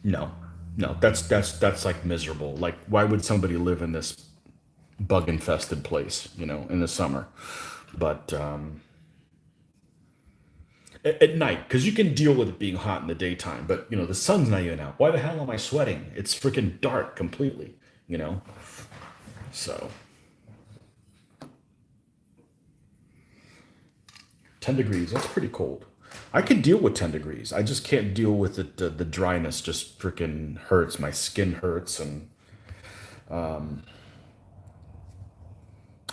A: no, no. That's like miserable. Like why would somebody live in this bug infested place? In the summer, but at night because you can deal with it being hot in the daytime, but the sun's not even out. Why the hell am I sweating? It's freaking dark completely, you know. So 10 degrees, that's pretty cold. I could deal with 10 degrees. I just can't deal with it. The dryness just freaking hurts. My skin hurts, and I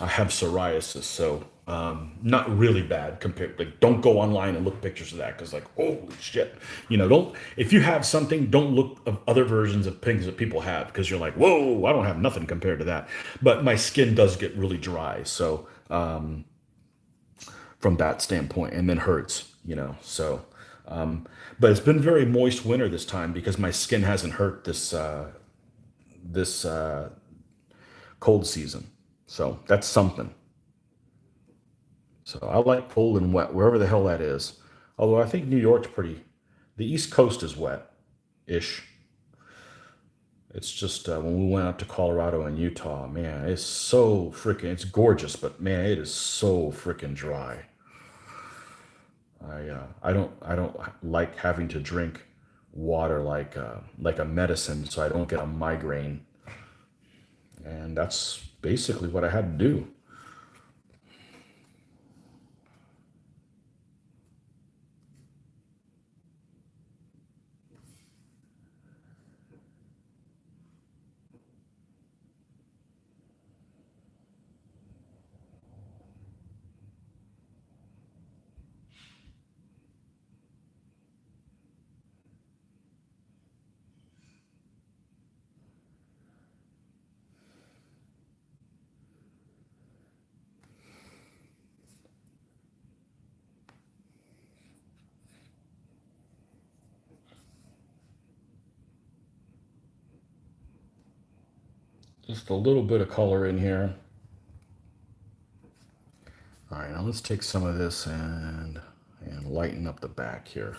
A: have psoriasis, so not really bad compared. Like, don't go online and look pictures of that because, like, holy shit, don't. If you have something, don't look of other versions of things that people have because you're like, whoa, I don't have nothing compared to that. But my skin does get really dry, so from that standpoint, and then hurts. So, but it's been very moist winter this time because my skin hasn't hurt this cold season. So that's something. So I like cold and wet, wherever the hell that is. Although I think New York's pretty, the East Coast is wet-ish. It's just when we went out to Colorado and Utah, man, it's so freaking, it's gorgeous, but man, it is so freaking dry. I don't like having to drink water like a medicine, so I don't get a migraine, and that's basically what I had to do. Just a little bit of color in here. All right, now let's take some of this and lighten up the back here.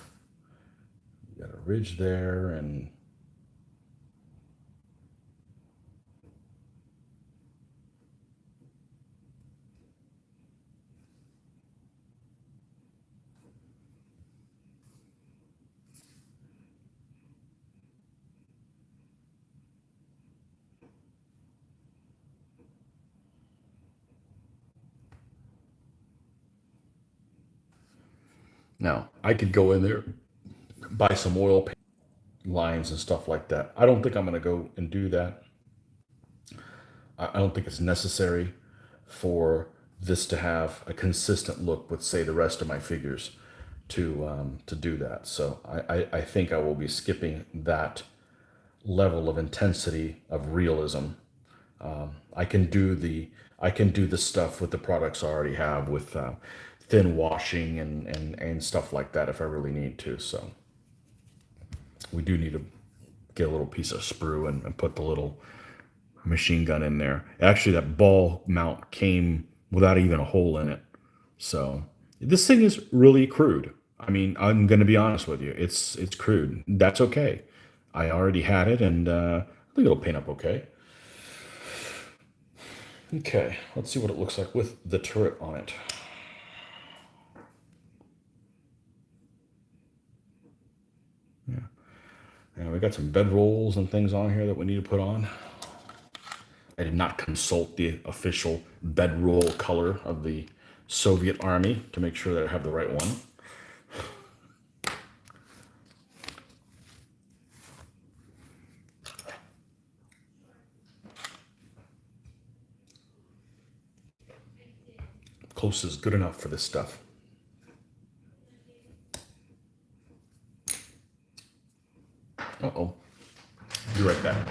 A: You got a ridge there, and now I could go in there, buy some oil paint lines and stuff like that. I don't think I'm going to go and do that. I don't think it's necessary for this to have a consistent look with, say, the rest of my figures to do that. So I think I will be skipping that level of intensity of realism. I can do the stuff with the products I already have with thin washing and stuff like that if I really need to. So we do need to get a little piece of sprue and put the little machine gun in there. Actually, that ball mount came without even a hole in it. So this thing is really crude. I mean, I'm going to be honest with you. It's crude. That's okay. I already had it, and I think it'll paint up okay. Okay, let's see what it looks like with the turret on it. Yeah. And we got some bed rolls and things on here that we need to put on. I did not consult the official bedroll color of the Soviet Army to make sure that I have the right one. Close is good enough for this stuff. Uh-oh. Be right back.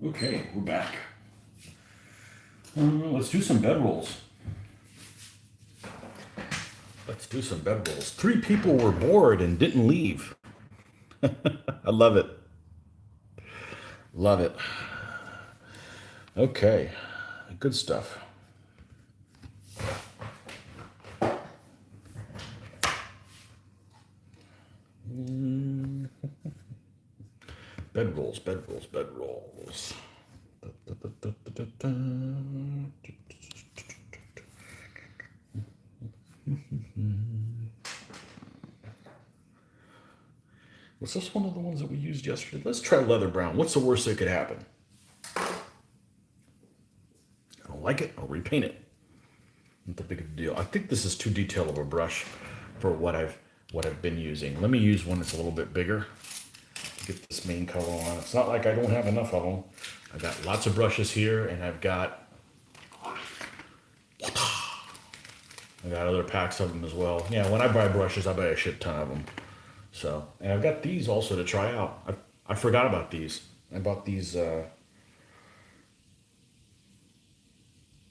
A: Okay, we're back. Let's do some bed rolls. Let's do some bed rolls. 3 people were bored and didn't leave. I love it. Love it. Okay, good stuff. Bed rolls, bed rolls, bed rolls. Was this one of the ones that we used yesterday? Let's try leather brown. What's the worst that could happen? I don't like it. I'll repaint it. Not that big of a deal. I think this is too detailed of a brush for what I've been using. Let me use one that's a little bit bigger. get this main color on. It's not like I don't have enough of them. I got lots of brushes here, and I've got other packs of them as well. Yeah, when I buy brushes, I buy a shit ton of them. So, and I've got these also to try out. I forgot about these. I bought these.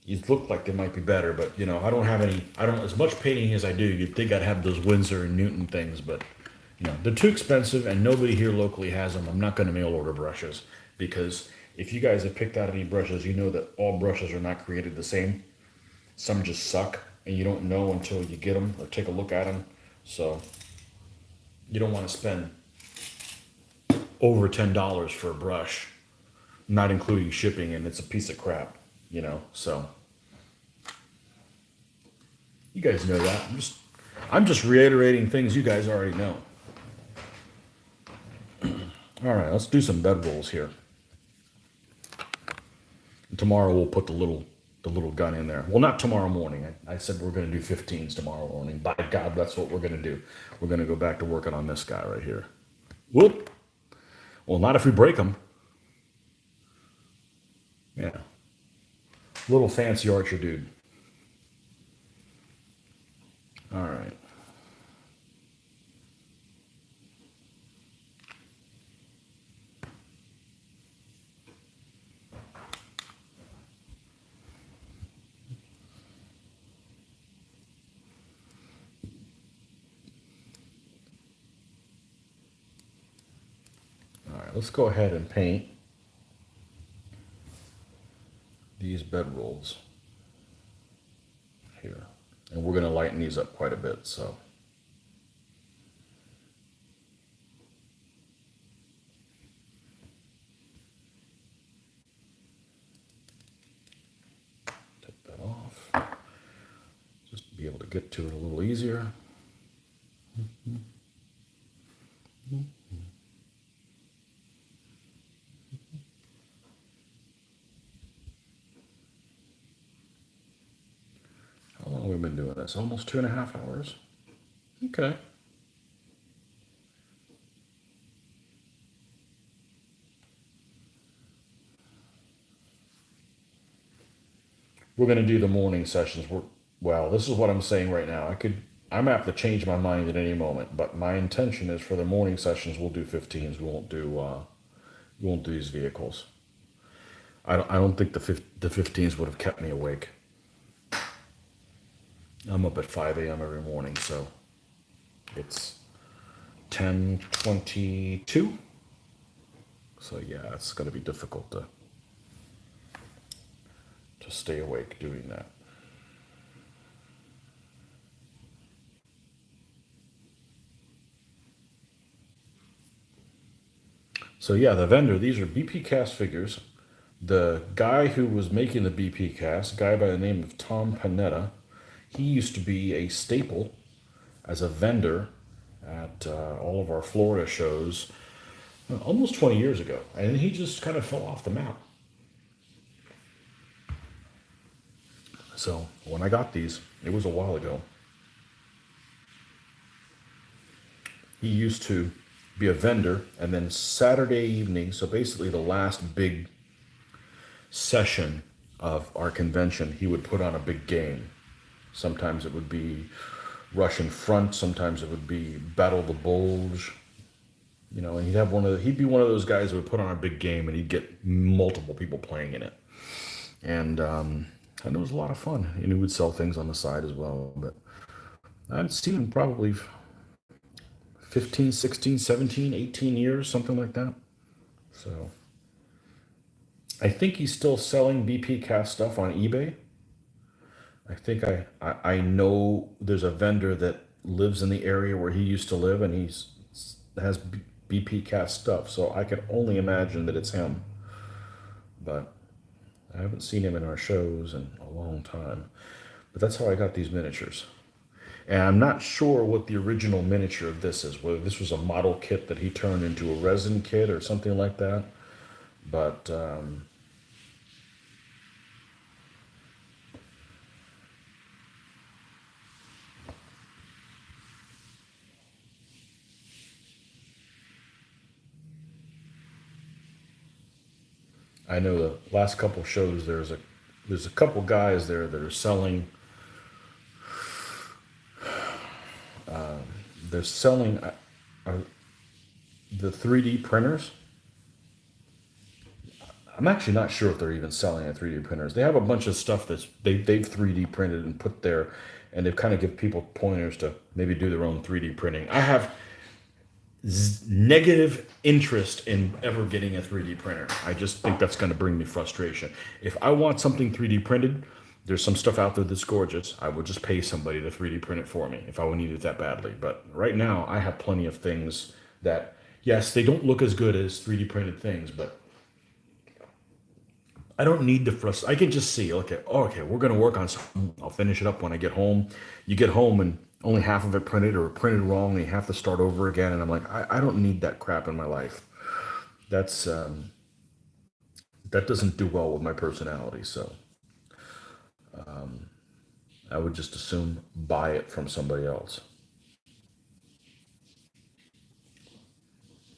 A: These look like they might be better, but you know, I don't have any. I don't as much painting as I do. You'd think I'd have those Winsor and Newton things, but you know, they're too expensive, and nobody here locally has them. I'm not going to mail order brushes because if you guys have picked out any brushes, you know that all brushes are not created the same. Some just suck, and you don't know until you get them or take a look at them. So you don't want to spend over $10 for a brush, not including shipping, and it's a piece of crap, you know. So you guys know that. I'm just reiterating things you guys already know. All right, let's do some bed rolls here. And tomorrow we'll put the little gun in there. Well, not tomorrow morning. I said we're going to do 15s tomorrow morning. By God, that's what we're going to do. We're going to go back to working on this guy right here. Whoop. Well, not if we break them. Yeah. Little fancy archer dude. All right. All right, let's go ahead and paint these bed rolls here. And we're going to lighten these up quite a bit, so. Take that off. Just be able to get to it a little easier. How long have we been doing this? Almost 2.5 hours. Okay. We're going to do the morning sessions. Well, this is what I'm saying right now. I'm gonna have to change my mind at any moment, but my intention is for the morning sessions we'll do 15s. We won't do these vehicles. I don't think the 15s would have kept me awake. I'm up at 5 a.m. every morning, so it's 10:22. So yeah, it's going to be difficult to stay awake doing that. So yeah, the vendor, these are BP cast figures. The guy who was making the BP cast, a guy by the name of Tom Panetta, he used to be a staple as a vendor at all of our Florida shows almost 20 years ago. And he just kind of fell off the map. So when I got these, it was a while ago. He used to be a vendor, and then Saturday evening, so basically the last big session of our convention, he would put on a big game. Sometimes it would be Russian Front, sometimes it would be Battle of the Bulge, you know, and he'd be one of those guys who would put on a big game, and he'd get multiple people playing in it. And it was a lot of fun, and he would sell things on the side as well. But I'd seen him probably 15, 16, 17, 18 years, something like that. So I think he's still selling BP cast stuff on eBay. I think I know there's a vendor that lives in the area where he used to live, and has BP cast stuff. So I can only imagine that it's him. But I haven't seen him in our shows in a long time. But that's how I got these miniatures. And I'm not sure what the original miniature of this is, whether this was a model kit that he turned into a resin kit or something like that. But I know the last couple shows there's a couple guys there that are selling. They're selling uh, the 3D printers. I'm actually not sure if they're even selling at 3D printers. They have a bunch of stuff they've 3D printed and put there, and they've kind of give people pointers to maybe do their own 3D printing. I have negative interest in ever getting a 3D printer. I just think that's going to bring me frustration. If I want something 3D printed, there's some stuff out there that's gorgeous. I would just pay somebody to 3D print it for me if I would need it that badly. But right now, I have plenty of things that, yes, they don't look as good as 3D printed things, but I don't need the frustration. I can just see, okay, oh, okay, we're going to work on something. I'll finish it up when I get home. You get home and only half of it printed or printed wrong, and you have to start over again. And I'm like, I don't need that crap in my life. That's that doesn't do well with my personality. So I would just assume buy it from somebody else.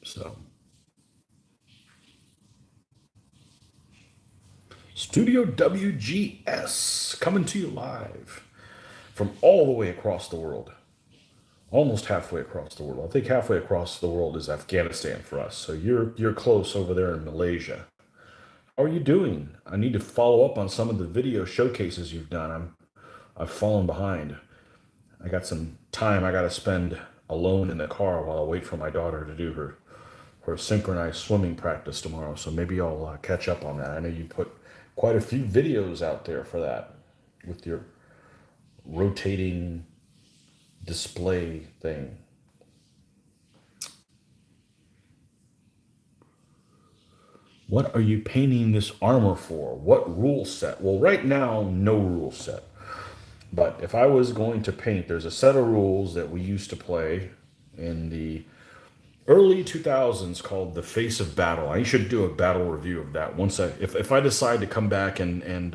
A: So Studio WGS coming to you live from all the way across the world. Almost halfway across the world. I think halfway across the world is Afghanistan for us. So you're close over there in Malaysia. How are you doing? I need to follow up on some of the video showcases you've done. I've fallen behind. I got some time I got to spend alone in the car while I wait for my daughter to do her synchronized swimming practice tomorrow. So maybe I'll catch up on that. I know you put quite a few videos out there for that with your rotating display thing. What are you painting this armor for? What rule set? Well, right now, no rule set. But if I was going to paint, there's a set of rules that we used to play in the early 2000s called the Face of Battle. I should do a battle review of that once if I decide to come back and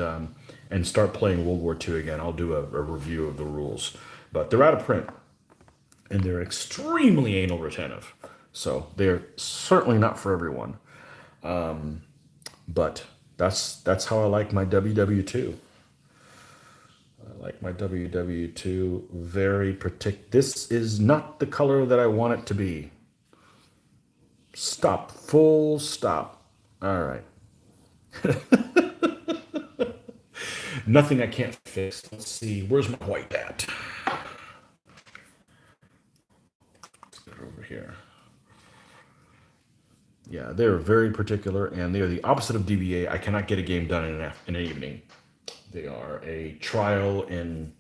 A: start playing World War II again, I'll do a review of the rules. But they're out of print and they're extremely anal retentive. So they're certainly not for everyone. But that's how I like my WW2. I like my WW2 very particular. This is not the color that I want it to be. Stop. Full stop. All right. Nothing I can't fix. Let's see. Where's my white at? Let's get it over here. Yeah, they're very particular, and they are the opposite of DBA. I cannot get a game done in an evening. They are a trial in.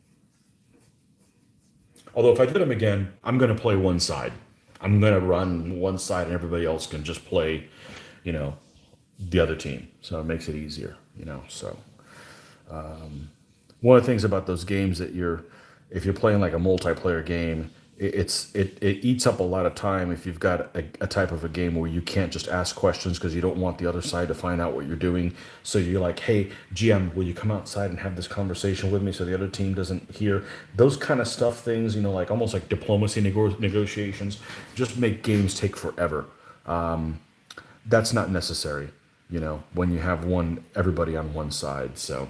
A: Although if I did them again, I'm going to play one side. I'm going to run one side, and everybody else can just play, you know, the other team. So it makes it easier, you know. So one of the things about those games that if you're playing like a multiplayer game, it eats up a lot of time if you've got a type of a game where you can't just ask questions because you don't want the other side to find out what you're doing. So you're like, hey, GM, will you come outside and have this conversation with me so the other team doesn't hear? Those kind of stuff things, you know, like almost like diplomacy negotiations, just make games take forever. That's not necessary, you know, when you have everybody on one side. So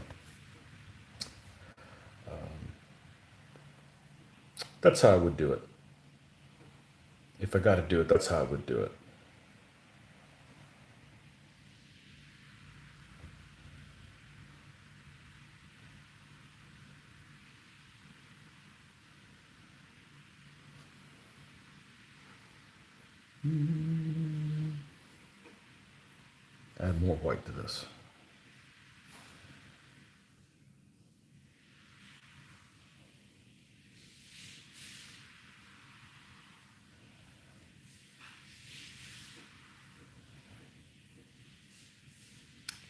A: that's how I would do it. If I got to do it, that's how I would do it. Add more white to this.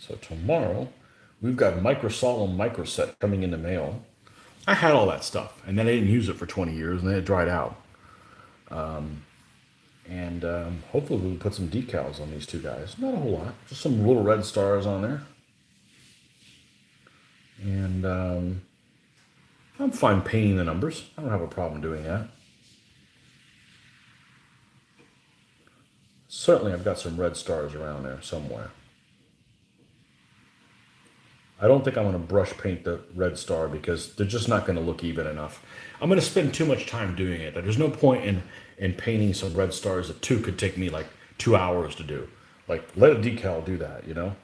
A: So tomorrow, we've got Microsolemn Microset coming in the mail. I had all that stuff, and then I didn't use it for 20 years, and then it dried out. And hopefully we can put some decals on these two guys. Not a whole lot, just some little red stars on there. And I'm fine painting the numbers. I don't have a problem doing that. Certainly I've got some red stars around there somewhere. I don't think I'm going to brush paint the red star because they're just not going to look even enough. I'm going to spend too much time doing it. There's no point in painting some red stars that could take me like 2 hours to do. Like, let a decal do that, you know?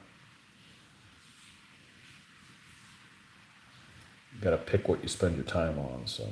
A: You got to pick what you spend your time on, so.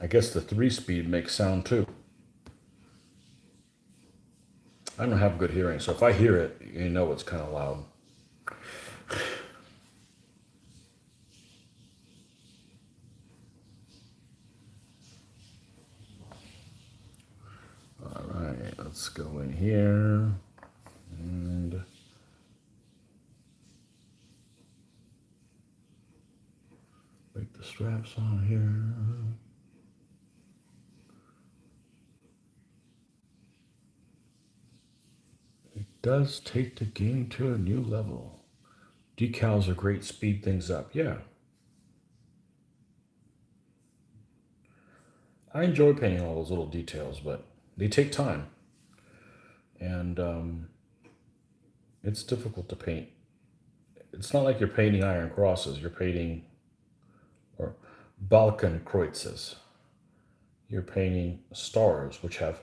A: I guess the 3-speed makes sound too. I don't have good hearing, so if I hear it, you know it's kind of loud. All right, let's go in here and make the straps on here. It does take the game to a new level. Decals are great, speed things up. Yeah. I enjoy painting all those little details, but they take time. And it's difficult to paint. It's not like you're painting iron crosses, you're painting, or Balkenkreuzes. You're painting stars, which have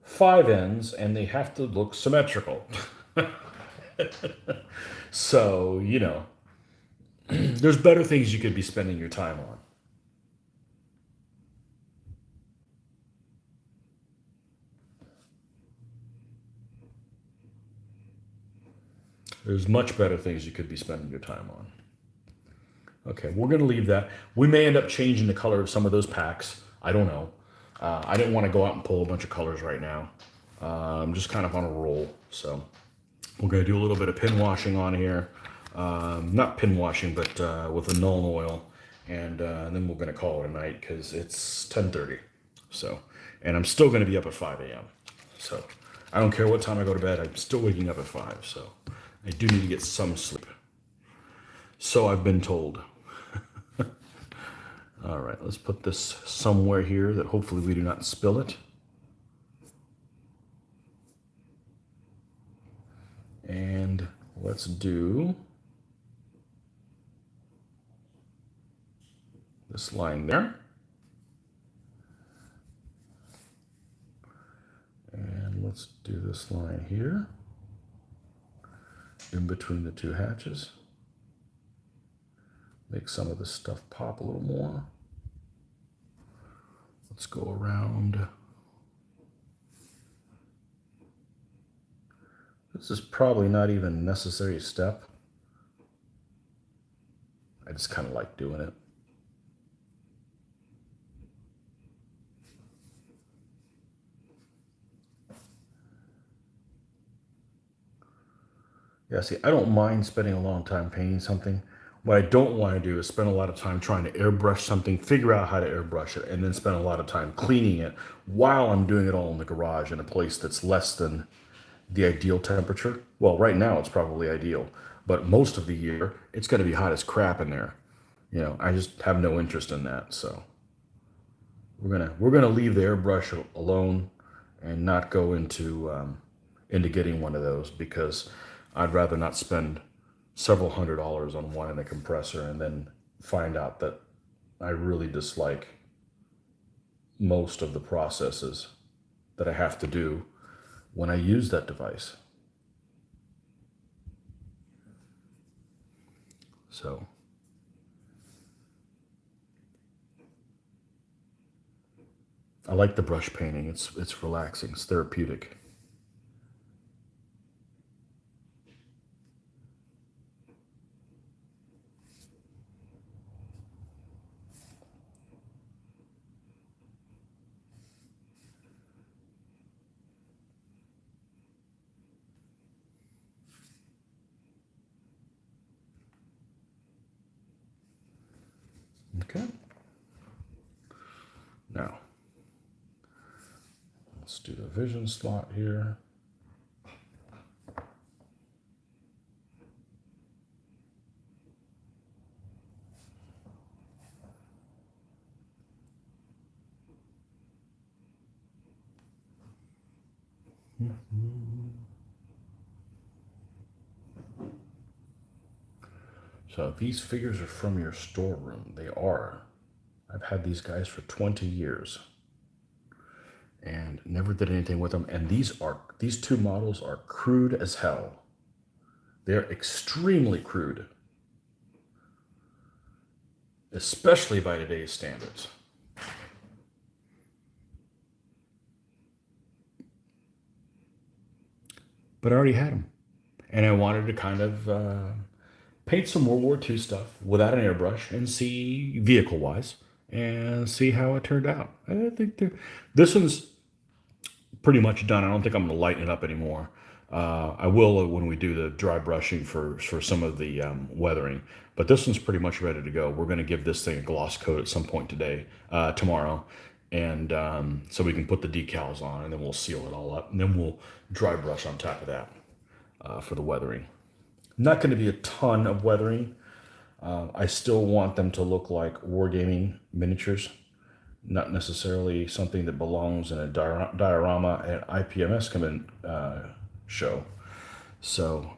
A: 5 ends, and they have to look symmetrical. So, you know, there's better things you could be spending your time on. There's much better things you could be spending your time on. Okay, we're going to leave that. We may end up changing the color of some of those packs. I don't know. I didn't want to go out and pull a bunch of colors right now. I'm just kind of on a roll. So we're going to do a little bit of pin washing on here. Not pin washing, but with a Nuln oil. And then we're going to call it a night because it's 10:30. So, and I'm still going to be up at 5 a.m. So I don't care what time I go to bed. I'm still waking up at 5. So I do need to get some sleep. So I've been told. All right, let's put this somewhere here that hopefully we do not spill it. And let's do this line there. And let's do this line here, in between the 2 hatches. Make some of this stuff pop a little more. Let's go around. This is probably not even a necessary step. I just kind of like doing it. Yeah, see, I don't mind spending a long time painting something. What I don't want to do is spend a lot of time trying to airbrush something, figure out how to airbrush it, and then spend a lot of time cleaning it while I'm doing it all in the garage in a place that's less than the ideal temperature. Well, right now it's probably ideal, but most of the year it's going to be hot as crap in there. You know, I just have no interest in that. So we're gonna leave the airbrush alone and not go into getting one of those because I'd rather not spend several $100s on one in a compressor and then find out that I really dislike most of the processes that I have to do when I use that device. So I like the brush painting. It's relaxing. It's therapeutic. Let's do the vision slot here. So these figures are from your storeroom. They are. I've had these guys for 20 years and never did anything with them. And these two models are crude as hell. They're extremely crude, especially by today's standards. But I already had them. And I wanted to kind of paint some World War II stuff without an airbrush and see vehicle-wise and see how it turned out. I think this one's pretty much done. I don't think I'm going to lighten it up anymore. I will when we do the dry brushing for some of the weathering. But this one's pretty much ready to go. We're going to give this thing a gloss coat at some point tomorrow. And so we can put the decals on, and then we'll seal it all up. And then we'll dry brush on top of that for the weathering. Not going to be a ton of weathering. I still want them to look like wargaming miniatures, not necessarily something that belongs in a diorama at IPMS show. So,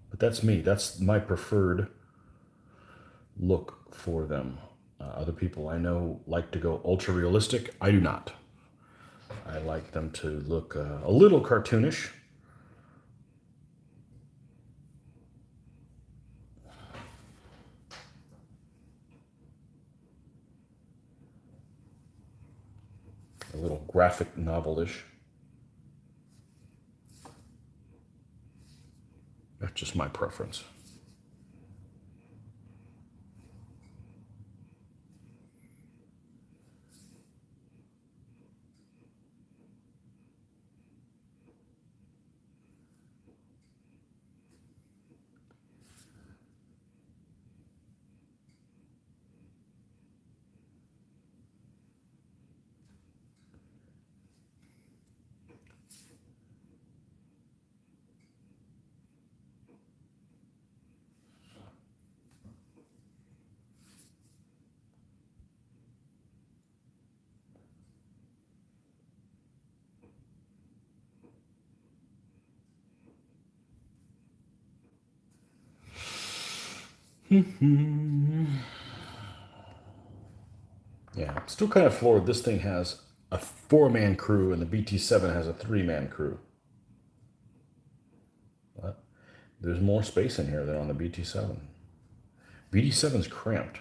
A: but that's me. That's my preferred look for them. Other people I know like to go ultra realistic. I do not. I like them to look a little cartoonish. A little graphic novel-ish. That's just my preference. Yeah, I'm still kind of floored. This thing has a 4-man crew, and the BT-7 has a 3-man crew. But there's more space in here than on the BT-7. BT-7's cramped.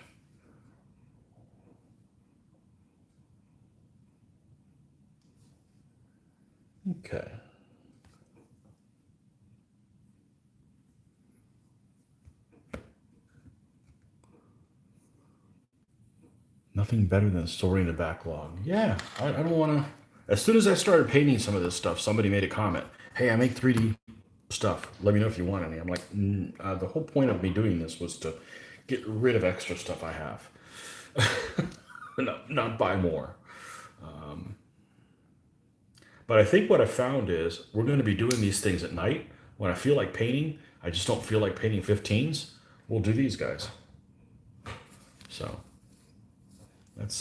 A: Okay. Nothing better than sorting the backlog. Yeah, I don't want to. As soon as I started painting some of this stuff, somebody made a comment. Hey, I make 3D stuff. Let me know if you want any. I'm like, the whole point of me doing this was to get rid of extra stuff I have, not buy more. But I think what I found is we're going to be doing these things at night. When I feel like painting, I just don't feel like painting 15s. We'll do these guys. So let's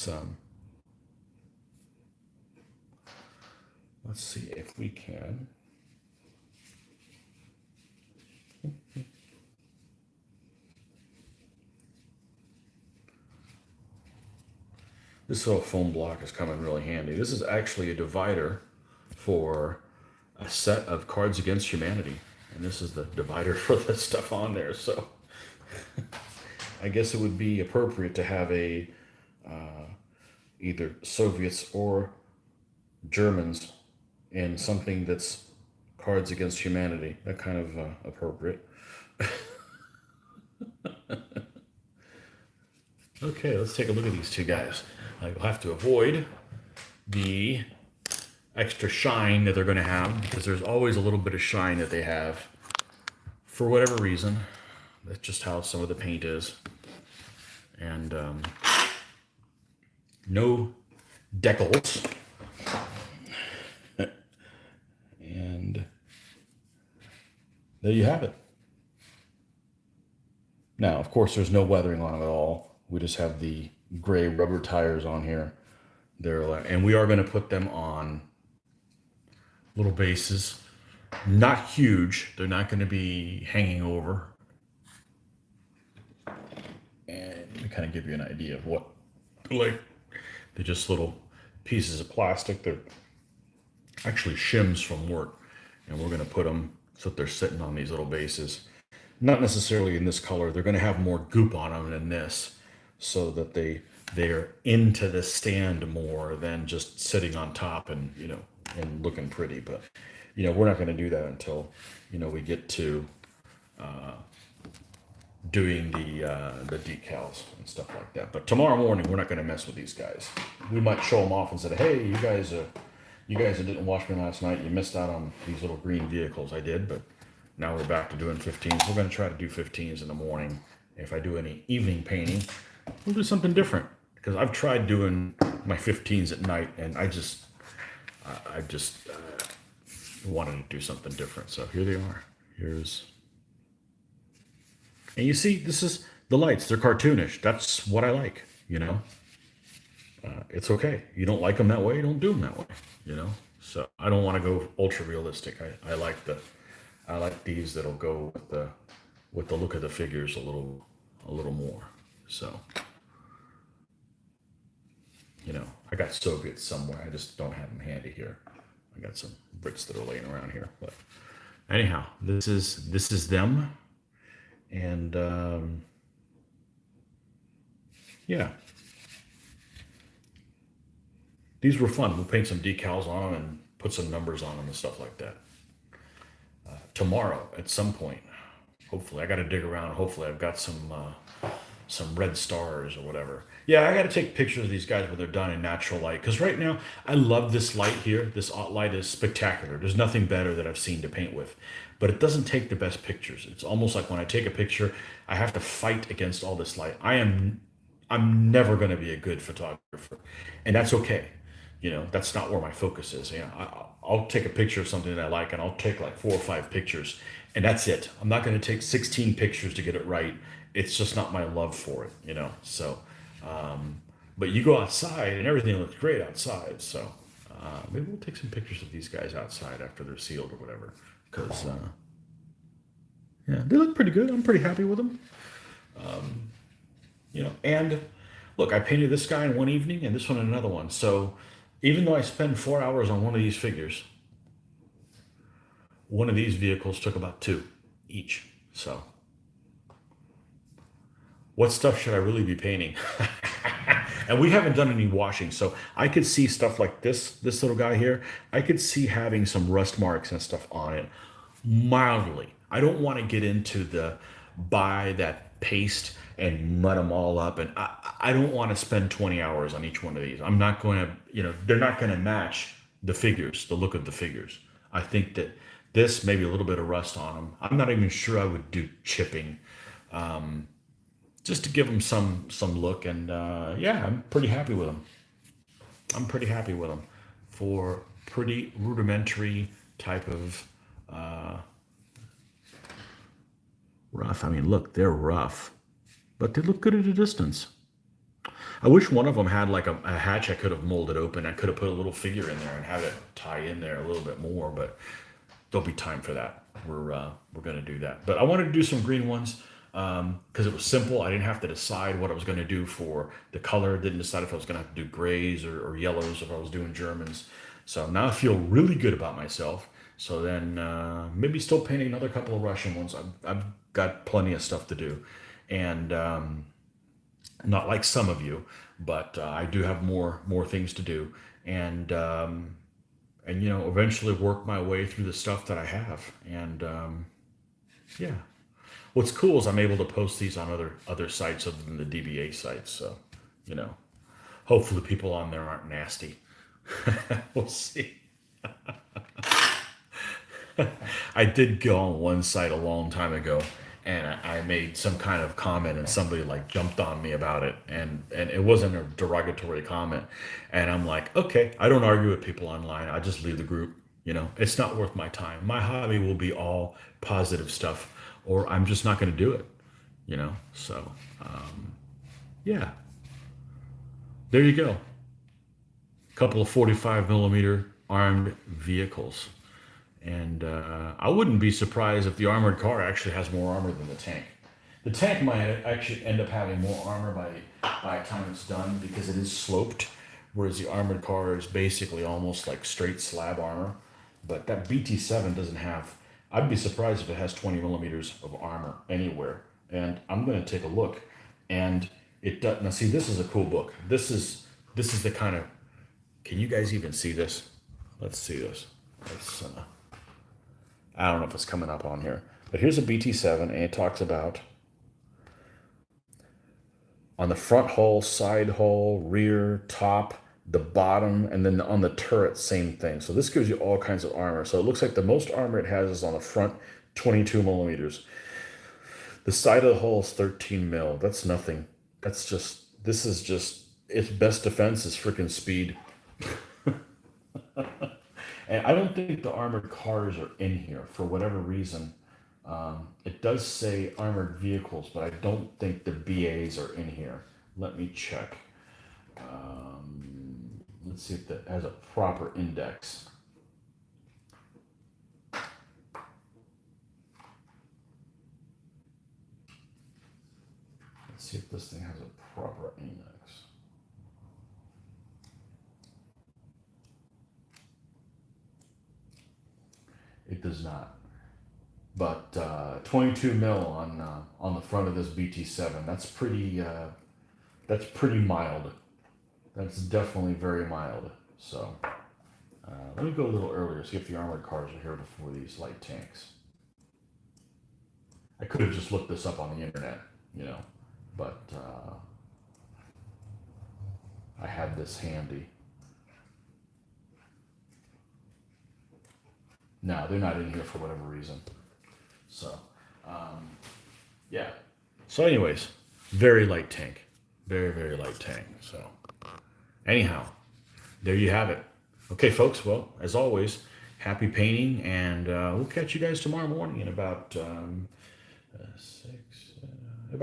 A: see if we can. This little foam block is coming really handy. This is actually a divider for a set of Cards Against Humanity. And this is the divider for the stuff on there. So I guess it would be appropriate to have a either Soviets or Germans in something that's Cards Against Humanity. That kind of appropriate. Okay, let's take a look at these two guys. You'll have to avoid the extra shine that they're going to have, because there's always a little bit of shine that they have for whatever reason. That's just how some of the paint is. And no decals. And there you have it. Now, of course, there's no weathering on them at all. We just have the gray rubber tires on here. And we are going to put them on little bases. Not huge. They're not going to be hanging over. And to kind of give you an idea of what, like, they're just little pieces of plastic. They're actually shims from work. And we're going to put them so that they're sitting on these little bases. Not necessarily in this color. They're going to have more goop on them than this, so that they're into the stand more than just sitting on top and, and looking pretty. But, we're not going to do that until, we get to doing the decals and stuff like that. But tomorrow morning, we're not going to mess with these guys. We might show them off and say, hey, you guys that didn't watch me last night, you missed out on these little green vehicles. I did, but now we're back to doing 15s. We're going to try to do 15s in the morning. If I do any evening painting, we'll do something different, because I've tried doing my 15s at night, and I just wanted to do something different. So here they are. And you see, this is the lights. They're cartoonish. That's what I like, It's okay. You don't like them that way, don't do them that way, So I don't want to go ultra realistic. I like these that'll go with the look of the figures a little more. So, I got Soviets somewhere. I just don't have them handy here. I got some Brits that are laying around here. But anyhow, this is them, and yeah, these were fun. We'll paint some decals on them and put some numbers on them and stuff like that. Tomorrow at some point, hopefully, I got to dig around. Hopefully, I've got some red stars or whatever. Yeah, I got to take pictures of these guys when they're done in natural light, because right now I love this light here. This light is spectacular. There's nothing better that I've seen to paint with, but it doesn't take the best pictures. It's almost like when I take a picture, I have to fight against all this light. I'm never going to be a good photographer, and that's okay. That's not where my focus is. I'll take a picture of something that I like, and I'll take like 4 or 5 pictures, and that's it. I'm not going to take 16 pictures to get it right. It's just not my love for it, So, but you go outside and everything looks great outside. So maybe we'll take some pictures of these guys outside after they're sealed or whatever, because yeah, they look pretty good. I'm pretty happy with them. And look, I painted this guy in one evening and this one in another one. So even though I spend 4 hours on one of these figures, one of these vehicles took about 2 each. So what stuff should I really be painting? And we haven't done any washing, so I could see stuff like this little guy here. I could see having some rust marks and stuff on it, mildly. I don't want to get into buy that paste and mud them all up, and I don't want to spend 20 hours on each one of these. I'm not going to, they're not going to match the figures, the look of the figures. I think that this, maybe a little bit of rust on them. I'm not even sure I would do chipping. Just to give them some look, and yeah, I'm pretty happy with them. For pretty rudimentary type of rough. I mean, look, they're rough, but they look good at a distance. I wish one of them had like a hatch I could have molded open. I could have put a little figure in there and have it tie in there a little bit more, but there'll be time for that. We're going to do that. But I wanted to do some green ones. Because it was simple. I didn't have to decide what I was going to do for the color. Didn't decide if I was going to have to do grays or yellows if I was doing Germans. So now I feel really good about myself. So then maybe still painting another couple of Russian ones. I've got plenty of stuff to do. And not like some of you, but I do have more things to do. And eventually work my way through the stuff that I have. And yeah. What's cool is I'm able to post these on other sites other than the DBA sites. So, hopefully people on there aren't nasty. We'll see. I did go on one site a long time ago, and I made some kind of comment, and somebody like jumped on me about it, and it wasn't a derogatory comment, and I'm like, okay, I don't argue with people online. I just leave the group. It's not worth my time. My hobby will be all positive stuff, or I'm just not going to do it. So yeah, there you go. Couple of 45 millimeter armed vehicles. And I wouldn't be surprised if the armored car actually has more armor than the tank. The tank might actually end up having more armor by the time it's done, because it is sloped, whereas the armored car is basically almost like straight slab armor. But that BT7 doesn't have, I'd be surprised if it has 20 millimeters of armor anywhere. And I'm going to take a look. And it does. Now, see, this is a cool book. This is the kind of, can you guys even see this? Let's see this. I don't know if it's coming up on here, but here's a BT7, and it talks about on the front hull, side hull, rear, top, the bottom, and then on the turret, same thing. So this gives you all kinds of armor. So it looks like the most armor it has is on the front, 22 millimeters. The side of the hull is 13 mil. That's nothing. This is just, its best defense is freaking speed. And I don't think the armored cars are in here for whatever reason. It does say armored vehicles, but I don't think the BAs are in here. Let me check. Let's see if that has a proper index. Let's see if this thing has a proper index. It does not. But 22 mil on the front of this BT7. That's pretty mild. That's definitely very mild. So let me go a little earlier, see if the armored cars are here before these light tanks. I could have just looked this up on the internet, but I had this handy. No, they're not in here for whatever reason. So, yeah. So anyways, very light tank. Very, very light tank. So anyhow, there you have it. Okay, folks. Well, as always, happy painting, and we'll catch you guys tomorrow morning in about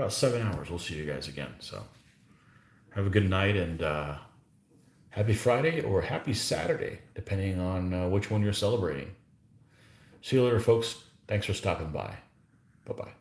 A: 7 hours. We'll see you guys again. So have a good night, and happy Friday or happy Saturday, depending on which one you're celebrating. See you later, folks. Thanks for stopping by. Bye-bye.